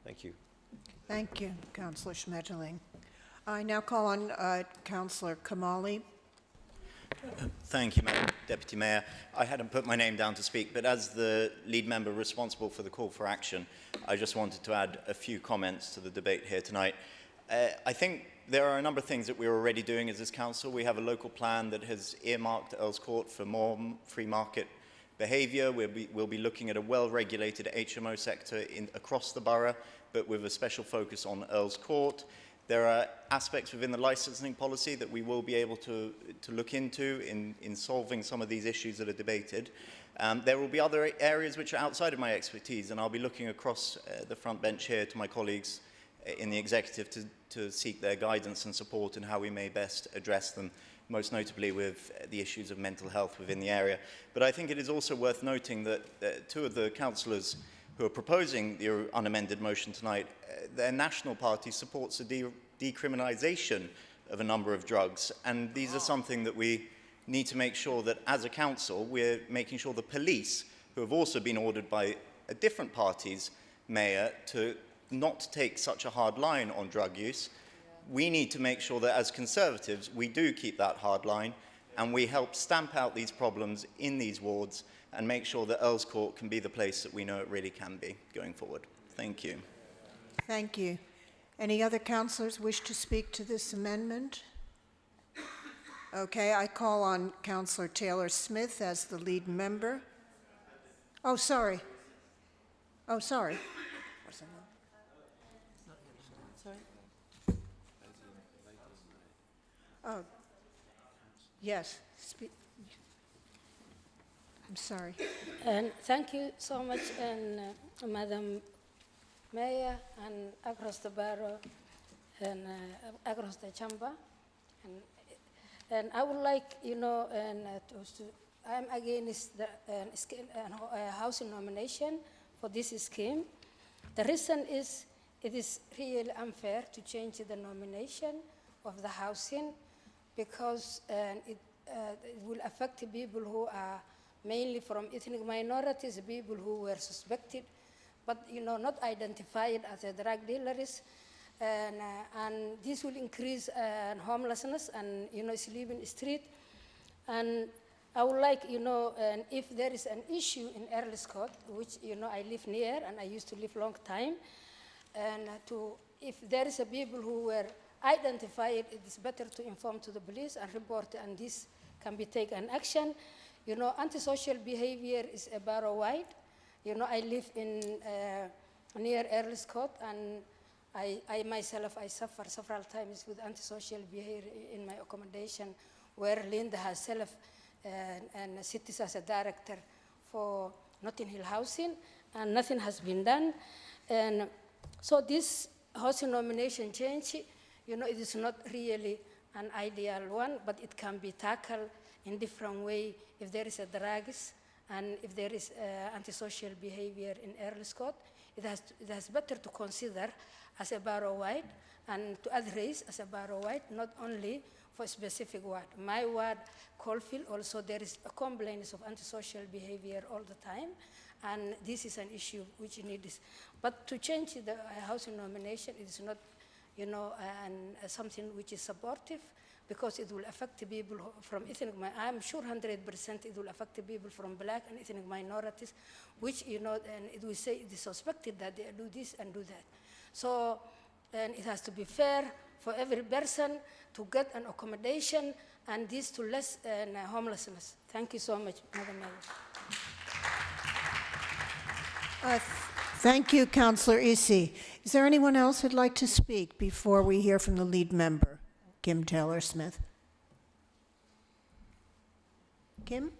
Thank you. Thank you, Councillor Schmetterling. I now call on Councillor Kamali. Thank you, Madam Deputy Mayor. I hadn't put my name down to speak, but as the lead member responsible for the call for action, I just wanted to add a few comments to the debate here tonight. I think there are a number of things that we're already doing as this council. We have a local plan that has earmarked Earls Court for more free market behaviour. We'll be looking at a well-regulated HMO sector across the borough, but with a special focus on Earls Court. There are aspects within the licensing policy that we will be able to look into in solving some of these issues that are debated. There will be other areas which are outside of my expertise, and I'll be looking across the front bench here to my colleagues in the executive to seek their guidance and support in how we may best address them, most notably with the issues of mental health within the area. But I think it is also worth noting that 2 of the councillors who are proposing the unamended motion tonight, their national party supports the decriminalisation of a number of drugs. And these are something that we need to make sure that as a council, we're making sure the police, who have also been ordered by a different party's mayor to not take such a hard line on drug use, we need to make sure that as Conservatives, we do keep that hard line and we help stamp out these problems in these wards and make sure that Earls Court can be the place that we know it really can be going forward. Thank you. Thank you. Any other councillors wish to speak to this amendment? Okay, I call on Councillor Taylor Smith as the lead member. Oh, sorry. Oh, sorry. Oh, yes. I'm sorry. And thank you so much, and Madam Mayor, and across the borough, and across the chamber. And I would like, I'm against the housing nomination for this scheme. The reason is it is really unfair to change the nomination of the housing because it will affect people who are mainly from ethnic minorities, people who were suspected, but not identified as drug dealers, and this will increase homelessness and sleeping in the street. And I would like and if there is an issue in Earls Court, which I live near and I used to live long time, and if there is a people who were identified, it is better to inform to the police and report, and this can be taken action. Antisocial behavior is a borough-wide. I live in near Earls Court, and I myself, I suffer several times with antisocial behavior in my accommodation, where Linda herself and sits as a director for Notting Hill Housing, and nothing has been done. And so this housing nomination change, you know, it is not really an ideal one, but it can be tackled in different way if there is a drugs and if there is antisocial behavior in Earls Court. It has better to consider as a borough-wide and to address as a borough-wide, not only for a specific ward. My ward, Caulfield, also there is a complaints of antisocial behavior all the time, and this is an issue which needs. But to change the housing nomination, it is not, you know, something which is supportive, because it will affect the people from ethnic, I'm sure 100% it will affect the people from black and ethnic minorities, which, you know, and it will say it is suspected that they do this and do that. So, and it has to be fair for every person to get an accommodation, and this to less homelessness. Thank you so much, Madam Mayor. Thank you, Councillor Isi. Is there anyone else who'd like to speak before we hear from the lead member, Kim Taylor-Smith? Kim?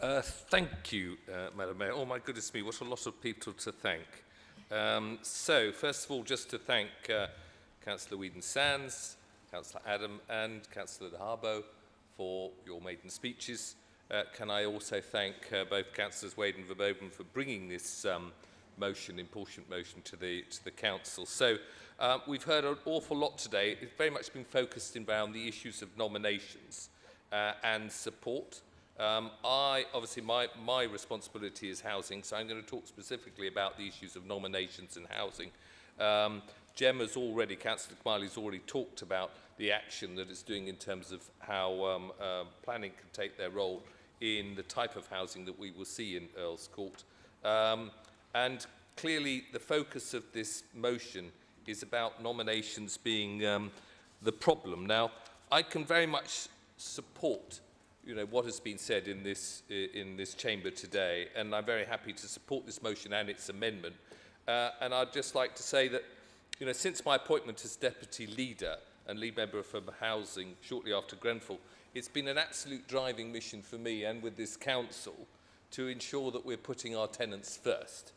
Thank you, Madam Mayor. Oh, my goodness me, what a lot of people to thank. So, first of all, just to thank Councillor Whedon-Sands, Councillor Adam and Councillor De Harbo for your maiden speeches. Can I also thank both Councillors Wade and Verboden for bringing this important motion to the Council. So, we've heard an awful lot today. It's very much been focused around the issues of nominations and support. Obviously, my responsibility is housing, so I'm going to talk specifically about the issues of nominations and housing. Gemma's already, Councillor Kmali's already talked about the action that it's doing in terms of how planning can take their role in the type of housing that we will see in Earls Court. And clearly, the focus of this motion is about nominations being the problem. Now, I can very much support what has been said in this chamber today, and I'm very happy to support this motion and its amendment. And I'd just like to say that, since my appointment as deputy leader and lead member for housing shortly after Grenfell, it's been an absolute driving mission for me and with this council to ensure that we're putting our tenants first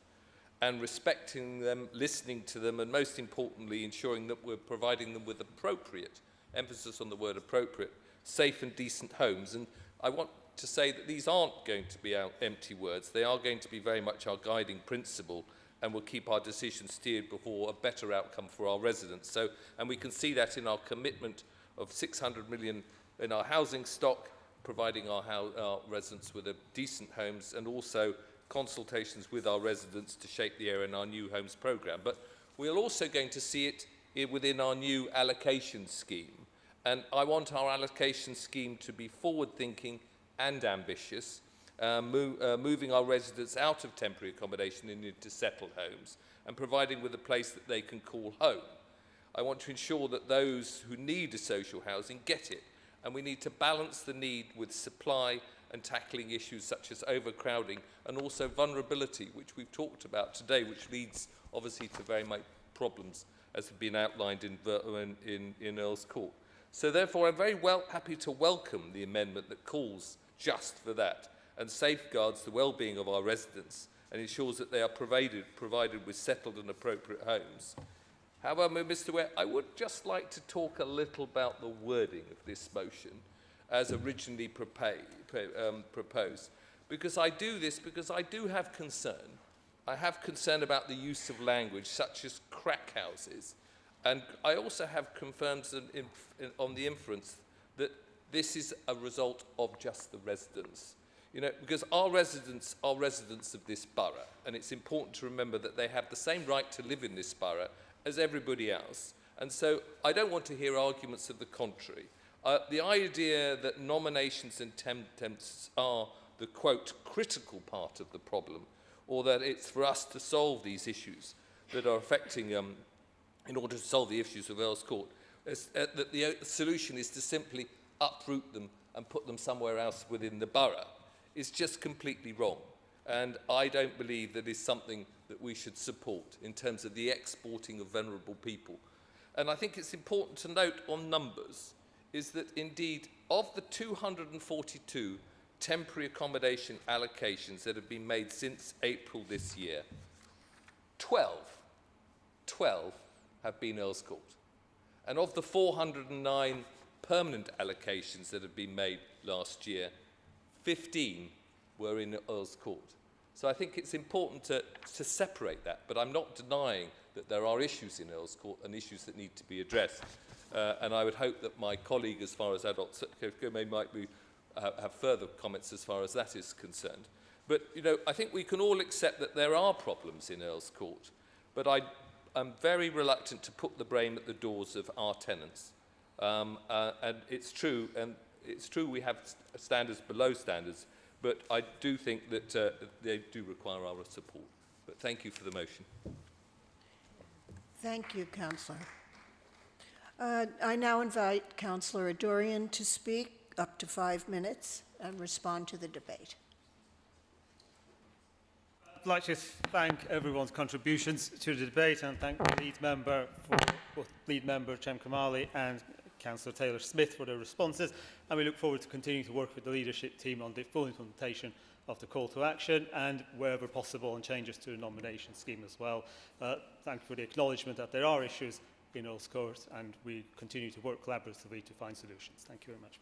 and respecting them, listening to them, and most importantly, ensuring that we're providing them with appropriate, emphasis on the word appropriate, safe and decent homes. And I want to say that these aren't going to be empty words. They are going to be very much our guiding principle, and will keep our decisions steered before a better outcome for our residents. So, and we can see that in our commitment of 600 million in our housing stock, providing our residents with decent homes, and also consultations with our residents to shape the area in our new homes programme. But we're also going to see it within our new allocation scheme. And I want our allocation scheme to be forward-thinking and ambitious, moving our residents out of temporary accommodation and into settled homes, and providing with a place that they can call home. I want to ensure that those who need a social housing get it, and we need to balance the need with supply and tackling issues such as overcrowding and also vulnerability, which we've talked about today, which leads obviously to very much problems as have been outlined in Earls Court. So therefore, I'm very happy to welcome the amendment that calls just for that and safeguards the well-being of our residents and ensures that they are provided with settled and appropriate homes. However, Mr. Ware, I would just like to talk a little about the wording of this motion as originally proposed. Because I do this because I do have concern. I have concern about the use of language such as crack houses. And I also have confirmed on the inference that this is a result of just the residents. Because our residents are residents of this borough, and it's important to remember that they have the same right to live in this borough as everybody else. And so I don't want to hear arguments of the contrary. The idea that nominations and temps are the, quote, critical part of the problem, or that it's for us to solve these issues that are affecting, in order to solve the issues of Earls Court, that the solution is to simply uproot them and put them somewhere else within the borough, is just completely wrong. And I don't believe that is something that we should support in terms of the exporting of vulnerable people. And I think it's important to note on numbers is that indeed of the 242 temporary accommodation allocations that have been made since April this year, 12 have been Earls Court. And of the 409 permanent allocations that have been made last year, 15 were in Earls Court. So I think it's important to separate that, but I'm not denying that there are issues in Earls Court and issues that need to be addressed. And I would hope that my colleague, as far as Adolf Gomez might be, have further comments as far as that is concerned. But, you know, I think we can all accept that there are problems in Earls Court, but I'm very reluctant to put the blame at the doors of our tenants. And it's true we have standards below standards, but I do think that they do require our support. But thank you for the motion. Thank you, Councillor. I now invite Councillor Adurian to speak up to 5 minutes and respond to the debate. I'd like to thank everyone's contributions to the debate and thank the lead member, Cem Kamali and Councillor Taylor-Smith for their responses. And we look forward to continuing to work with the leadership team on the full implementation of the call to action and, wherever possible, on changes to the nomination scheme as well. Thank you for the acknowledgement that there are issues in Earls Court, and we continue to work collaboratively to find solutions. Thank you very much.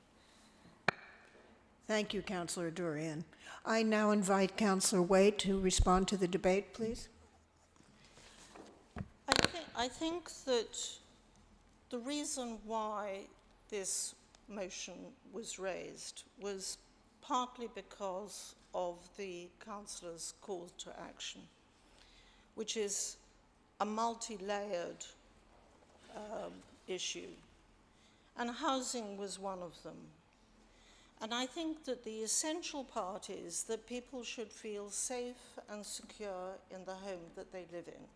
Thank you, Councillor Durian. I now invite Councillor Wade to respond to the debate, please. I think that the reason why this motion was raised was partly because of the councillor's call to action, which is a multi-layered issue, and housing was one of them. And I think that the essential part is that people should feel safe and secure in the home that they live in.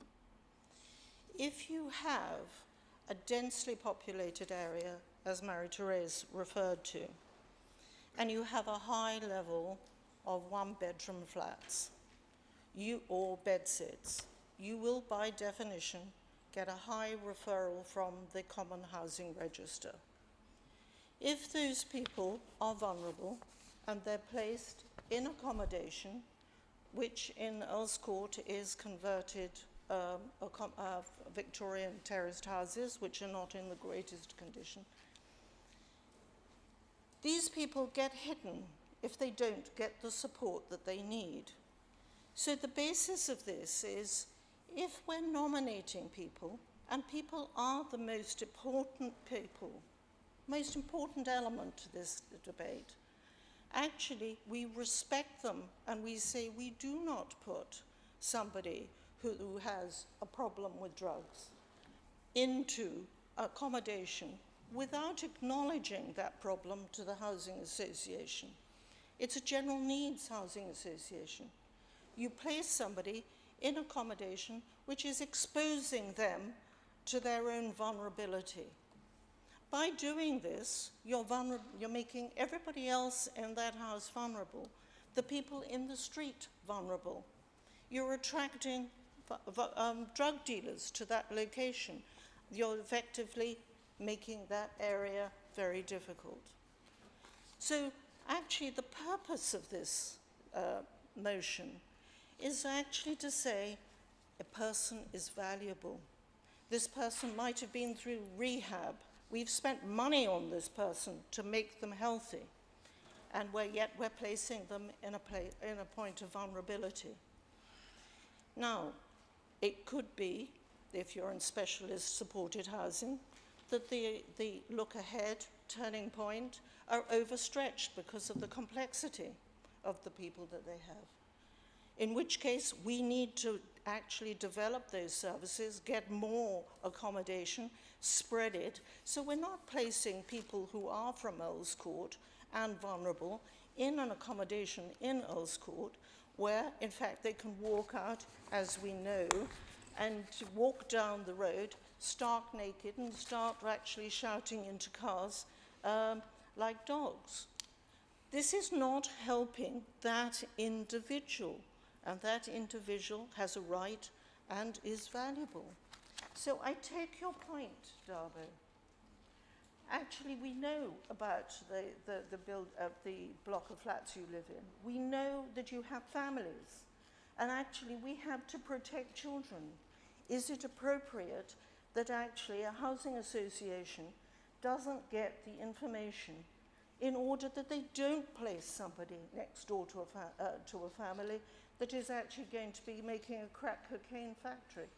If you have a densely populated area, as Marie-Therese referred to, and you have a high level of one-bedroom flats or bedsits, you will, by definition, get a high referral from the Common Housing Register. If those people are vulnerable and they're placed in accommodation, which in Earls Court is converted Victorian terraced houses, which are not in the greatest condition, these people get hidden if they don't get the support that they need. So the basis of this is, if we're nominating people, and people are the most important element to this debate, actually we respect them and we say we do not put somebody who has a problem with drugs into accommodation without acknowledging that problem to the housing association. It's a general needs housing association. You place somebody in accommodation which is exposing them to their own vulnerability. By doing this, you're making everybody else in that house vulnerable, the people in the street vulnerable. You're attracting drug dealers to that location. You're effectively making that area very difficult. So actually the purpose of this motion is actually to say a person is valuable. This person might have been through rehab. We've spent money on this person to make them healthy, and yet we're placing them in a point of vulnerability. Now, it could be, if you're in specialist supported housing, that the look ahead, turning point, are overstretched because of the complexity of the people that they have. In which case, we need to actually develop those services, get more accommodation, spread it, so we're not placing people who are from Earls Court and vulnerable in an accommodation in Earls Court, where, in fact, they can walk out, as we know, and walk down the road stark naked and start actually shouting into cars like dogs. This is not helping that individual. and that individual has a right and is valuable. So I take your point, Darbo. Actually, we know about the block of flats you live in. We know that you have families. And actually, we have to protect children. Is it appropriate that actually a housing association doesn't get the information in order that they don't place somebody next door to a family that is actually going to be making a crack cocaine factory?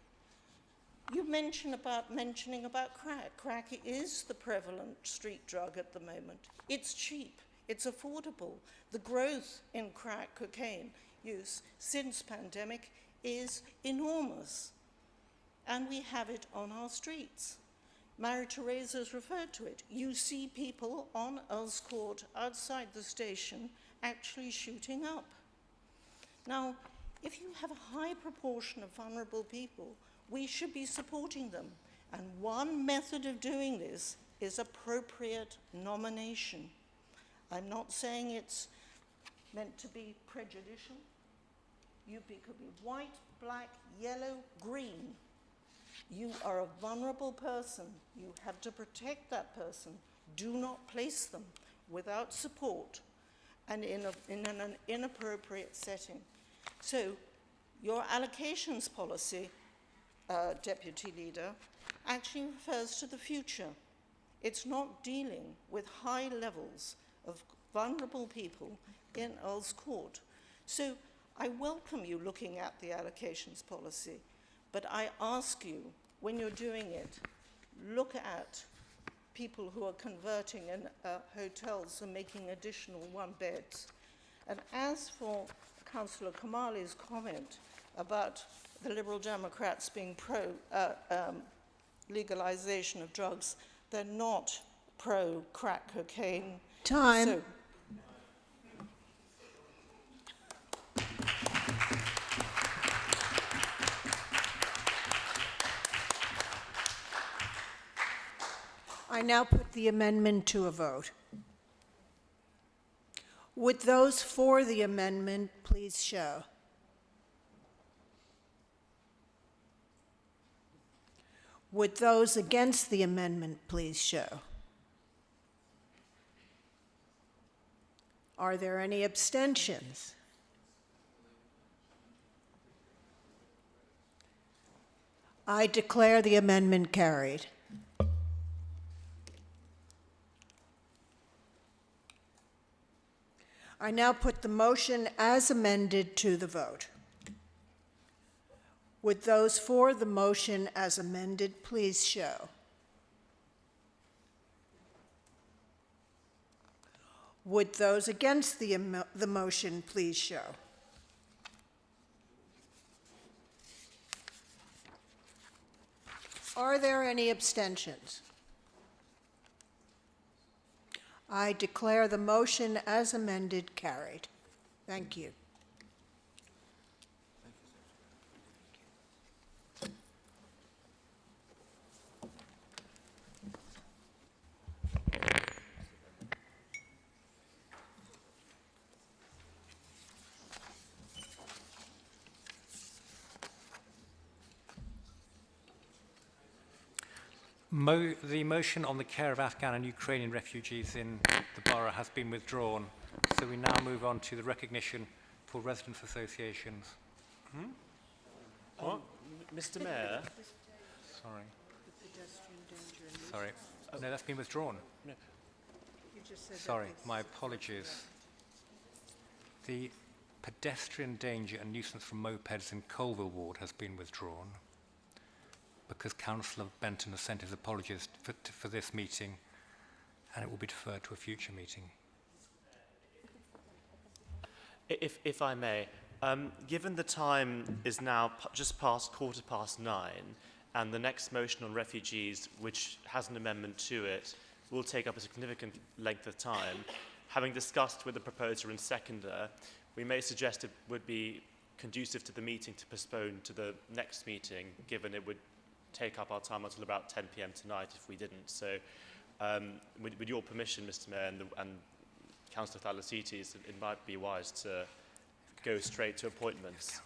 You mentioning about crack. Crack is the prevalent street drug at the moment. It's cheap, it's affordable. The growth in crack cocaine use since pandemic is enormous. And we have it on our streets. Maria Theresa has referred to it. You see people on Earls Court outside the station actually shooting up. Now, if you have a high proportion of vulnerable people, we should be supporting them. And one method of doing this is appropriate nomination. I'm not saying it's meant to be prejudicial. You could be white, black, yellow, green. You are a vulnerable person. You have to protect that person. Do not place them without support and in an inappropriate setting. So your allocations policy, Deputy Leader, actually refers to the future. It's not dealing with high levels of vulnerable people in Earls Court. So I welcome you looking at the allocations policy, but I ask you, when you're doing it, look at people who are converting in hotels and making additional one-beds. And as for Councillor Kamali's comment about the Liberal Democrats being pro-legalization of drugs, they're not pro-crack cocaine. Time. So, I now put the amendment to a vote. Would those for the amendment please show? Would those against the amendment please show? Are there any abstentions? I declare the amendment carried. I now put the motion as amended to the vote. Would those for the motion as amended please show? Would those against the motion please show? Are there any abstentions? I declare the motion as amended carried. Thank you. The motion on the care of Afghan and Ukrainian refugees in the borough has been withdrawn. So we now move on to the recognition for residents' associations. What? Mr. Mayor? Sorry. Sorry. No, that's been withdrawn. No. Sorry, my apologies. The pedestrian danger and nuisance from mopeds in Colville Ward has been withdrawn because Councillor Benton has sent his apologies for this meeting, and it will be deferred to a future meeting. If I may, given the time is now just past 9:15, and the next motion on refugees, which has an amendment to it, will take up a significant length of time, having discussed with the proposer and seconder, we may suggest it would be conducive to the meeting to postpone to the next meeting, given it would take up our time until about 10 p.m. tonight if we didn't. So with your permission, Mr. Mayor, and Councillor Thalasitis, it might be wise to go straight to appointments.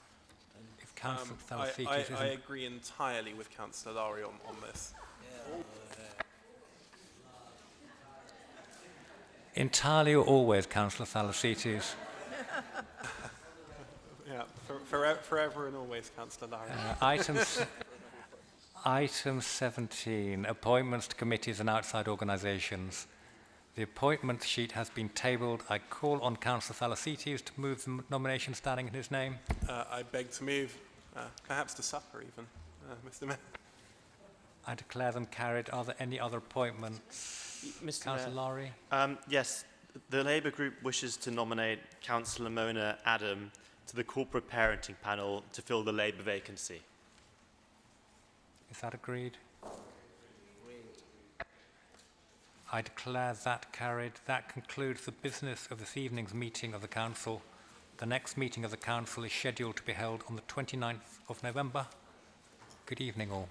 If Councillor I Salasitis isn't... agree entirely with Councillor Lowry on this. Entirely or always, Councillor Salasitis? Yeah, forever and always, Councillor Lowry. Item 17, appointments to committees and outside organisations. The appointment sheet has been tabled. I call on Councillor Salasitis to move the nomination standing in his name. I beg to move, perhaps to supper even, Mr. Mayor. I declare them carried. Are there any other appointments? Mr. Councillor Mayor. Lowry? Yes, the Labour group wishes to nominate Councillor Mona Adam to the corporate parenting panel to fill the Labour vacancy. Is that agreed? I declare that carried. That concludes the business of this evening's meeting of the Council. The next meeting of the Council is scheduled to be held on the 29th of November. Good evening all.